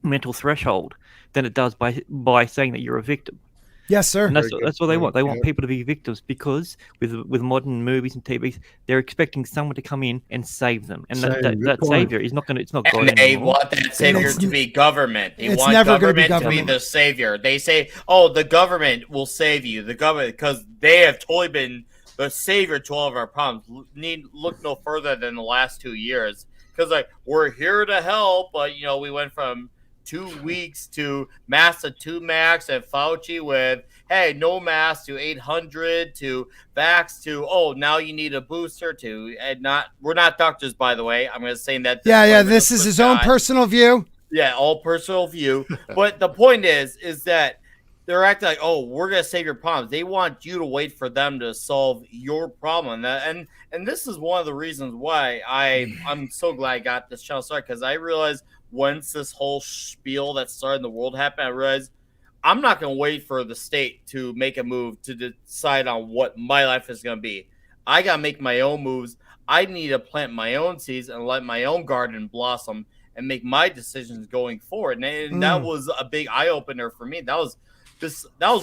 mental threshold than it does by saying that you're a victim. Yes, sir. And that's what they want. They want people to be victims, because with modern movies and TVs, they're expecting someone to come in and save them. And that savior is not going to. It's not God. And they anymore. want that savior to be government. They want never gonna government be to be the savior. They say, "Oh, the government will save you." The government, because they have totally been the savior to all of our problems. Need look no further than the last 2 years, because like we're here to help, but we went from 2 weeks to mask to 2 max and Fauci with, hey, no mask to 800 to vax to, oh, now you need a booster to, and we're not doctors, by the way. I'm going to say that. This is his own personal view. Yeah, all personal view. But the point is that they're acting like, oh, we're going to save your problems. They want you to wait for them to solve your problem. And this is one of the reasons why I'm so glad I got this channel started, because I realized once this whole spiel that started in the world happened, I realized I'm not going to wait for the state to make a move to decide on what my life is going to be. I got to make my own moves. I need to plant my own seeds and let my own garden blossom and make my decisions going forward. And that was a big eye-opener for me. That was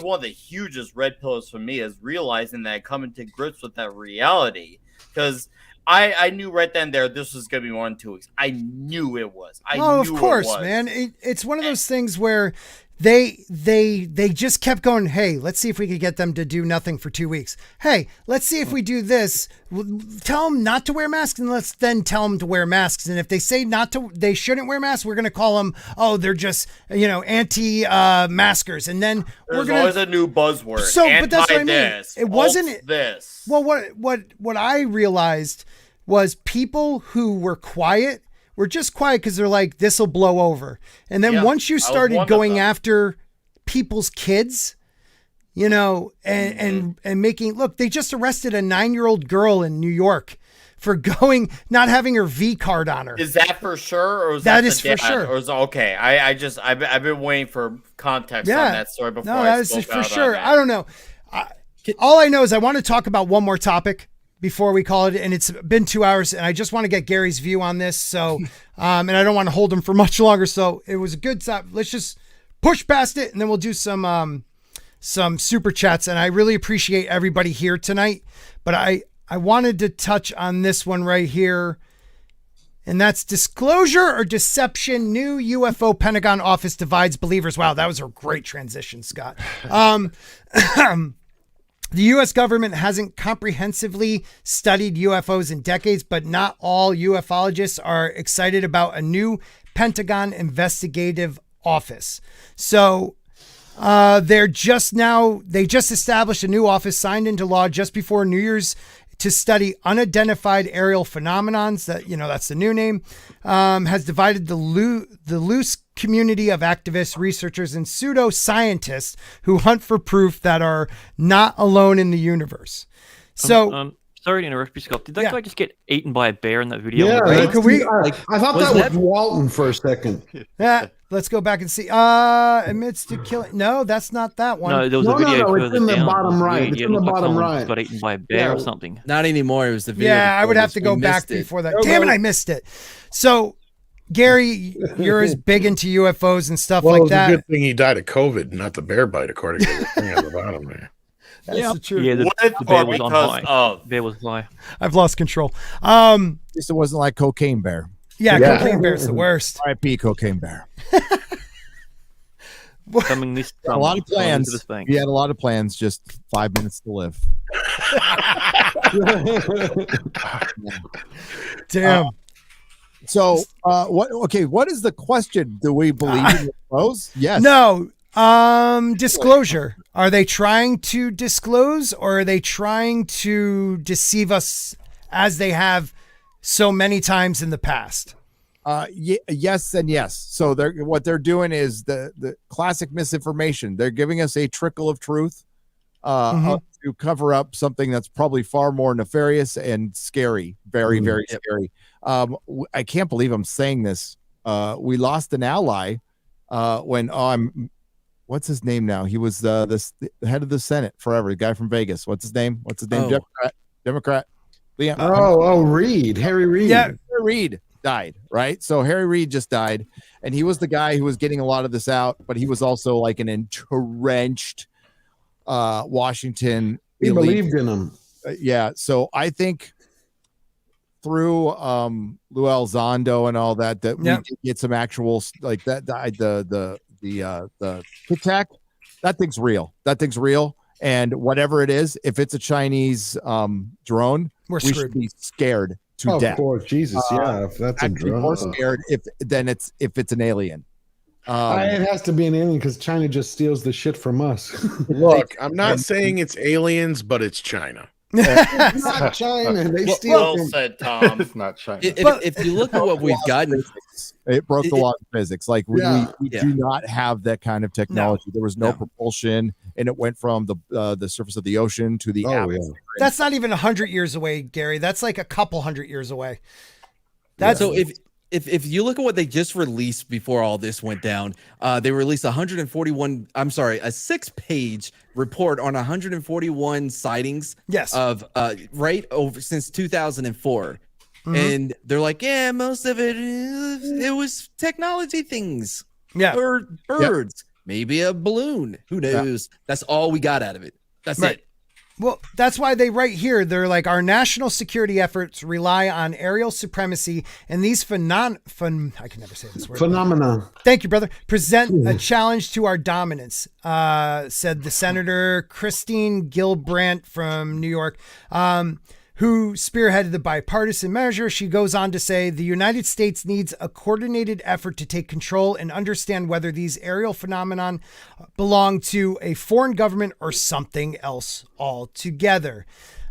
one of the hugest red pillars for me, is realizing that I come into grips with that reality. Because I knew right then and there this was going to be 1 2 weeks. I knew it was. Of course, man. It's one of those things where they just kept going, hey, let's see if we could get them to do nothing for 2 weeks. Hey, let's see if we do this. Tell them not to wear masks, and let's then tell them to wear masks. And if they say they shouldn't wear masks, we're going to call them, oh, they're just, anti-maskers. And then there's always a new buzzword. So, but that's what I mean. It wasn't this. Well, what I realized was people who were quiet were just quiet because they're like, this will blow over. And then once you started going after people's kids, and making, look, they just arrested a 9-year-old girl in New York for not having her V card on her. Is that for sure? Or is that is for sure. Or is okay. I've been waiting for context on that story before. No, that is for sure. I don't know. All I know is I want to talk about one more topic before we call it, and it's been 2 hours, and I just want to get Gary's view on this. So, and I don't want to hold him for much longer. So it was a good stop. Let's just push past it, and then we'll do some super chats. And I really appreciate everybody here tonight. But I wanted to touch on this one right here, and that's disclosure or deception. New UFO Pentagon office divides believers. Wow, that was a great transition, Scott. The U.S. government hasn't comprehensively studied UFOs in decades, but not all ufologists are excited about a new Pentagon investigative office. So they just established a new office signed into law just before New Year's to study unidentified aerial phenomenons. That's the new name. Has divided the loose community of activists, researchers, and pseudoscientists who hunt for proof that are not alone in the universe. So, sorry to interrupt you, Scott. Did that guy just get eaten by a bear in that video? Yeah, I thought that was Walton for a second. Yeah, let's go back and see. Admits to killing. No, that's not that one. No, there was a video further it's in the down. bottom right. It's in the bottom right. Got eaten by a bear or something. Not anymore. It was the video. Yeah, I would have to go back before that. Damn it, I missed it. So, Gary, you're as big into UFOs and stuff like that. It's a good thing he died of COVID, not the bear bite, according to the thing on the bottom there. That's the truth. Yeah, the bear was on high. Bear was high. I've lost control. At least it wasn't like Cocaine Bear. Yeah, Cocaine Bear's the worst. R.I.P. Cocaine Bear. Coming this a lot of plans. He had a lot of plans, just 5 minutes to live. Damn. So, what is the question? Do we believe in UFOs? Yes. No. Disclosure. Are they trying to disclose, or are they trying to deceive us as they have so many times in the past? Yes and yes. So what they're doing is the classic misinformation. They're giving us a trickle of truth to cover up something that's probably far more nefarious and scary. Very, very scary. I can't believe I'm saying this. We lost an ally when what's his name now? He was the head of the Senate forever. The guy from Vegas. What's his name? Democrat. Yeah. Reed. Harry Reid. Yeah, Harry Reid died, right? So Harry Reid just died, and he was the guy who was getting a lot of this out, but he was also like an entrenched Washington. He believed in him. Yeah. So I think through Luel Zondo and all that we did get some actual like that. The Tic Tac, that thing's real. And whatever it is, if it's a Chinese drone, we should be scared to death. Of course, Jesus, if that's a drone. More scared if it's an alien. It has to be an alien because China just steals the shit from us. Look, I'm not saying it's aliens, but it's China. It's not China. They steal. Well said, Tom. It's not China. If you look at what we've gotten, it broke the law of physics. Like we do not have that kind of technology. There was no propulsion, and it went from the surface of the ocean to the atmosphere. That's not even 100 years away, Gary. That's like a couple hundred years away. So if you look at what they just released before all this went down, they released a 6-page report on 141 sightings of right over since 2004. And they're like, most of it was technology things. Or birds, maybe a balloon. Who knows? That's all we got out of it. That's it. Well, that's why they write here. They're like, our national security efforts rely on aerial supremacy, and these I can never say this word. Phenomena. Thank you, brother. Present a challenge to our dominance, said the Senator Christine Gillibrand from New York, who spearheaded the bipartisan measure. She goes on to say, the United States needs a coordinated effort to take control and understand whether these aerial phenomenon belong to a foreign government or something else altogether.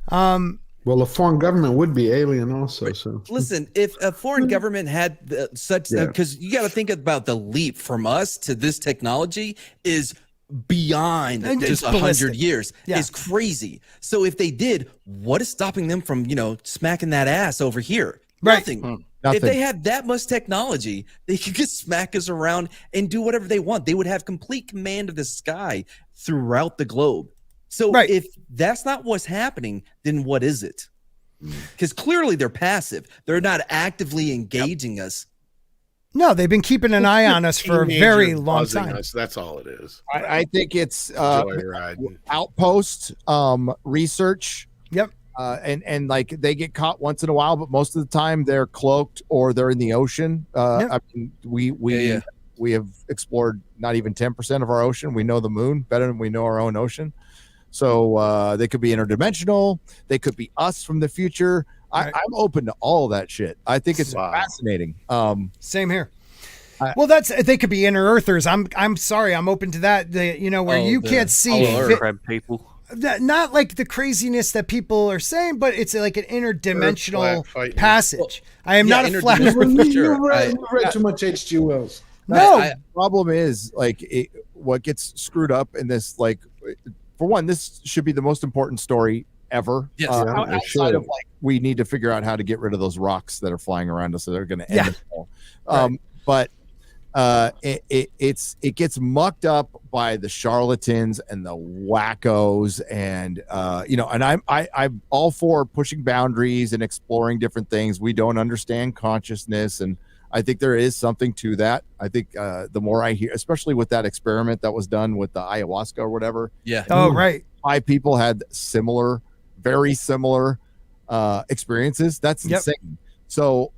Well, a foreign government would be alien also. So listen, if a foreign government had because you got to think about the leap from us to this technology is beyond just 100 years. Is crazy. So if they did, what is stopping them from smacking that ass over here? Nothing. If they had that much technology, they could just smack us around and do whatever they want. They would have complete command of the sky throughout the globe. So if that's not what's happening, then what is it? Because clearly they're passive. They're not actively engaging us. No, they've been keeping an eye on us for a very long time. That's all it is. I think it's outpost research. Yep. And like they get caught once in a while, but most of the time they're cloaked or they're in the ocean. I mean, we have explored not even 10% of our ocean. We know the moon better than we know our own ocean. So they could be interdimensional. They could be us from the future. I'm open to all of that shit. I think it's fascinating. Same here. Well, they could be inner earthers. I'm sorry. I'm open to that. Where you can't see crab people. Not like the craziness that people are saying, but it's like an interdimensional passage. I am not a flat earther. You read too much H.G. Wells. No. The problem is what gets screwed up in this. Like, for one, this should be the most important story ever. Yes. Outside of we need to figure out how to get rid of those rocks that are flying around us that are going to end us all. But it gets mucked up by the charlatans and the wackos, and and I'm all for pushing boundaries and exploring different things. We don't understand consciousness, and I think there is something to that. I think the more I hear, especially with that experiment that was done with the ayahuasca or whatever. Yeah. Oh, right. 5 people had very similar experiences. That's insane. So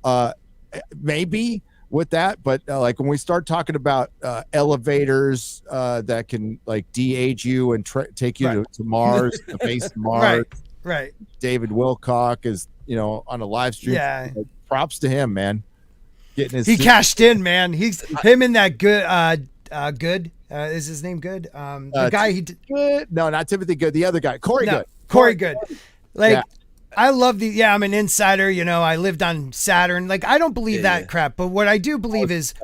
maybe with that, but like when we start talking about elevators that can like de-age you and take you to Mars, the base of Mars. Right. David Wilcock is on a live stream. Yeah. Props to him, man. Getting his cashed in, man. He's him in that good Is his name Good? The guy he did. Good. No, not Timothy Good. The other guy, Corey Good. Corey Good. Like, I love I'm an insider. You know, I lived on Saturn. Like, I don't believe that crap. But what I do believe is,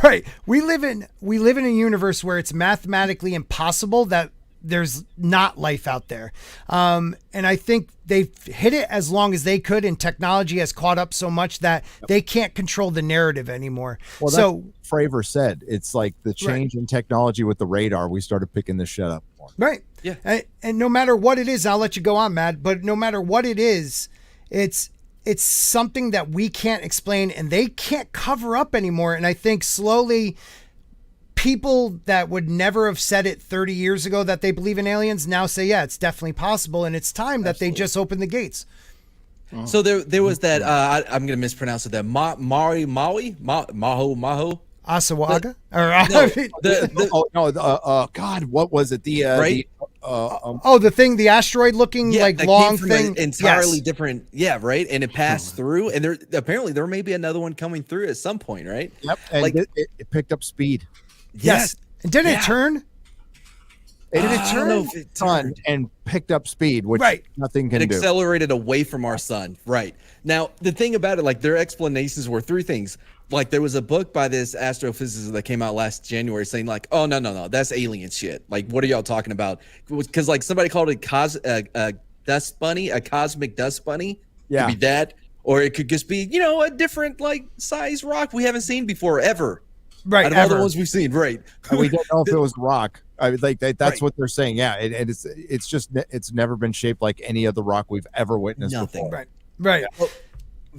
right, we live in a universe where it's mathematically impossible that there's not life out there. And I think they've hit it as long as they could, and technology has caught up so much that they can't control the narrative anymore. Well, so Fravor said, it's like the change in technology with the radar. We started picking this shit up more. Right. Yeah. And no matter what it is, I'll let you go on, Matt, but no matter what it is, it's something that we can't explain and they can't cover up anymore. And I think slowly people that would never have said it 30 years ago that they believe in aliens now say, yeah, it's definitely possible. And it's time that they just open the gates. So there was that, I'm going to mispronounce it, that Maui, Maho. Asawaga? God, what was it? The the asteroid looking like long thing. Entirely different. Yeah, right. And it passed through, and there may be another one coming through at some point, right? Yep. And like it picked up speed. Yes. And didn't it turn? Did it turn? It turned and picked up speed, which nothing can do. It accelerated away from our sun. Right. Now, the thing about it, like their explanations were three things. Like there was a book by this astrophysicist that came out last January saying like, oh, no, that's alien shit. Like, what are y'all talking about? Because like somebody called it dust bunny, a cosmic dust bunny. Yeah. It could be that. Or it could just be, a different like size rock we haven't seen before ever. Right. Out of all the ones we've seen. Right. And we don't know if it was rock. I mean, like that's what they're saying. Yeah. And it's never been shaped like any other rock we've ever witnessed before. Right. Yeah.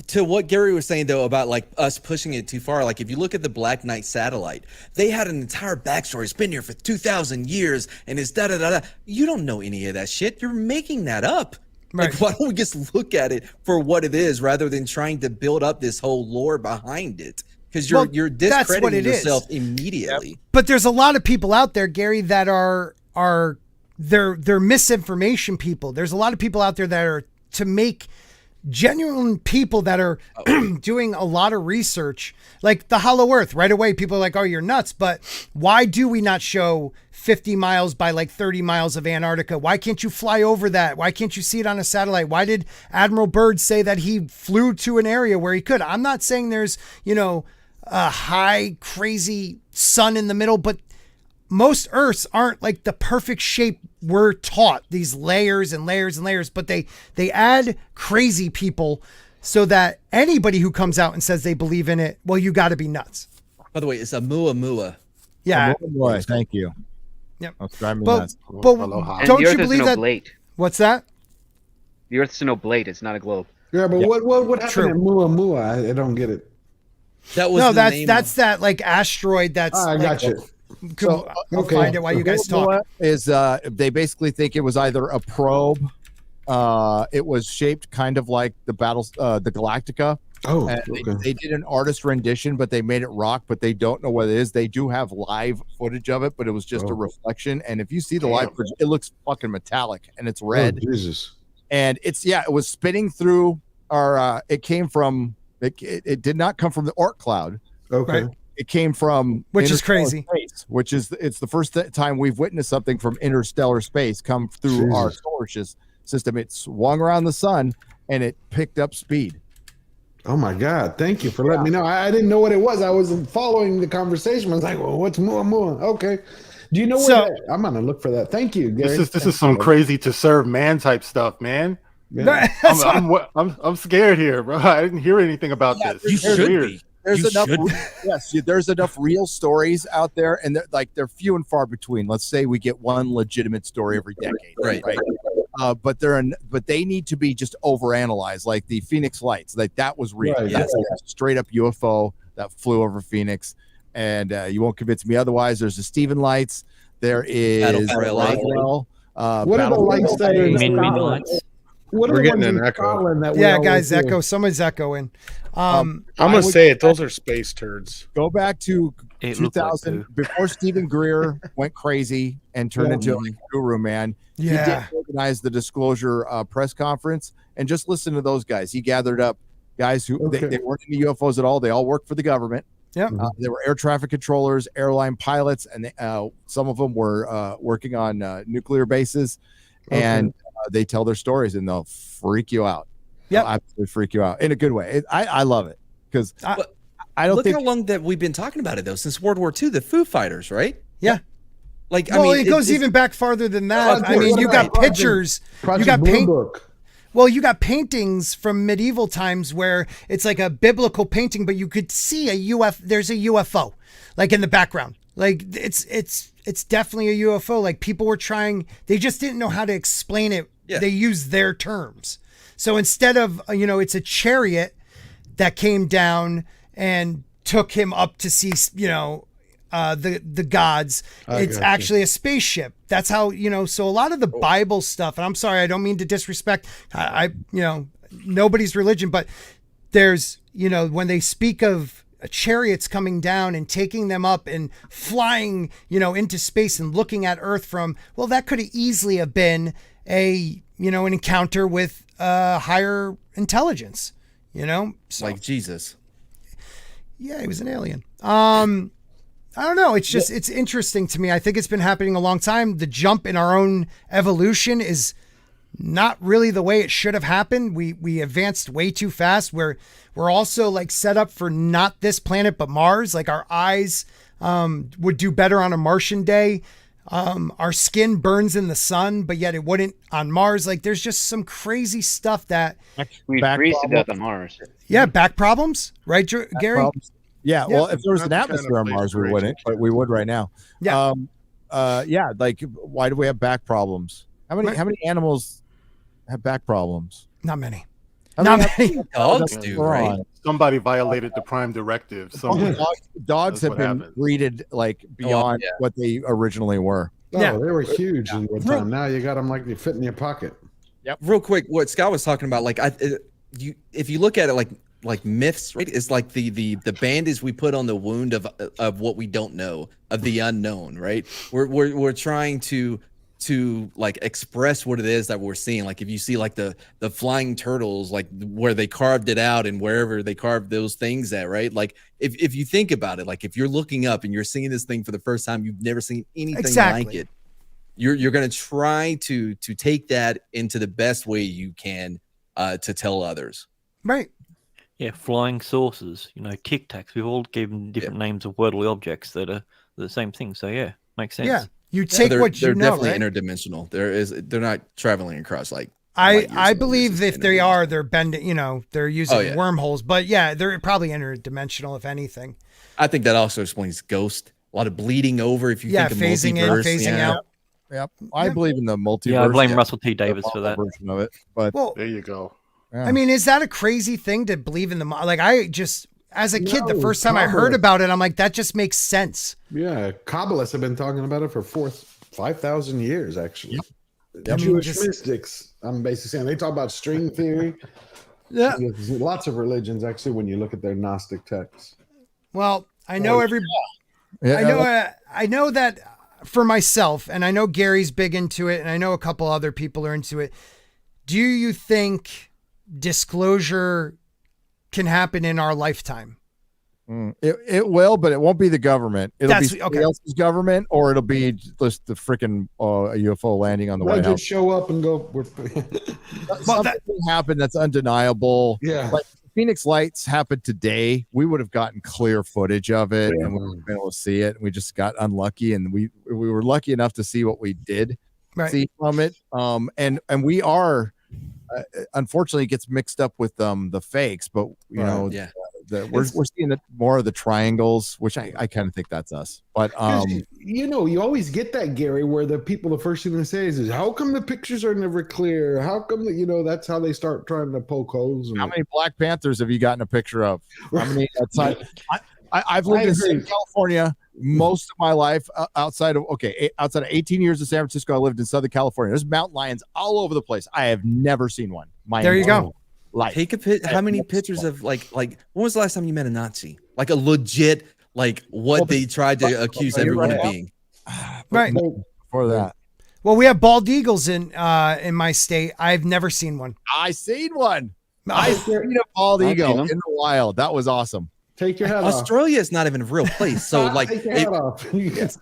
To what Gary was saying though about like us pushing it too far, like if you look at the Black Knight satellite, they had an entire backstory. It's been here for 2,000 years and it's da da da da. You don't know any of that shit. You're making that up. Right. Like, why don't we just look at it for what it is rather than trying to build up this whole lore behind it? Because you're discrediting yourself immediately. But there's a lot of people out there, Gary, that they're misinformation people. There's a lot of people out there that are to make genuine people that are doing a lot of research, like the Hollow Earth. Right away, people are like, "Oh, you're nuts!" But why do we not show 50 miles by like 30 miles of Antarctica? Why can't you fly over that? Why can't you see it on a satellite? Why did Admiral Byrd say that he flew to an area where he could? I'm not saying there's a high crazy sun in the middle, but most Earths aren't like the perfect shape we're taught, these layers and layers and layers, but they add crazy people so that anybody who comes out and says they believe in it, well, you got to be nuts. By the way, it's a Muamua. Yeah. Muamua, thank you. Yep. That's driving me but nuts. Don't you believe that? Oblate. What's that? The Earth's an oblate. It's not a globe. Yeah, but what happened at Muamua? I don't get it. That was that's that like asteroid that's I got you. I'll find it while you guys talk. Is they basically think it was either a probe, it was shaped kind of like the Galactica. Oh, they did an artist rendition, but they made it rock, but they don't know what it is. They do have live footage of it, but it was just a reflection. And if you see the live footage, it looks fucking metallic and it's red. Oh, Jesus. And it was spinning through our it came from it did not come from the Oort cloud. Okay. Right? It came from which is crazy. Space, it's the first time we've witnessed something from interstellar space come through our solar system. It swung around the sun and it picked up speed. Oh my God! Thank you for letting me know. I didn't know what it was. I was following the conversation. I was like, "Well, what's Muamua?" Okay. Do you know where? I'm gonna look for that. Thank you, Gary. This is some crazy to serve man type stuff, man. I'm scared here, bro. I didn't hear anything about this. You should be. There's enough real stories out there, and they're few and far between. Let's say we get one legitimate story every decade, right? But they need to be just overanalyzed, like the Phoenix Lights. Like that was real. Right, That's a straight up UFO that flew over Phoenix, and you won't convince me otherwise. There's the Stephen Lights. There is what are the lights that are? What are We're getting an echo. Guys, echo. Someone's echoing. I'm gonna say it. Those are space turds. Go back to 2000 before Stephen Greer went crazy and turned into a guru man. Yeah. He did organize the disclosure press conference, and just listen to those guys. He gathered up guys who they weren't into UFOs at all. They all worked for the government. Yeah. They were air traffic controllers, airline pilots, and some of them were working on nuclear bases. Okay. And they tell their stories, and they'll freak you out. Yeah, absolutely freak you out in a good way. I love it because I don't Look think how long that we've been talking about it though, since World War II, the Foo Fighters, right? Yeah. Like, well, I mean, it goes even back farther than that. I mean, you got pictures, you got Well, you got paintings from medieval times where it's like a biblical painting, but you could see there's a UFO like in the background. Like it's definitely a UFO. Like people were trying, they just didn't know how to explain it. Yeah. They used their terms. So instead of, it's a chariot that came down and took him up to see, the gods. It's actually a spaceship. That's how, so a lot of the Bible stuff, and I'm sorry, I don't mean to disrespect, nobody's religion, but there's, when they speak of chariots coming down and taking them up and flying, into space and looking at Earth from, well, that could easily have been an encounter with higher intelligence, so, like Jesus. Yeah, he was an alien. I don't know. It's just, it's interesting to me. I think it's been happening a long time. The jump in our own evolution is not really the way it should have happened. We advanced way too fast. We're also like set up for not this planet, but Mars. Like our eyes would do better on a Martian day. Our skin burns in the sun, but yet it wouldn't on Mars. Like there's just some crazy stuff that we freeze to death on Mars. Yeah, back problems, right, Gary? Problems. Yeah, well, if there was an atmosphere on Mars, we wouldn't, but we would right now. Yeah. Like why do we have back problems? How many animals have back problems? Not many. Not many. Dogs do, right? Somebody violated the Prime Directive. Dogs have been breeded like beyond what they originally were. Oh, they were huge in one time. Now you got them like they fit in your pocket. Yep. Real quick, what Scott was talking about, like if you look at it like myths, right? It's like the bandage we put on the wound of what we don't know, of the unknown, right? We're trying to like express what it is that we're seeing. Like if you see like the flying turtles, like where they carved it out and wherever they carved those things at, right? Like if you think about it, like if you're looking up and you're seeing this thing for the first time, you've never seen anything like it. You're gonna try to take that into the best way you can to tell others. Right. Yeah, flying saucers, Tic Tacs. We've all given different names of wordly objects that are the same thing. So yeah, makes sense. Yeah, you take they're definitely right? interdimensional. They're not traveling across like. I believe if they are, they're bending. They're using wormholes. But yeah, they're probably interdimensional if anything. I think that also explains ghost. A lot of bleeding over. If you think of phasing multiverse, in, phasing out. Yep. I believe in the multiverse. Yeah, I blame Russell T. Davis for that version of it. But there you go. Yeah. I mean, is that a crazy thing to believe in the like? I just, as a kid, the first time I heard about it, I'm like, that just makes sense. Yeah, Kabbalists have been talking about it for 5,000 years, actually. Yep. Jewish mystics, I'm basically saying, they talk about string theory. Yeah, there's lots of religions actually when you look at their Gnostic texts. Well, I know I know that for myself, and I know Gary's big into it, and I know a couple other people are into it. Do you think disclosure can happen in our lifetime? It will, but it won't be the government. It'll be somebody else's government, or it'll be just the freaking UFO landing on the White House. Just show up and go. Something happened that's undeniable. Yeah, like Phoenix Lights happened today. We would have gotten clear footage of it, and we would have been able to see it. We just got unlucky, and we were lucky enough to see what we did see from it. And we are. Unfortunately, it gets mixed up with the fakes, but we're seeing more of the triangles, which I kind of think that's us. But you always get that, Gary, where the first thing they say is how come the pictures are never clear? How come that that's how they start trying to poke holes? How many Black Panthers have you gotten a picture of? How many? I've lived in Southern California most of my life. Outside of 18 years in San Francisco, I lived in Southern California. There's mountain lions all over the place. I have never seen one. There you go. Life. Take a pic. How many pictures of like when was the last time you met a Nazi? Like a legit they tried to accuse everyone of being. Right. For that. Well, we have bald eagles in my state. I've never seen one. I seen one. I seen a bald eagle in the wild. That was awesome. Take your hat Australia is not even a real place. So like, Take your hat off. Yes.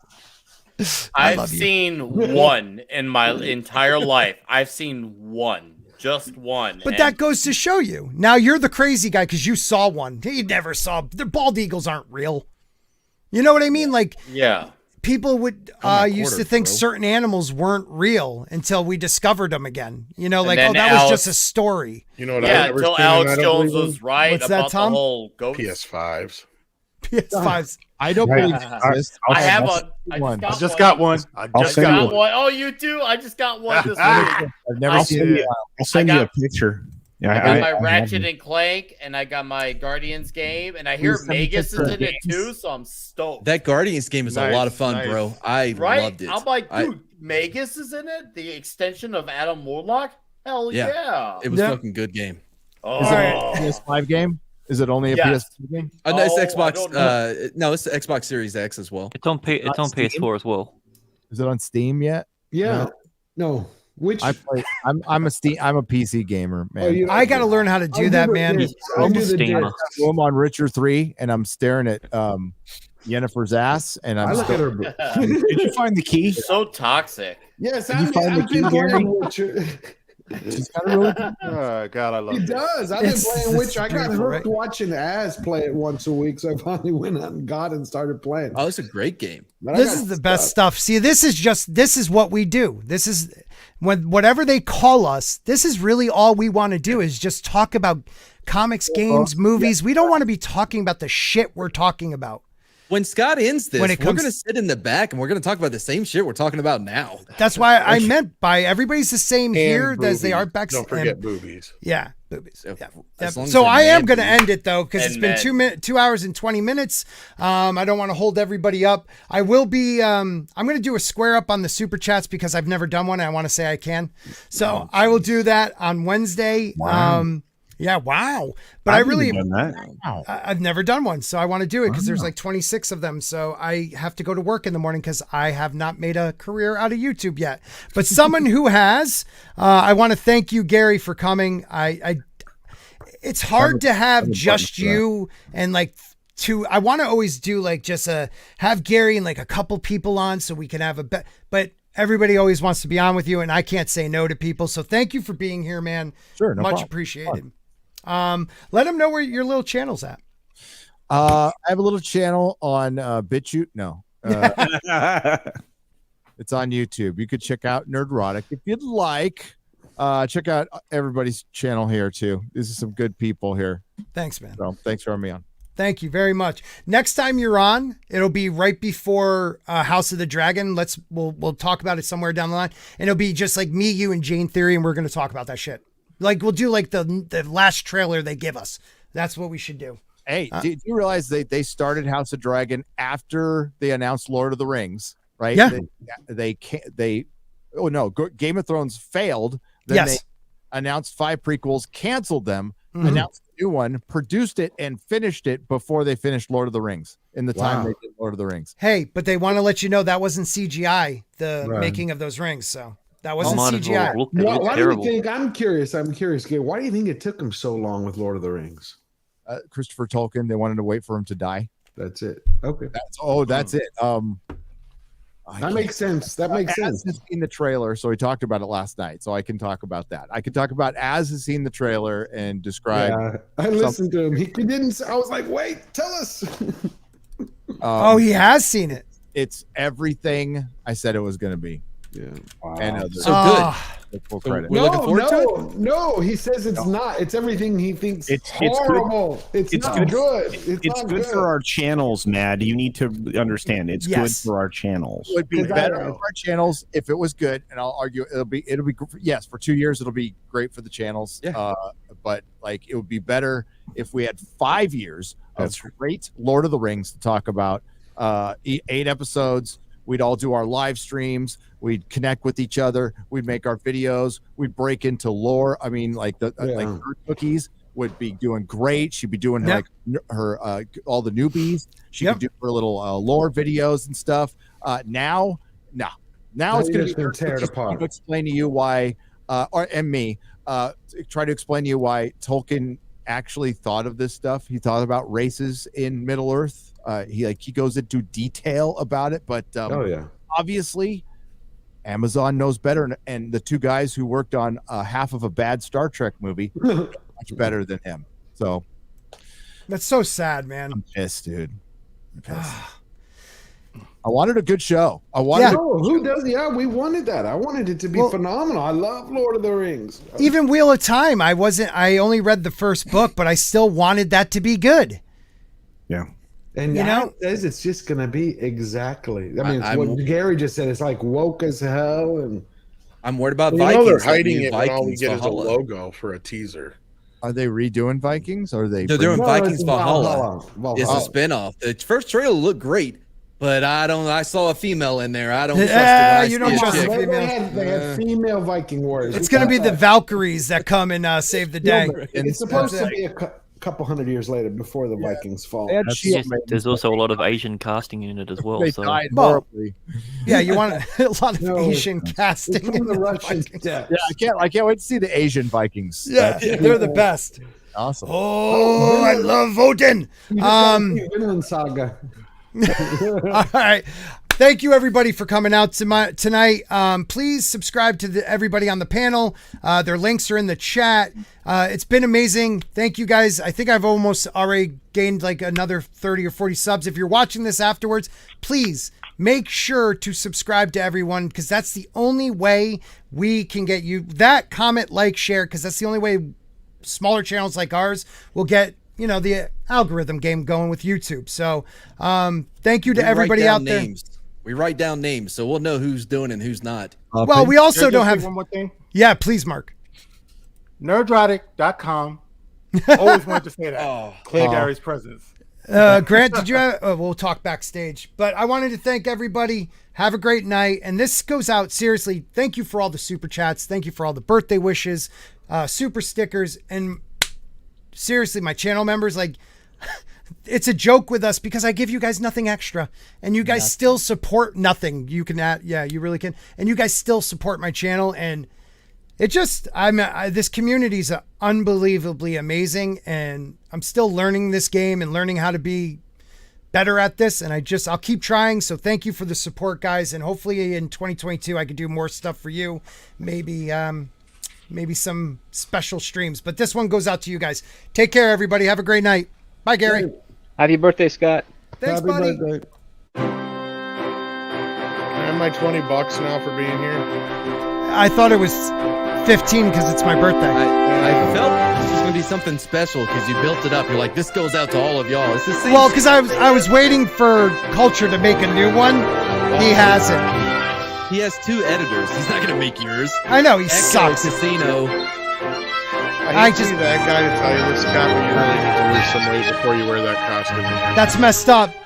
I've seen one in my entire life. I've seen one. Just one. But that goes to show you. Now you're the crazy guy because you saw one. You never saw. The bald eagles aren't real. You know what I mean? Like, yeah. People would used to think certain animals weren't real until we discovered them again. You know, like, oh, that was just a story. You know what? Yeah, until Alex Jones was right What's about that, Tom? the whole ghost. PS5s. PS5s. I don't believe this. I have one. I just got one. I just got one. Oh, you too? I just got one this week. I've never seen it. I'll send you a picture. Yeah, I got my Ratchet and Clank, and I got my Guardians game, and I hear Magus is in it too, so I'm stoked. That Guardians game is a lot of fun, bro. I loved it. I'm like, dude, Magus is in it? The extension of Adam Warlock? Hell yeah. It was a fucking good game. Oh. Is it a PS5 game? Is it only a PS5 game? No, it's Xbox. No, it's the Xbox Series X as well. It's on PS4 as well. Is it on Steam yet? Yeah. No. Which I'm a PC gamer, man. I got to learn how to do that, man. I'm on Richard 3, and I'm staring at Yennefer's ass, and I'm. look at her. Did you find the key? So toxic. Yes, Did you find the key, Gary? She's kind of really. Oh God, I love it. He does. I've been playing Witcher. I got hooked watching Az play it once a week, so I finally went out and got it and started playing. Oh, it's a great game. This is the best stuff. See, this is what we do. This is whatever they call us. This is really all we want to do is just talk about comics, games, movies. We don't want to be talking about the shit we're talking about. When Scott ends this, we're going to sit in the back and we're going to talk about the same shit we're talking about now. That's why I meant by everybody's the same here as they are back. Don't forget boobies. Yeah, boobies. Yeah. So I am going to end it though because it's been 2 hours and 20 minutes. I don't want to hold everybody up. I will be. I'm going to do a square up on the super chats because I've never done one. And I want to say I can. So I will do that on Wednesday. Wow. Yeah, wow. But I've never done one. So I want to do it because there's like 26 of them. So I have to go to work in the morning because I have not made a career out of YouTube yet. But someone who has, I want to thank you, Gary, for coming. It's hard to have just you and like I want to always do like just have Gary and like a couple people on so we can have but everybody always wants to be on with you and I can't say no to people. So thank you for being here, man. Sure. No Much problem. appreciated. Let them know where your little channel's at. I have a little channel on BitChute. No, it's on YouTube. You could check out Nerdrotic if you'd like. Check out everybody's channel here too. These are some good people here. Thanks, man. So thanks for having me on. Thank you very much. Next time you're on, it'll be right before House of the Dragon. We'll talk about it somewhere down the line, and it'll be just like me, you, and Jane Theory, and we're going to talk about that shit. Like we'll do like the last trailer they give us. That's what we should do. Hey, did you realize they started House of Dragon after they announced Lord of the Rings? Right? Yeah. Game of Thrones failed. Then Yes. They announced 5 prequels, canceled them, announced a new one, produced it, and finished it before they finished Lord of the Rings in the time they did Lord of the Rings. Hey, but they want to let you know that wasn't CGI, the making of those rings. So that wasn't CGI. Why do you think? I'm curious, Gabe. Why do you think it took them so long with Lord of the Rings? Christopher Tolkien, they wanted to wait for him to die. That's it. Okay. That's it. That makes sense. That makes sense. Az has seen the trailer, so he talked about it last night. So I can talk about that. I can talk about Az has seen the trailer and describe. Yeah, I listened to him. He didn't. I was like, wait, tell us. He has seen it. It's everything I said it was going to be. Yeah. Wow. And so good. Full credit. We're looking forward to it? No, he says it's not. It's everything he thinks it's horrible. It's not good. It's good for our channels, Mad. You need to understand. It's good for our channels. It would be better for our channels if it was good, and I'll argue it'll be yes, for 2 years it'll be great for the channels. Yeah. But like it would be better if we had 5 years of great Lord of the Rings to talk about. 8 episodes. We'd all do our live streams. We'd connect with each other. We'd make our videos. We'd break into lore. I mean, like her cookies would be doing great. She'd be doing like her all the newbies. She could do her little lore videos and stuff. Now it's going to be tear it apart. To explain to you why, try to explain to you why Tolkien actually thought of this stuff. He thought about races in Middle Earth. He goes into detail about it, but obviously Amazon knows better, and the two guys who worked on half of a bad Star Trek movie much better than him. So that's so sad, man. I'm pissed, dude. I'm pissed. I wanted a good show. Who does? Yeah, we wanted that. I wanted it to be phenomenal. I love Lord of the Rings. Even Wheel of Time, I only read the first book, but I still wanted that to be good. Yeah. And it's just going to be exactly. I mean, what Gary just said. It's like woke as hell, and I'm worried about Vikings. They're hiding it, and all we get is a logo for a teaser. Are they redoing Vikings? Or are they? They're doing Vikings Valhalla. It's a spinoff. The first trailer looked great. But I saw a female in there. I don't trust it. You don't trust a female. They had female Viking warriors. It's going to be the Valkyries that come and save the day. It's supposed to be a couple hundred years later before the Vikings fall. There's also a lot of Asian casting in it as well. They died horribly. Yeah, you want a lot of Asian casting in the Russian. Yeah, I can't wait to see the Asian Vikings. Yeah, they're the best. Awesome. Oh, I love Odin. Vinland Saga. All right. Thank you, everybody, for coming out tonight. Please subscribe to everybody on the panel. Their links are in the chat. It's been amazing. Thank you, guys. I think I've almost already gained like another 30 or 40 subs. If you're watching this afterwards, please make sure to subscribe to everyone, because that's the only way we can get you that. Comment, like, share, because that's the only way smaller channels like ours will get the algorithm game going with YouTube. So thank you to everybody out there. We write down names, so we'll know who's doing and who's not. Well, we also don't have... One more thing? Yeah, please, Mark. Nerdrotic.com. Always wanted to say that. Clear Gary's presence. Grant, did you have... we'll talk backstage. But I wanted to thank everybody. Have a great night. And this goes out, seriously, thank you for all the super chats. Thank you for all the birthday wishes, super stickers, and... seriously, my channel members, like, it's a joke with us because I give you guys nothing extra, and you guys still support nothing. You can add, you really can, and you guys still support my channel, and it just, this community is unbelievably amazing, and I'm still learning this game and learning how to be better at this, and I'll keep trying. So thank you for the support, guys, and hopefully in 2022 I can do more stuff for you. Maybe some special streams, but this one goes out to you guys. Take care, everybody. Have a great night. Bye, Gary. Happy birthday, Scott. Thanks, buddy. Can I have my $20 now for being here? I thought it was 15 because it's my birthday. I felt this was going to be something special because you built it up. You're like, this goes out to all of y'all. Well, because I was waiting for Culture to make a new one. He hasn't. He has 2 editors. He's not going to make yours. I know, he Echo sucks. Casino. I just need that guy to tell you this, Scott, but you really need to lose some weight before you wear that costume. That's messed up.